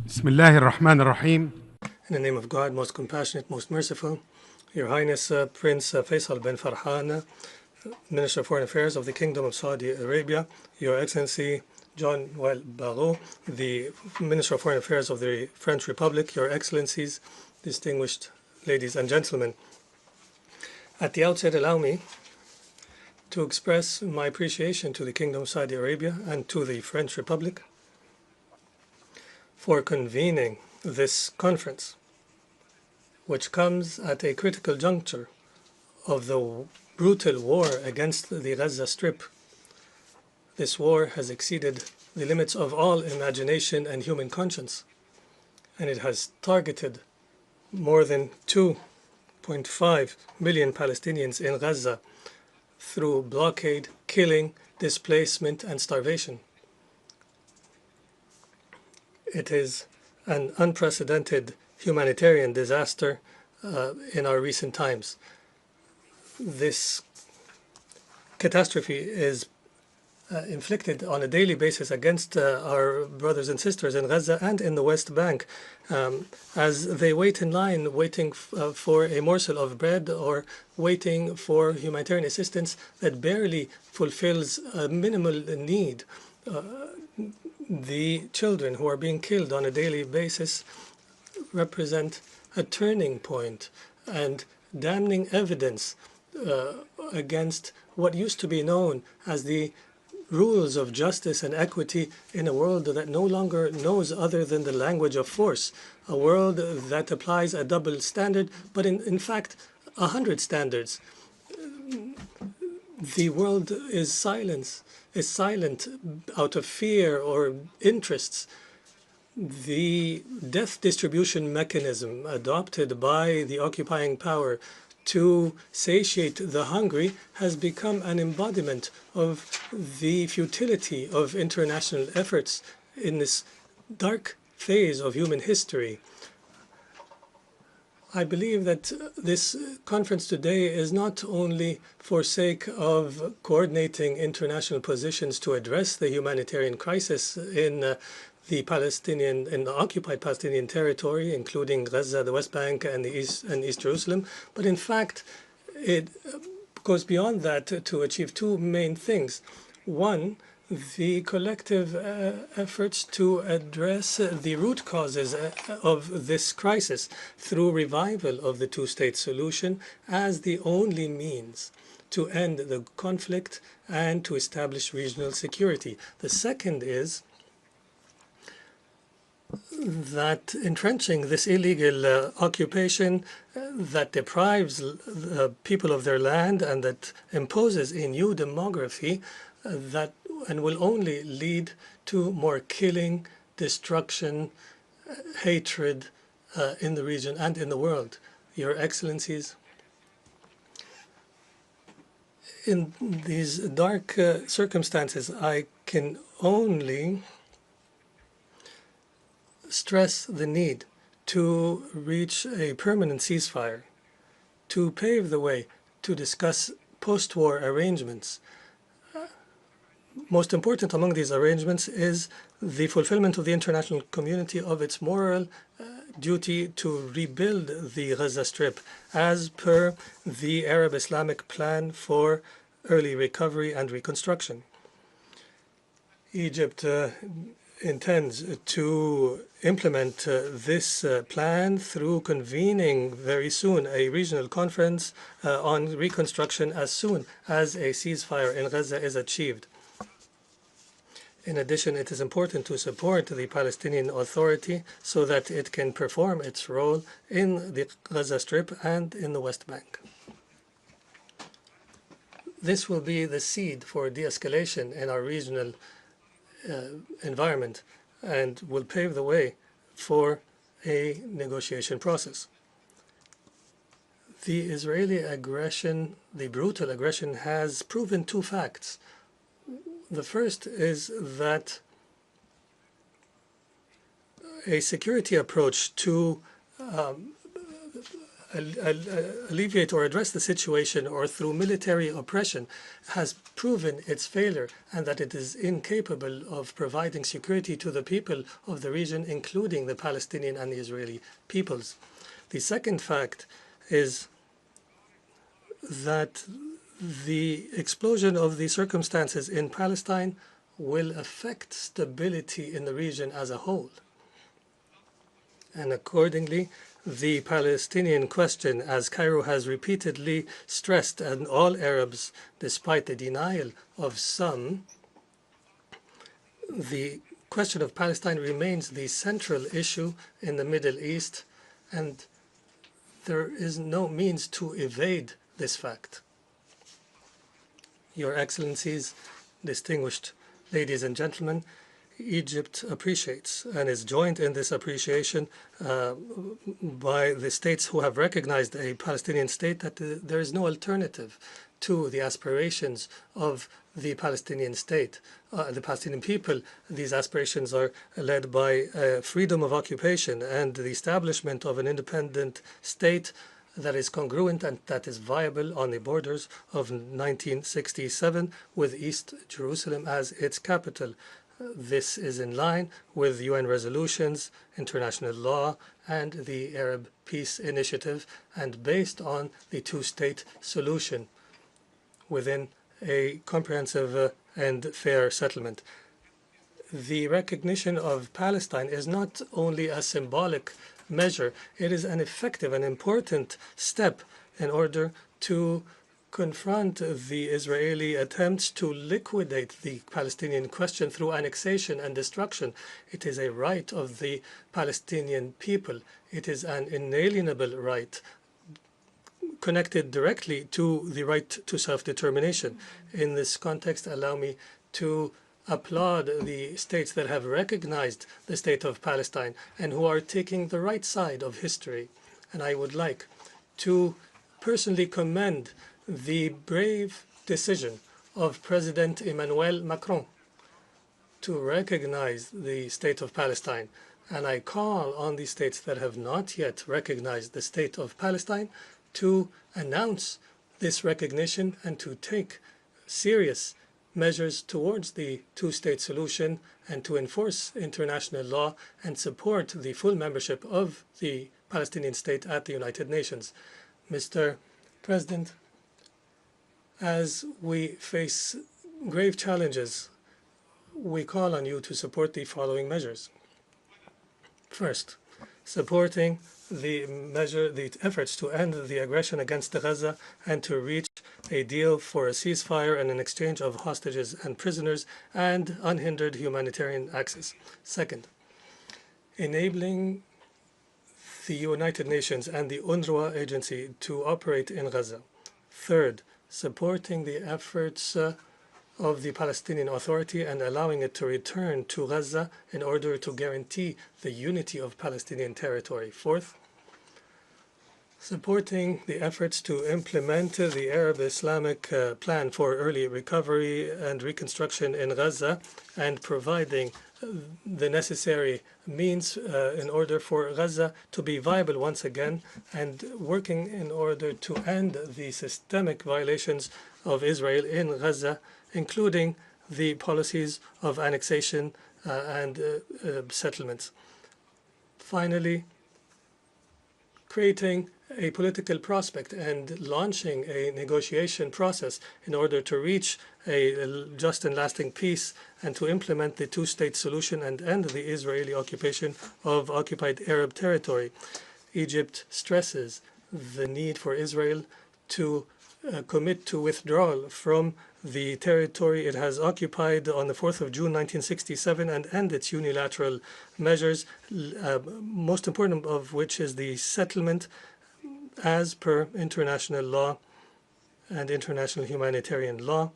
Bismillah ar-Rahman ar-Rahim. In the name of God, most compassionate, most merciful, Your Highness Prince Faisal bin Farhan, Minister of Foreign Affairs of the Kingdom of Saudi Arabia, Your Excellency Jean-Noël Barrot, the Minister of Foreign Affairs of the French Republic, Your Excellencies, distinguished ladies and gentlemen. At the outset, allow me to express my appreciation to the Kingdom of Saudi Arabia and to the French Republic for convening this conference, which comes at a critical juncture of the brutal war against the Gaza Strip. This war has exceeded the limits of all imagination and human conscience, and it has targeted more than 2.5 million Palestinians in Gaza through blockade, killing, displacement, and starvation. It is an unprecedented humanitarian disaster in our recent times. This catastrophe is inflicted on a daily basis against our brothers and sisters in Gaza and in the West Bank as they wait in line, waiting for a morsel of bread or waiting for humanitarian assistance that barely fulfills a minimal need. The children who are being killed on a daily basis represent a turning point and damning evidence against what used to be known as the rules of justice and equity in a world that no longer knows other than the language of force, a world that applies a double standard, but in fact 100 standards. The world is silent out of fear or interests. The death distribution mechanism adopted by the occupying power to satiate the hungry has become an embodiment of the futility of international efforts in this dark phase of human history. I believe that this conference today is not only for sake of coordinating international positions to address the humanitarian crisis in the occupied Palestinian territory, including Gaza, the West Bank, and East Jerusalem, but in fact, it goes beyond that to achieve two main things. One, the collective efforts to address the root causes of this crisis through revival of the two-state solution as the only means to end the conflict and to establish regional security. The second is that entrenching this illegal occupation that deprives the people of their land and that imposes a new demography and will only lead to more killing, destruction, hatred in the region and in the world. Your Excellencies, in these dark circumstances, I can only stress the need to reach a permanent ceasefire, to pave the way to discuss post-war arrangements. Most important among these arrangements is the fulfillment of the international community of its moral duty to rebuild the Gaza Strip as per the Arab Islamic plan for early recovery and reconstruction. Egypt intends to implement this plan through convening very soon a regional conference on reconstruction as soon as a ceasefire in Gaza is achieved. In addition, it is important to support the Palestinian Authority so that it can perform its role in the Gaza Strip and in the West Bank. This will be the seed for de-escalation in our regional environment and will pave the way for a negotiation process. The Israeli aggression, the brutal aggression, has proven two facts. The first is that a security approach to alleviate or address the situation or through military oppression has proven its failure and that it is incapable of providing security to the people of the region, including the Palestinian and the Israeli peoples. The second fact is that the explosion of the circumstances in Palestine will affect stability in the region as a whole. And accordingly, the Palestinian question, as Cairo has repeatedly stressed, and all Arabs, despite the denial of some, the question of Palestine remains the central issue in the Middle East, and there is no means to evade this fact. Your Excellencies, distinguished ladies and gentlemen, Egypt appreciates and is joined in this appreciation by the states who have recognized a Palestinian state, that there is no alternative to the aspirations of the Palestinian state, the Palestinian people. These aspirations are led by freedom of occupation and the establishment of an independent state that is congruent and that is viable on the borders of 1967 with East Jerusalem as its capital. This is in line with UN resolutions, international law, and the Arab Peace Initiative, and based on the two-state solution within a comprehensive and fair settlement. The recognition of Palestine is not only a symbolic measure, it is an effective and important step in order to confront the Israeli attempts to liquidate the Palestinian question through annexation and destruction. It is a right of the Palestinian people. It is an inalienable right connected directly to the right to self-determination. In this context, allow me to applaud the states that have recognized the state of Palestine and who are taking the right side of history. And I would like to personally commend the brave decision of President Emmanuel Macron to recognize the state of Palestine. And I call on the states that have not yet recognized the state of Palestine to announce this recognition and to take serious measures towards the two-state solution and to enforce international law and support the full membership of the Palestinian state at the United Nations. Mr. President, as we face grave challenges, we call on you to support the following measures. First, supporting the efforts to end the aggression against Gaza and to reach a deal for a ceasefire and an exchange of hostages and prisoners and unhindered humanitarian access. Second, enabling the United Nations and the UNRWA agency to operate in Gaza. Third, supporting the efforts of the Palestinian Authority and allowing it to return to Gaza in order to guarantee the unity of Palestinian territory. Fourth, supporting the efforts to implement the Arab Islamic plan for early recovery and reconstruction in Gaza, and providing the necessary means in order for Gaza to be viable once again, and working in order to end the systemic violations of Israel in Gaza, including the policies of annexation and settlements. Finally, creating a political prospect and launching a negotiation process in order to reach a just and lasting peace and to implement the two-state solution and end the Israeli occupation of occupied Arab territory. Egypt stresses the need for Israel to commit to withdrawal from the territory it has occupied on the 4th of June 1967 and end its unilateral measures, most important of which is the settlement as per international law and international humanitarian law,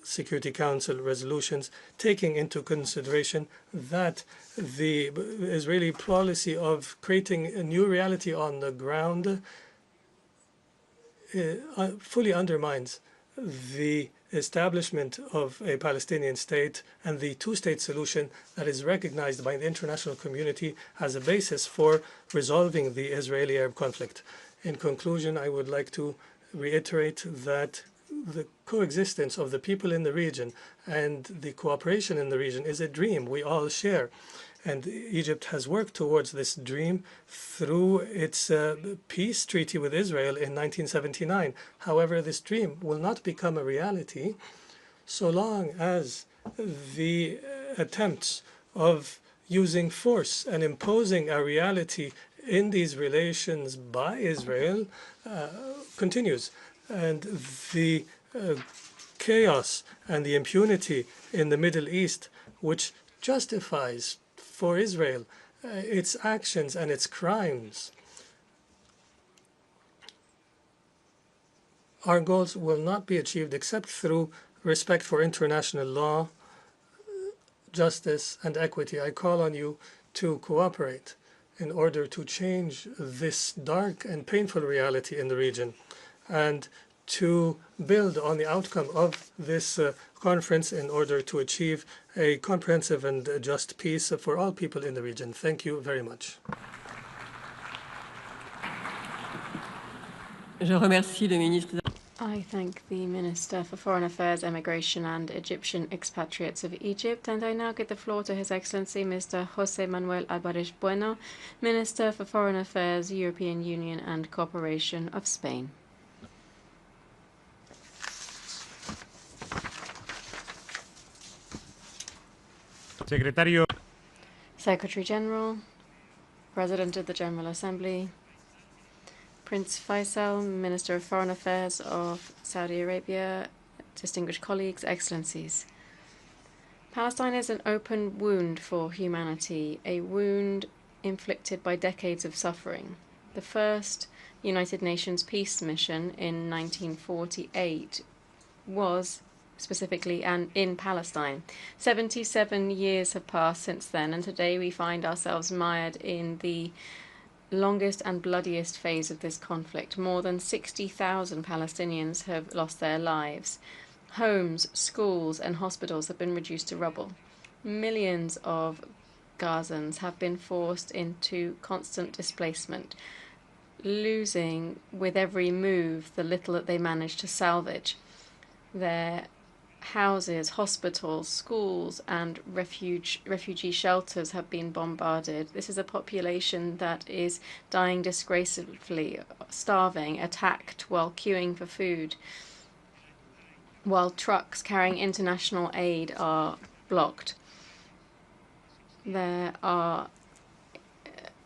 Security Council resolutions, taking into consideration that the Israeli policy of creating a new reality on the ground fully undermines the establishment of a Palestinian state and the two-state solution that is recognized by the international community as a basis for resolving the Israeli-Arab conflict. In conclusion, I would like to reiterate that the coexistence of the people in the region and the cooperation in the region is a dream we all share. And Egypt has worked towards this dream through its peace treaty with Israel in 1979. However, this dream will not become a reality so long as the attempts of using force and imposing a reality in these relations by Israel continues. And the chaos and the impunity in the Middle East, which justifies for Israel its actions and its crimes, our goals will not be achieved except through respect for international law, justice, and equity. I call on you to cooperate in order to change this dark and painful reality in the region and to build on the outcome of this conference in order to achieve a comprehensive and just peace for all people in the region. Thank you very much. I thank the Minister for Foreign Affairs, Immigration and Egyptian Expatriates of Egypt, and I now give the floor to His Excellency Mr. José Manuel Álvarez Bueno, Minister for Foreign Affairs, European Union and Cooperation of Spain. Secretary General, President of the General Assembly, Prince Faisal, Minister of Foreign Affairs of Saudi Arabia, distinguished colleagues, excellencies. Palestine is an open wound for humanity, a wound inflicted by decades of suffering. The first United Nations peace mission in 1948 was specifically and in Palestine. 77 years have passed since then, and today we find ourselves mired in the longest and bloodiest phase of this conflict. More than 60,000 Palestinians have lost their lives. Homes, schools, and hospitals have been reduced to rubble. Millions of Gazans have been forced into constant displacement, losing with every move the little that they manage to salvage. Their houses, hospitals, schools, and refugee shelters have been bombarded. This is a population that is dying disgracefully, starving, attacked while queuing for food, while trucks carrying international aid are blocked. There are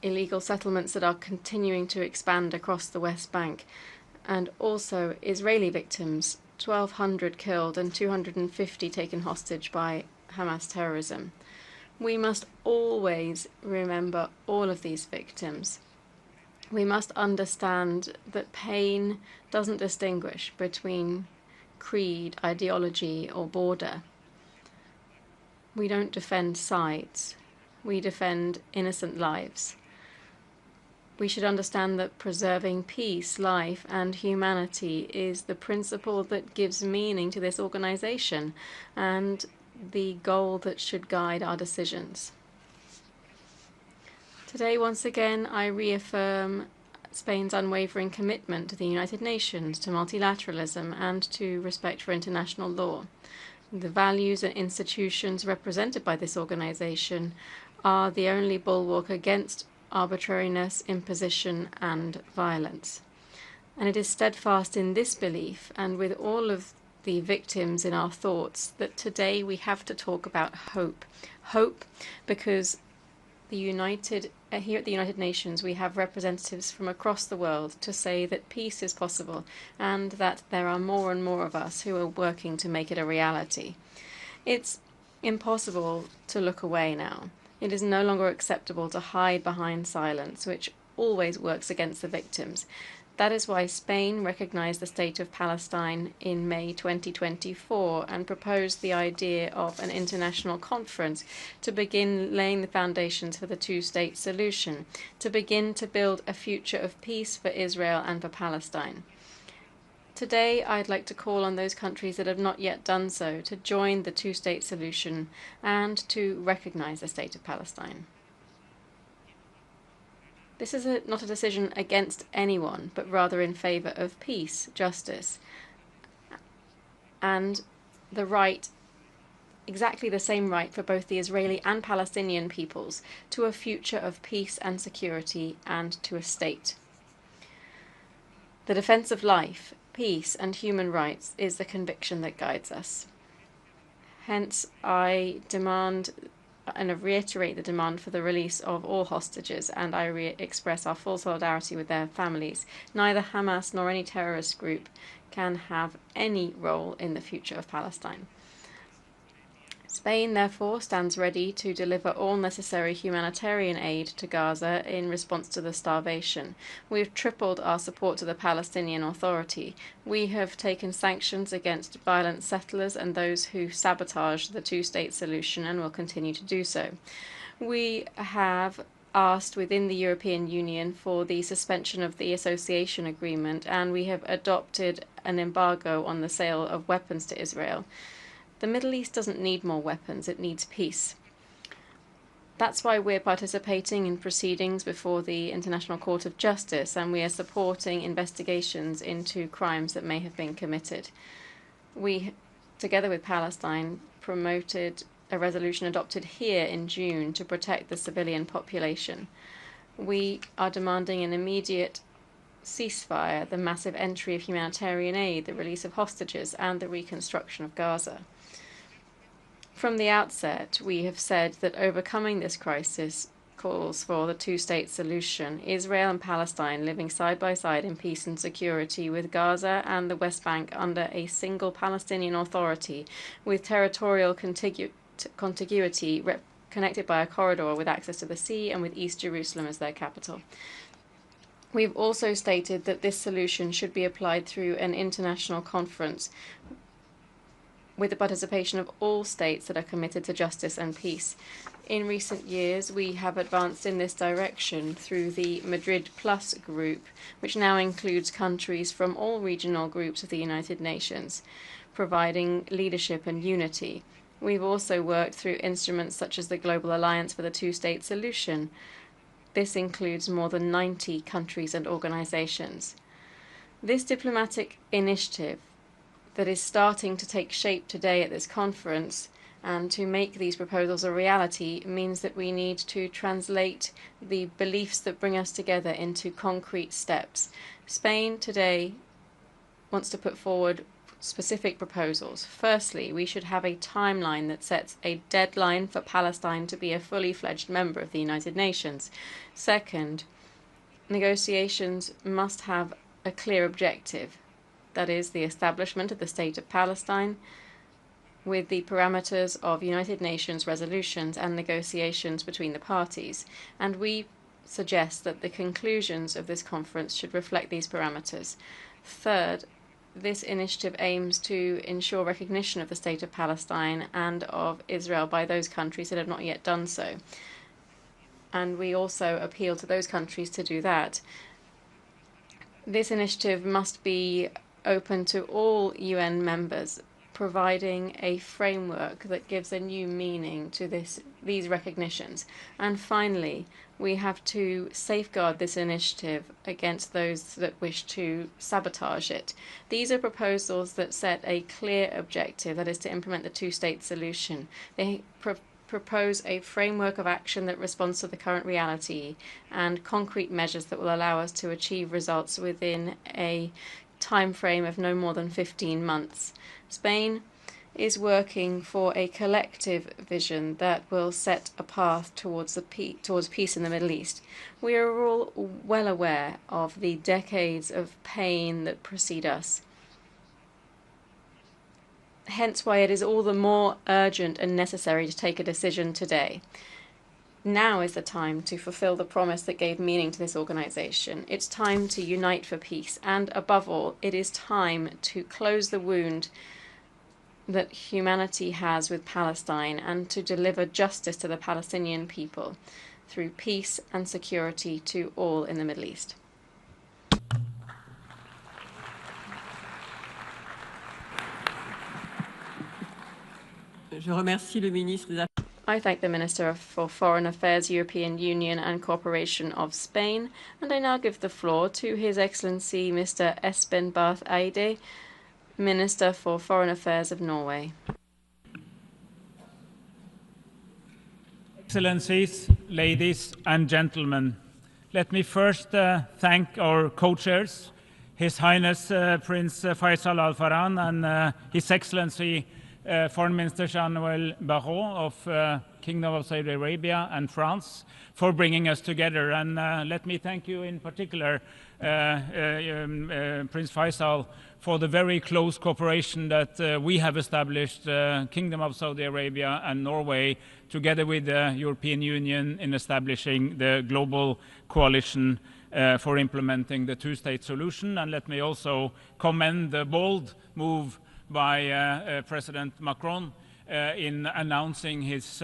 illegal settlements that are continuing to expand across the West Bank, and also Israeli victims, 1,200 killed and 250 taken hostage by Hamas terrorism. We must always remember all of these victims. We must understand that pain doesn't distinguish between creed, ideology, or border. We don't defend sides. We defend innocent lives. We should understand that preserving peace, life, and humanity is the principle that gives meaning to this organization and the goal that should guide our decisions. Today, once again, I reaffirm Spain's unwavering commitment to the United Nations, to multilateralism, and to respect for international law. The values and institutions represented by this organization are the only bulwark against arbitrariness, imposition, and violence. And it is steadfast in this belief, and with all of the victims in our thoughts, that today we have to talk about hope. Hope because here at the United Nations we have representatives from across the world to say that peace is possible and that there are more and more of us who are working to make it a reality. It's impossible to look away now. It is no longer acceptable to hide behind silence, which always works against the victims. That is why Spain recognized the State of Palestine in May 2024 and proposed the idea of an international conference to begin laying the foundations for the two-state solution, to begin to build a future of peace for Israel and for Palestine. Today, I'd like to call on those countries that have not yet done so to join the two-state solution and to recognize the State of Palestine. This is not a decision against anyone, but rather in favor of peace, justice, and the right, exactly the same right for both the Israeli and Palestinian peoples, to a future of peace and security and to a state. The defense of life, peace, and human rights is the conviction that guides us. Hence, I demand and reiterate the demand for the release of all hostages, and I express our full solidarity with their families. Neither Hamas nor any terrorist group can have any role in the future of Palestine. Spain, therefore, stands ready to deliver all necessary humanitarian aid to Gaza in response to the starvation. We have tripled our support to the Palestinian Authority. We have taken sanctions against violent settlers and those who sabotage the two-state solution and will continue to do so. We have asked within the European Union for the suspension of the association agreement, and we have adopted an embargo on the sale of weapons to Israel. The Middle East doesn't need more weapons, it needs peace. That's why we're participating in proceedings before the International Court of Justice, and we are supporting investigations into crimes that may have been committed. We, together with Palestine, promoted a resolution adopted here in June to protect the civilian population. We are demanding an immediate ceasefire, the massive entry of humanitarian aid, the release of hostages, and the reconstruction of Gaza. From the outset, we have said that overcoming this crisis calls for the two-state solution, Israel and Palestine living side by side in peace and security, with Gaza and the West Bank under a single Palestinian Authority, with territorial contiguity connected by a corridor with access to the sea and with East Jerusalem as their capital. We've also stated that this solution should be applied through an international conference with the participation of all states that are committed to justice and peace. In recent years, we have advanced in this direction through the Madrid Plus group, which now includes countries from all regional groups of the United Nations, providing leadership and unity. We've also worked through instruments such as the Global Alliance for the Two-State Solution. This includes more than 90 countries and organizations. This diplomatic initiative that is starting to take shape today at this conference and to make these proposals a reality means that we need to translate the beliefs that bring us together into concrete steps. Spain today wants to put forward specific proposals. Firstly, we should have a timeline that sets a deadline for Palestine to be a fully fledged member of the United Nations. Second, negotiations must have a clear objective. That is, the establishment of the State of Palestine with the parameters of United Nations resolutions and negotiations between the parties. And we suggest that the conclusions of this conference should reflect these parameters. Third, this initiative aims to ensure recognition of the State of Palestine and of Israel by those countries that have not yet done so. and we also appeal to those countries to do that. This initiative must be open to all UN members, providing a framework that gives a new meaning to these recognitions. And finally, we have to safeguard this initiative against those that wish to sabotage it. These are proposals that set a clear objective, that is to implement the two-state solution. They propose a framework of action that responds to the current reality and concrete measures that will allow us to achieve results within a time frame of no more than 15 months. Spain is working for a collective vision that will set a path towards peace in the Middle East. We are all well aware of the decades of pain that precede us. Hence why it is all the more urgent and necessary to take a decision today. Now is the time to fulfill the promise that gave meaning to this organization. It's time to unite for peace, and above all, it is time to close the wound that humanity has with Palestine and to deliver justice to the Palestinian people through peace and security to all in the Middle East. Je remercie le ministre des Affaires. I thank the Minister for Foreign Affairs, European Union and Cooperation of Spain, and I now give the floor to His Excellency Mr. Espen Barth Eide, Minister for Foreign Affairs of Norway. Excellencies, ladies and gentlemen, let me first thank our co-chairs, His Highness Prince Faisal Al Farhan and His Excellency Foreign Minister Jean-Noël Barrot of Kingdom of Saudi Arabia and France for bringing us together. And let me thank you in particular, Prince Faisal, for the very close cooperation that we have established, Kingdom of Saudi Arabia and Norway, together with the European Union in establishing the global coalition for implementing the two-state solution. And let me also commend the bold move by President Macron in announcing his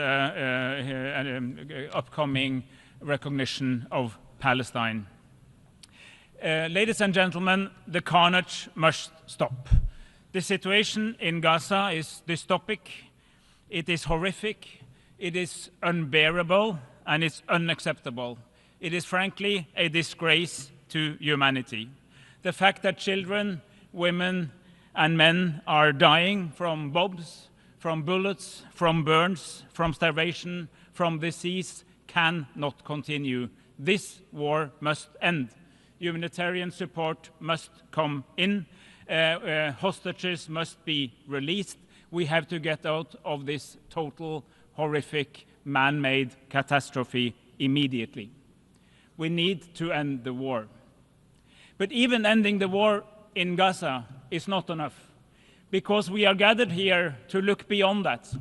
upcoming recognition of Palestine. Ladies and gentlemen, the carnage must stop. The situation in Gaza is dystopic, it is horrific, it is unbearable, and it's unacceptable. It is frankly a disgrace to humanity. The fact that children, women, and men are dying from bombs, from bullets, from burns, from starvation, from disease cannot continue. This war must end. Humanitarian support must come in. Hostages must be released. We have to get out of this total, horrific, man-made catastrophe immediately. We need to end the war. But even ending the war in Gaza is not enough, because we are gathered here to look beyond that,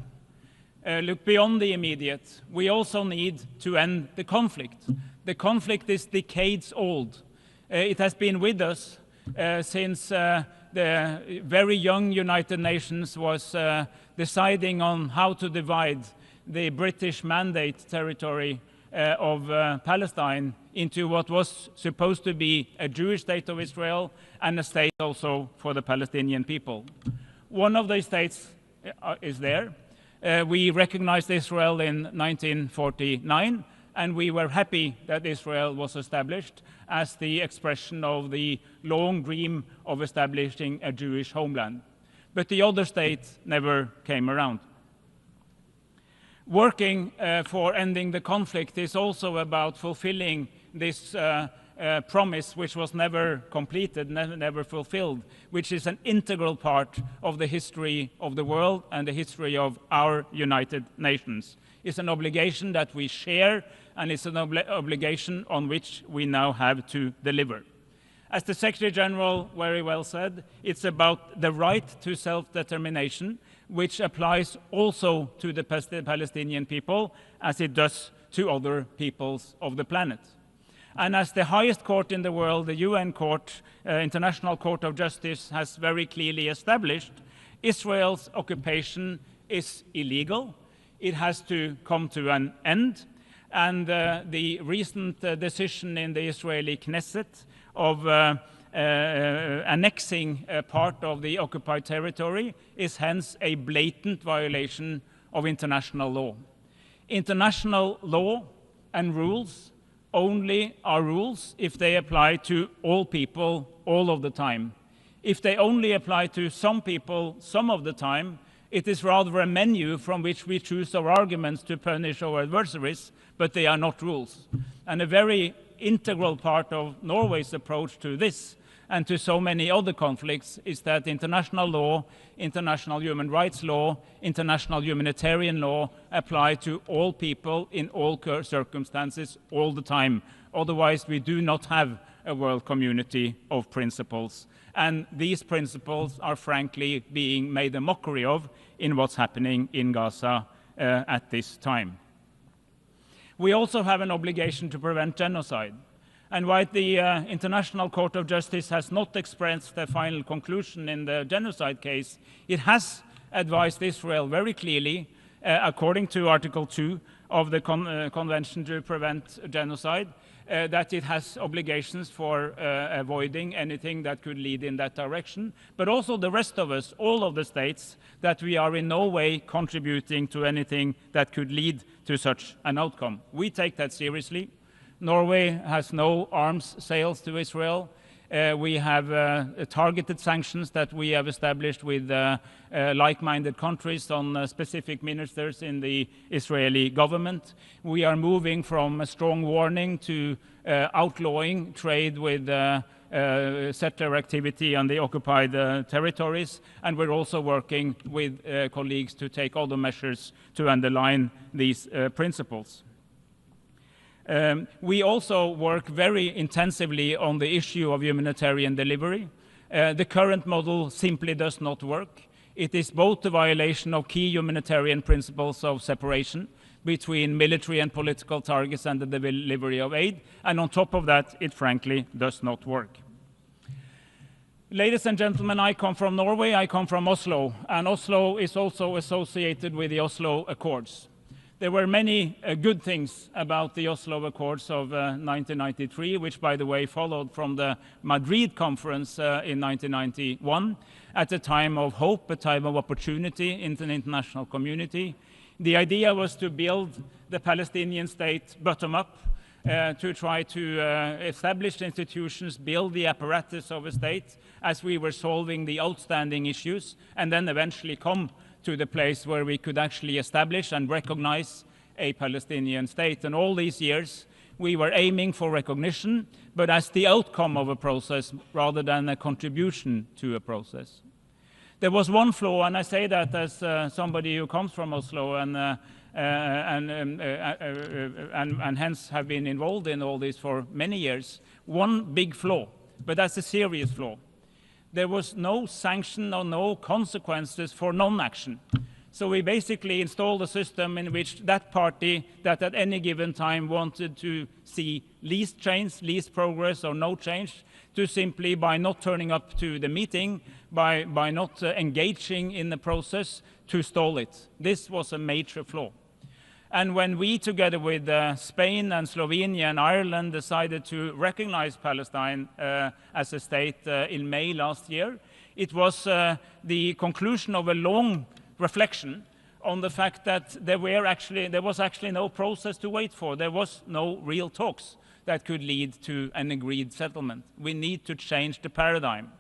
look beyond the immediate. We also need to end the conflict. The conflict is decades old. It has been with us since the very young United Nations was deciding on how to divide the British Mandate territory of Palestine into what was supposed to be a Jewish state of Israel and a state also for the Palestinian people. One of these states is there. We recognized Israel in 1949, and we were happy that Israel was established as the expression of the long dream of establishing a Jewish homeland. But the other state never came around. Working for ending the conflict is also about fulfilling this promise, which was never completed, never fulfilled, which is an integral part of the history of the world and the history of our United Nations. It's an obligation that we share, and it's an obligation on which we now have to deliver. As the Secretary General very well said, it's about the right to self-determination, which applies also to the Palestinian people, as it does to other peoples of the planet. And as the highest court in the world, the UN Court, International Court of Justice, has very clearly established, Israel's occupation is illegal. It has to come to an end. And the recent decision in the Israeli Knesset of annexing part of the occupied territory is hence a blatant violation of international law. International law and rules only are rules if they apply to all people all of the time. If they only apply to some people some of the time, it is rather a menu from which we choose our arguments to punish our adversaries, but they are not rules. And a very integral part of Norway's approach to this and to so many other conflicts is that international law, international human rights law, international humanitarian law apply to all people in all circumstances all the time. Otherwise, we do not have a world community of principles. And these principles are frankly being made a mockery of in what's happening in Gaza at this time. We also have an obligation to prevent genocide. And while the International Court of Justice has not expressed a final conclusion in the genocide case, it has advised Israel very clearly, according to Article 2 of the Convention to Prevent Genocide, that it has obligations for avoiding anything that could lead in that direction, but also the rest of us, all of the states, that we are in no way contributing to anything that could lead to such an outcome. We take that seriously. Norway has no arms sales to Israel. We have targeted sanctions that we have established with like-minded countries on specific ministers in the Israeli government. We are moving from a strong warning to outlawing trade with settler activity on the occupied territories, and we're also working with colleagues to take other measures to underline these principles. We also work very intensively on the issue of humanitarian delivery. The current model simply does not work. It is both a violation of key humanitarian principles of separation between military and political targets and the delivery of aid, and on top of that, it frankly does not work. Ladies and gentlemen, I come from Norway, I come from Oslo, and Oslo is also associated with the Oslo Accords. There were many good things about the Oslo Accords of 1993, which, by the way, followed from the Madrid conference in 1991, at a time of hope, a time of opportunity in the international community. The idea was to build the Palestinian state bottom up, to try to establish institutions, build the apparatus of a state as we were solving the outstanding issues, and then eventually come to the place where we could actually establish and recognize a Palestinian state. And all these years, we were aiming for recognition, but as the outcome of a process rather than a contribution to a process. There was one flaw, and I say that as somebody who comes from Oslo and hence have been involved in all this for many years. One big flaw, but that's a serious flaw. There was no sanction or no consequences for non-action. So we basically installed a system in which that party that at any given time wanted to see least change, least progress, or no change, to simply, by not turning up to the meeting, by not engaging in the process, to stall it. This was a major flaw. And when we, together with Spain and Slovenia and Ireland, decided to recognize Palestine as a state in May last year, it was the conclusion of a long reflection on the fact that there was actually no process to wait for. There was no real talks that could lead to an agreed settlement. We need to change the paradigm.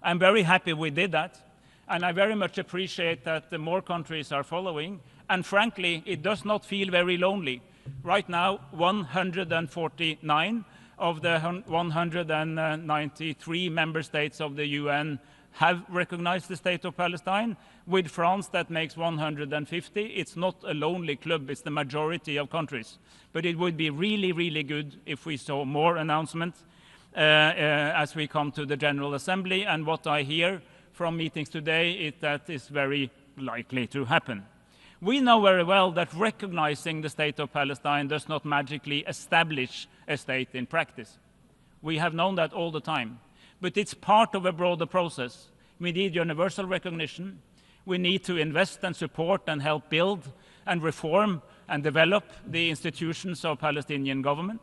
I'm very happy we did that, and I very much appreciate that the more countries are following. And frankly, it does not feel very lonely. Right now, 149 of the 193 member states of the UN have recognized the state of Palestine. With France, that makes 150. It's not a lonely club, it's the majority of countries. But it would be really, really good if we saw more announcements as we come to the General Assembly. And what I hear from meetings today is that is very likely to happen. We know very well that recognizing the state of Palestine does not magically establish a state in practice. We have known that all the time. But it's part of a broader process. We need universal recognition. We need to invest and support and help build and reform and develop the institutions of Palestinian government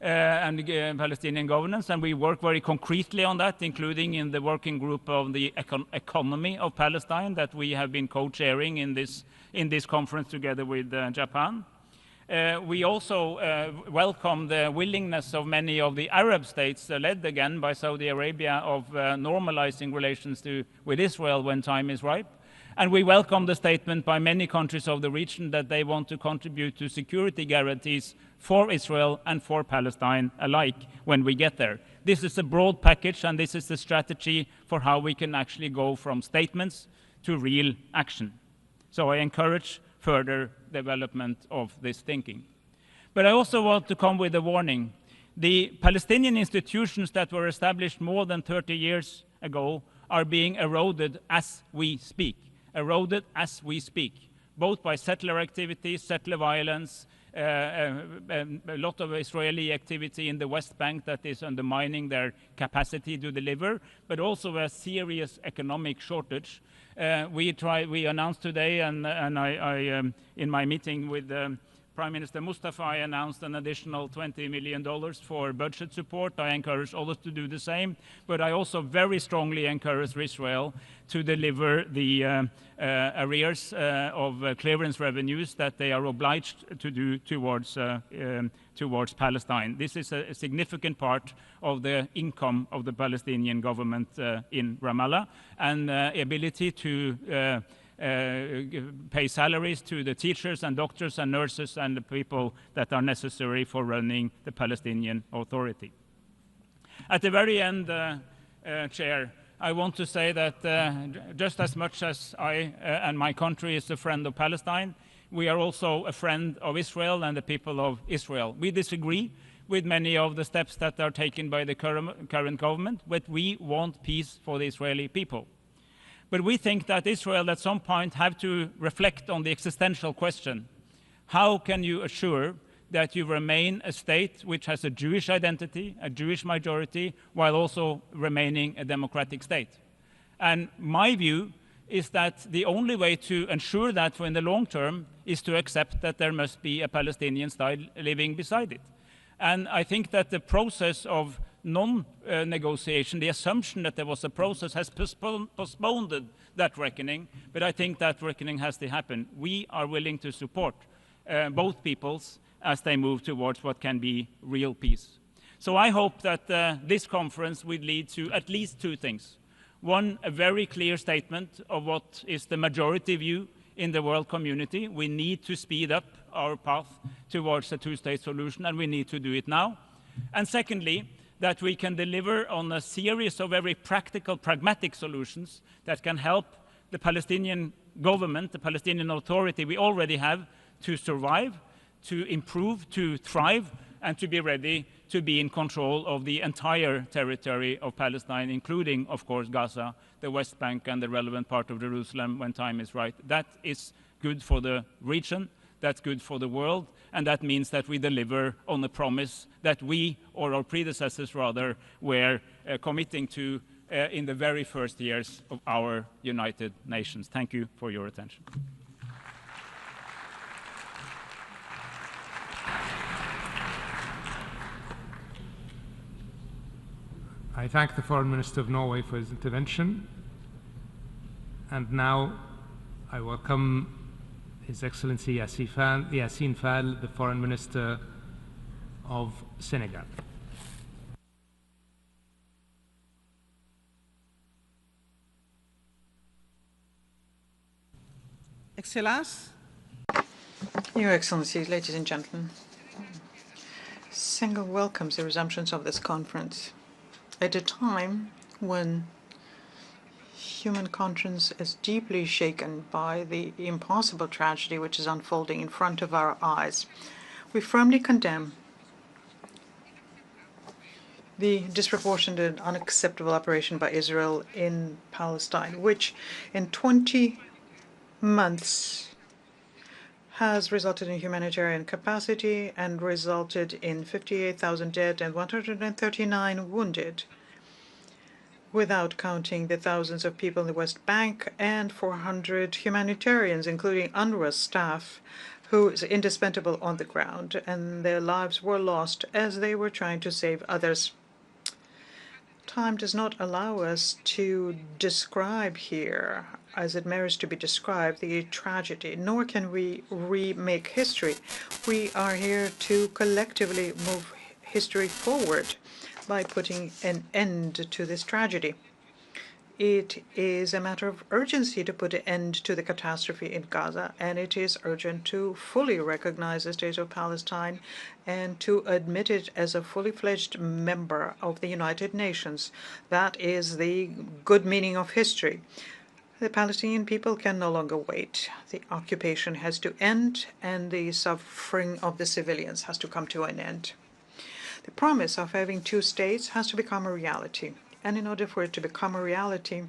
and Palestinian governance, and we work very concretely on that, including in the working group of the economy of Palestine that we have been co-chairing in this conference together with Japan. We also welcome the willingness of many of the Arab states, led again by Saudi Arabia, of normalizing relations with Israel when time is ripe. And we welcome the statement by many countries of the region that they want to contribute to security guarantees for Israel and for Palestine alike when we get there. This is a broad package, and this is the strategy for how we can actually go from statements to real action. So I encourage further development of this thinking. But I also want to come with a warning. The Palestinian institutions that were established more than 30 years ago are being eroded as we speak. Both by settler activities, settler violence, a lot of Israeli activity in the West Bank that is undermining their capacity to deliver, but also a serious economic shortage. We announced today, and I in my meeting with Prime Minister Mustafa, I announced an additional $20 million for budget support. I encourage others to do the same, but I also very strongly encourage Israel to deliver the arrears of clearance revenues that they are obliged to do towards Palestine. This is a significant part of the income of the Palestinian government in Ramallah, and ability to pay salaries to the teachers and doctors and nurses and the people that are necessary for running the Palestinian Authority. At the very end, Chair, I want to say that just as much as I and my country is a friend of Palestine, we are also a friend of Israel and the people of Israel. We disagree with many of the steps that are taken by the current government, but we want peace for the Israeli people. But we think that Israel at some point have to reflect on the existential question: how can you assure that you remain a state which has a Jewish identity, a Jewish majority, while also remaining a democratic state? And my view is that the only way to ensure that in the long term is to accept that there must be a Palestinian state living beside it. And I think that the process of non-negotiation, the assumption that there was a process, has postponed that reckoning, but I think that reckoning has to happen. We are willing to support both peoples as they move towards what can be real peace. So I hope that this conference will lead to at least two things. One, a very clear statement of what is the majority view in the world community. We need to speed up our path towards a two-state solution, and we need to do it now. And secondly, that we can deliver on a series of very practical, pragmatic solutions that can help the Palestinian government, the Palestinian Authority we already have, to survive, to improve, to thrive, and to be ready to be in control of the entire territory of Palestine, including, of course, Gaza, the West Bank, and the relevant part of Jerusalem when time is right. That is good for the region, that's good for the world, and that means that we deliver on the promise that we, or our predecessors rather, were committing to in the very first years of our United Nations. Thank you for your attention. I thank the Foreign Minister of Norway for his intervention. And now I welcome His Excellency Yassine Fall, the Foreign Minister of Senegal. Excellences, Your Excellencies, ladies and gentlemen, Senegal welcomes the resumption of this conference at a time when human conscience is deeply shaken by the impossible tragedy which is unfolding in front of our eyes. We firmly condemn the disproportionate and unacceptable operation by Israel in Palestine, which in 20 months has resulted in humanitarian capacity and resulted in 58,000 dead and 139 wounded, without counting the thousands of people in the West Bank and 400 humanitarians, including UNRWA staff, who is indispensable on the ground, and their lives were lost as they were trying to save others. Time does not allow us to describe here, as it merits to be described, the tragedy, nor can we remake history. We are here to collectively move history forward by putting an end to this tragedy. It is a matter of urgency to put an end to the catastrophe in Gaza, and it is urgent to fully recognize the state of Palestine and to admit it as a fully fledged member of the United Nations. That is the good meaning of history. The Palestinian people can no longer wait. The occupation has to end, and the suffering of the civilians has to come to an end. The promise of having two states has to become a reality. And in order for it to become a reality,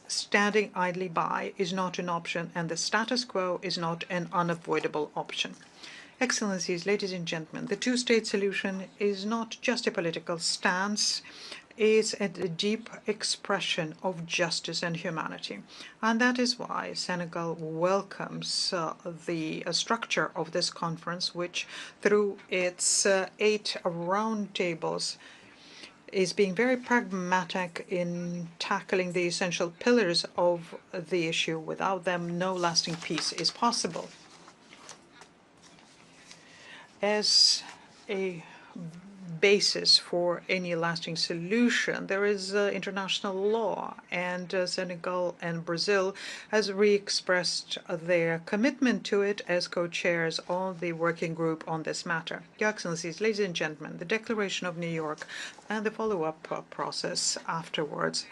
standing idly by is not an option, and the status quo is not an unavoidable option. Excellencies, ladies and gentlemen, the two-state solution is not just a political stance, it's a deep expression of justice and humanity. And that is why Senegal welcomes the structure of this conference, which through its 8 roundtables is being very pragmatic in tackling the essential pillars of the issue. Without them, no lasting peace is possible. As a basis for any lasting solution, there is international law, and Senegal and Brazil has re-expressed their commitment to it as co-chairs of the working group on this matter. Your Excellencies, ladies and gentlemen, the Declaration of New York and the follow-up process afterwards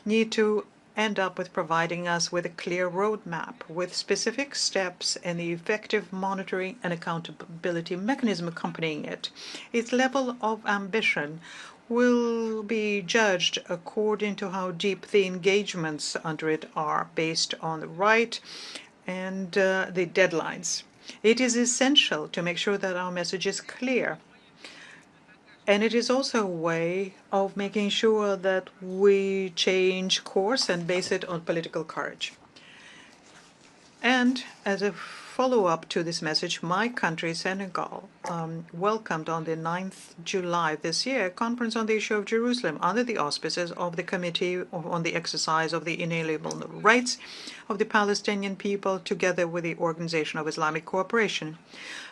need to end up with providing us with a clear roadmap with specific steps and the effective monitoring and accountability mechanism accompanying it. Its level of ambition will be judged according to how deep the engagements under it are, based on the right and the deadlines. It is essential to make sure that our message is clear. And it is also a way of making sure that we change course and base it on political courage. And as a follow-up to this message, my country, Senegal, welcomed on the 9th July this year a conference on the issue of Jerusalem under the auspices of the Committee on the Exercise of the Inalienable Rights of the Palestinian People, together with the Organization of Islamic Cooperation.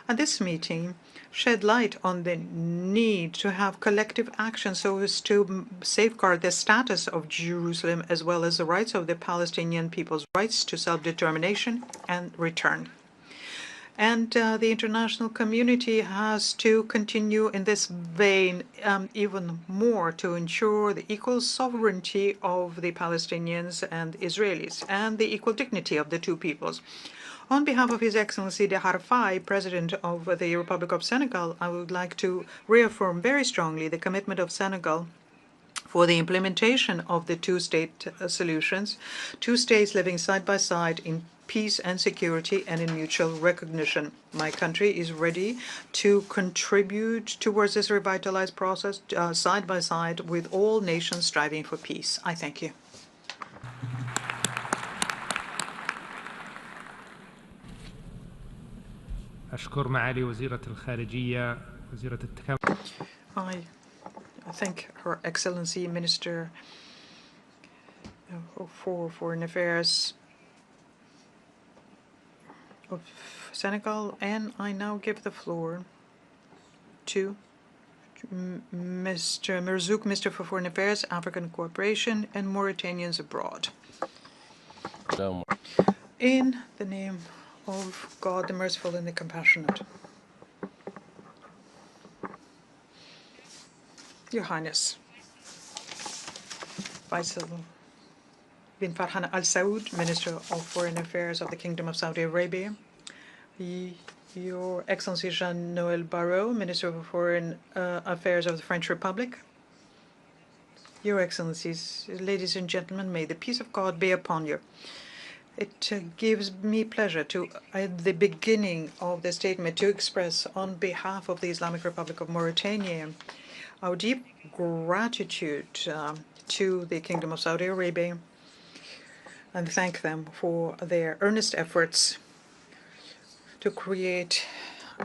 And this meeting shed light on the need to have collective action so as to safeguard the status of Jerusalem as well as the rights of the Palestinian people's rights to self-determination and return. And the international community has to continue in this vein even more to ensure the equal sovereignty of the Palestinians and Israelis and the equal dignity of the two peoples. On behalf of His Excellency De Harfai, President of the Republic of Senegal, I would like to reaffirm very strongly the commitment of Senegal for the implementation of the two-state solutions, two states living side by side in peace and security and in mutual recognition. My country is ready to contribute towards this revitalized process side by side with all nations striving for peace. I thank you. أشكر معالي وزيرة الخارجية وزيرة التكامل. I thank Her Excellency Minister for Foreign Affairs of Senegal, and I now give the floor to Mr. Merzouk, Minister for Foreign Affairs, African Cooperation, and Mauritanians abroad. In the name of God, the merciful and the compassionate. Your Highness, Faisal bin Farhan Al Saud, Minister of Foreign Affairs of the Kingdom of Saudi Arabia, Your Excellency Jean-Noël Barrot, Minister of Foreign Affairs of the French Republic, Your Excellencies, ladies and gentlemen, may the peace of God be upon you. It gives me pleasure to, at the beginning of the statement, to express on behalf of the Islamic Republic of Mauritania our deep gratitude to the Kingdom of Saudi Arabia and thank them for their earnest efforts to create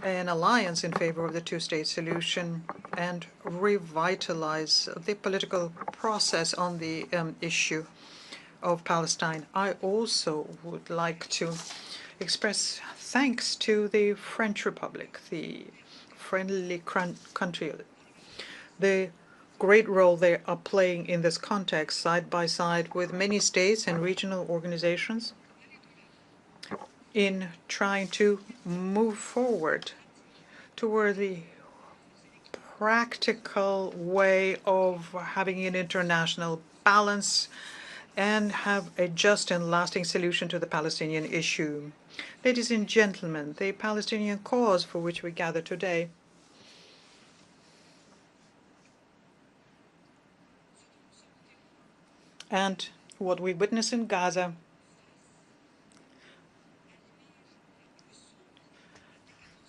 an alliance in favor of the two-state solution and revitalize the political process on the issue of Palestine. I also would like to express thanks to the French Republic, the friendly country, the great role they are playing in this context, side by side with many states and regional organizations, in trying to move forward toward the practical way of having an international balance and have a just and lasting solution to the Palestinian issue. Ladies and gentlemen, the Palestinian cause for which we gather today and what we witness in Gaza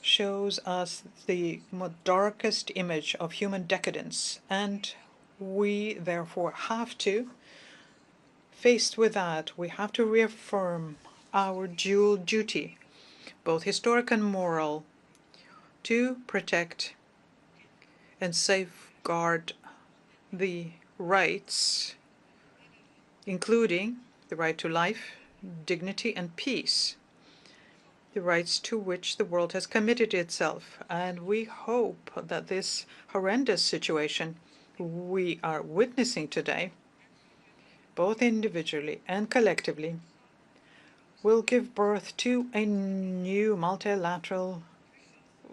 shows us the darkest image of human decadence, and we therefore have to, faced with that, we have to reaffirm our dual duty, both historic and moral, to protect and safeguard the rights, including the right to life, dignity, and peace, the rights to which the world has committed itself. And we hope that this horrendous situation we are witnessing today, both individually and collectively, will give birth to a new multilateral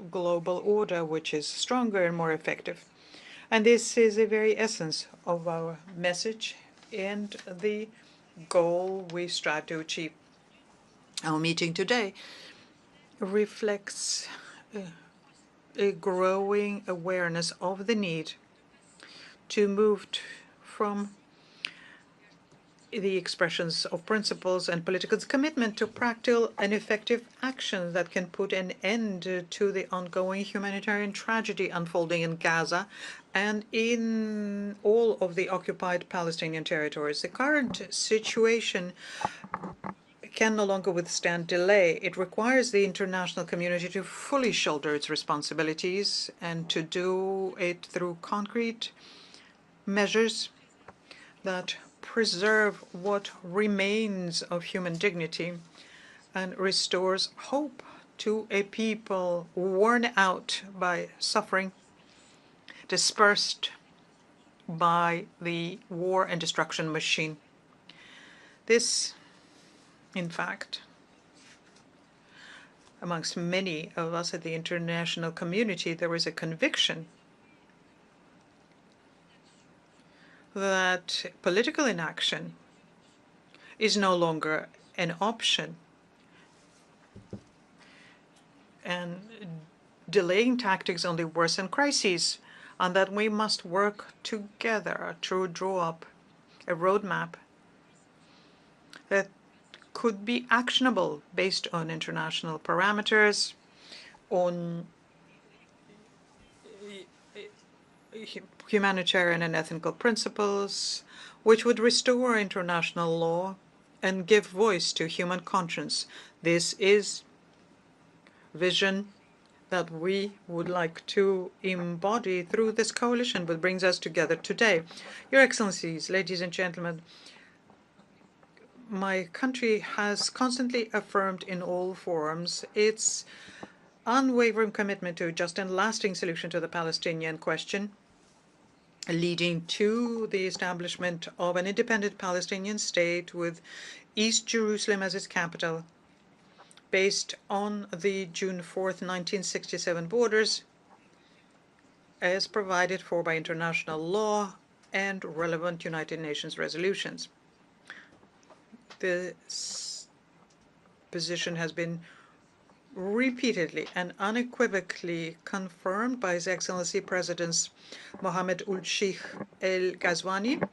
global order which is stronger and more effective. And this is the very essence of our message and the goal we strive to achieve. Our meeting today reflects a growing awareness of the need to move from the expressions of principles and political commitment to practical and effective action that can put an end to the ongoing humanitarian tragedy unfolding in Gaza and in all of the occupied Palestinian territories. The current situation can no longer withstand delay. It requires the international community to fully shoulder its responsibilities and to do it through concrete measures that preserve what remains of human dignity and restores hope to a people worn out by suffering, dispersed by the war and destruction machine. This, in fact, amongst many of us at the international community, there is a conviction that political inaction is no longer an option, and delaying tactics only worsen crises, and that we must work together to draw up a roadmap that could be actionable based on international parameters, on humanitarian and ethical principles, which would restore international law and give voice to human conscience. This is vision that we would like to embody through this coalition that brings us together today. Your Excellencies, ladies and gentlemen, my country has constantly affirmed in all forums its unwavering commitment to a just and lasting solution to the Palestinian question, leading to the establishment of an independent Palestinian state with East Jerusalem as its capital, based on the June 4th, 1967 borders, as provided for by international law and relevant United Nations resolutions. This position has been repeatedly and unequivocally confirmed by His Excellency Presidents Mohammed Ul-Sheikh El-Ghazwani,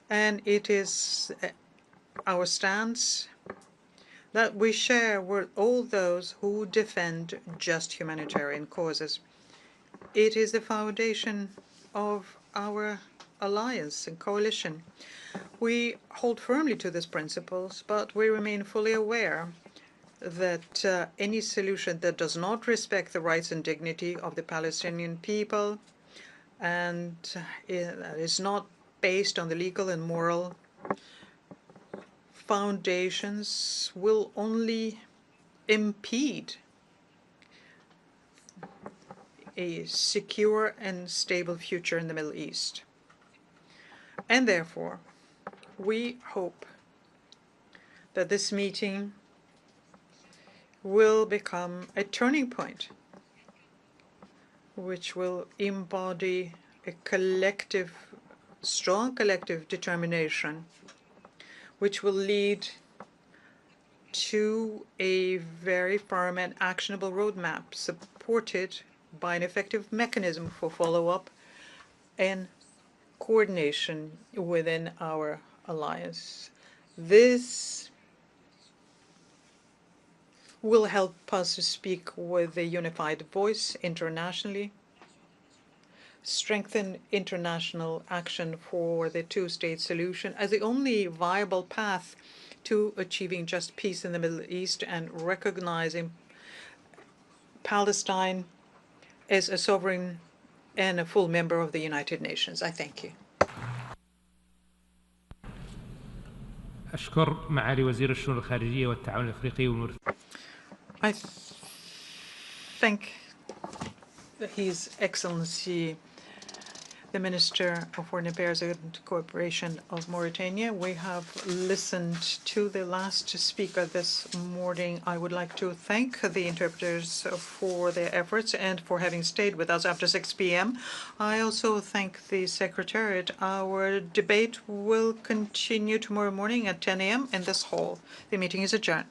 and it is our stance that we share with all those who defend just humanitarian causes. It is the foundation of our alliance and coalition. We hold firmly to these principles, but we remain fully aware that any solution that does not respect the rights and dignity of the Palestinian people and is not based on the legal and moral foundations will only impede a secure and stable future in the Middle East. And therefore, we hope that this meeting will become a turning point, which will embody a collective, strong collective determination, which will lead to a very firm and actionable roadmap supported by an effective mechanism for follow-up and coordination within our alliance. This will help us to speak with a unified voice internationally, strengthen international action for the two-state solution as the only viable path to achieving just peace in the Middle East and recognizing Palestine as a sovereign and a full member of the United Nations. I thank you. أشكر معالي وزير الشؤون الخارجية والتعاون الأفريقي والموريتاني. I thank His Excellency the Minister of Foreign Affairs and Cooperation of Mauritania. We have listened to the last speaker this morning. I would like to thank the interpreters for their efforts and for having stayed with us after 6 p.m. I also thank the Secretariat. Our debate will continue tomorrow morning at 10 a.m. in this hall. The meeting is adjourned.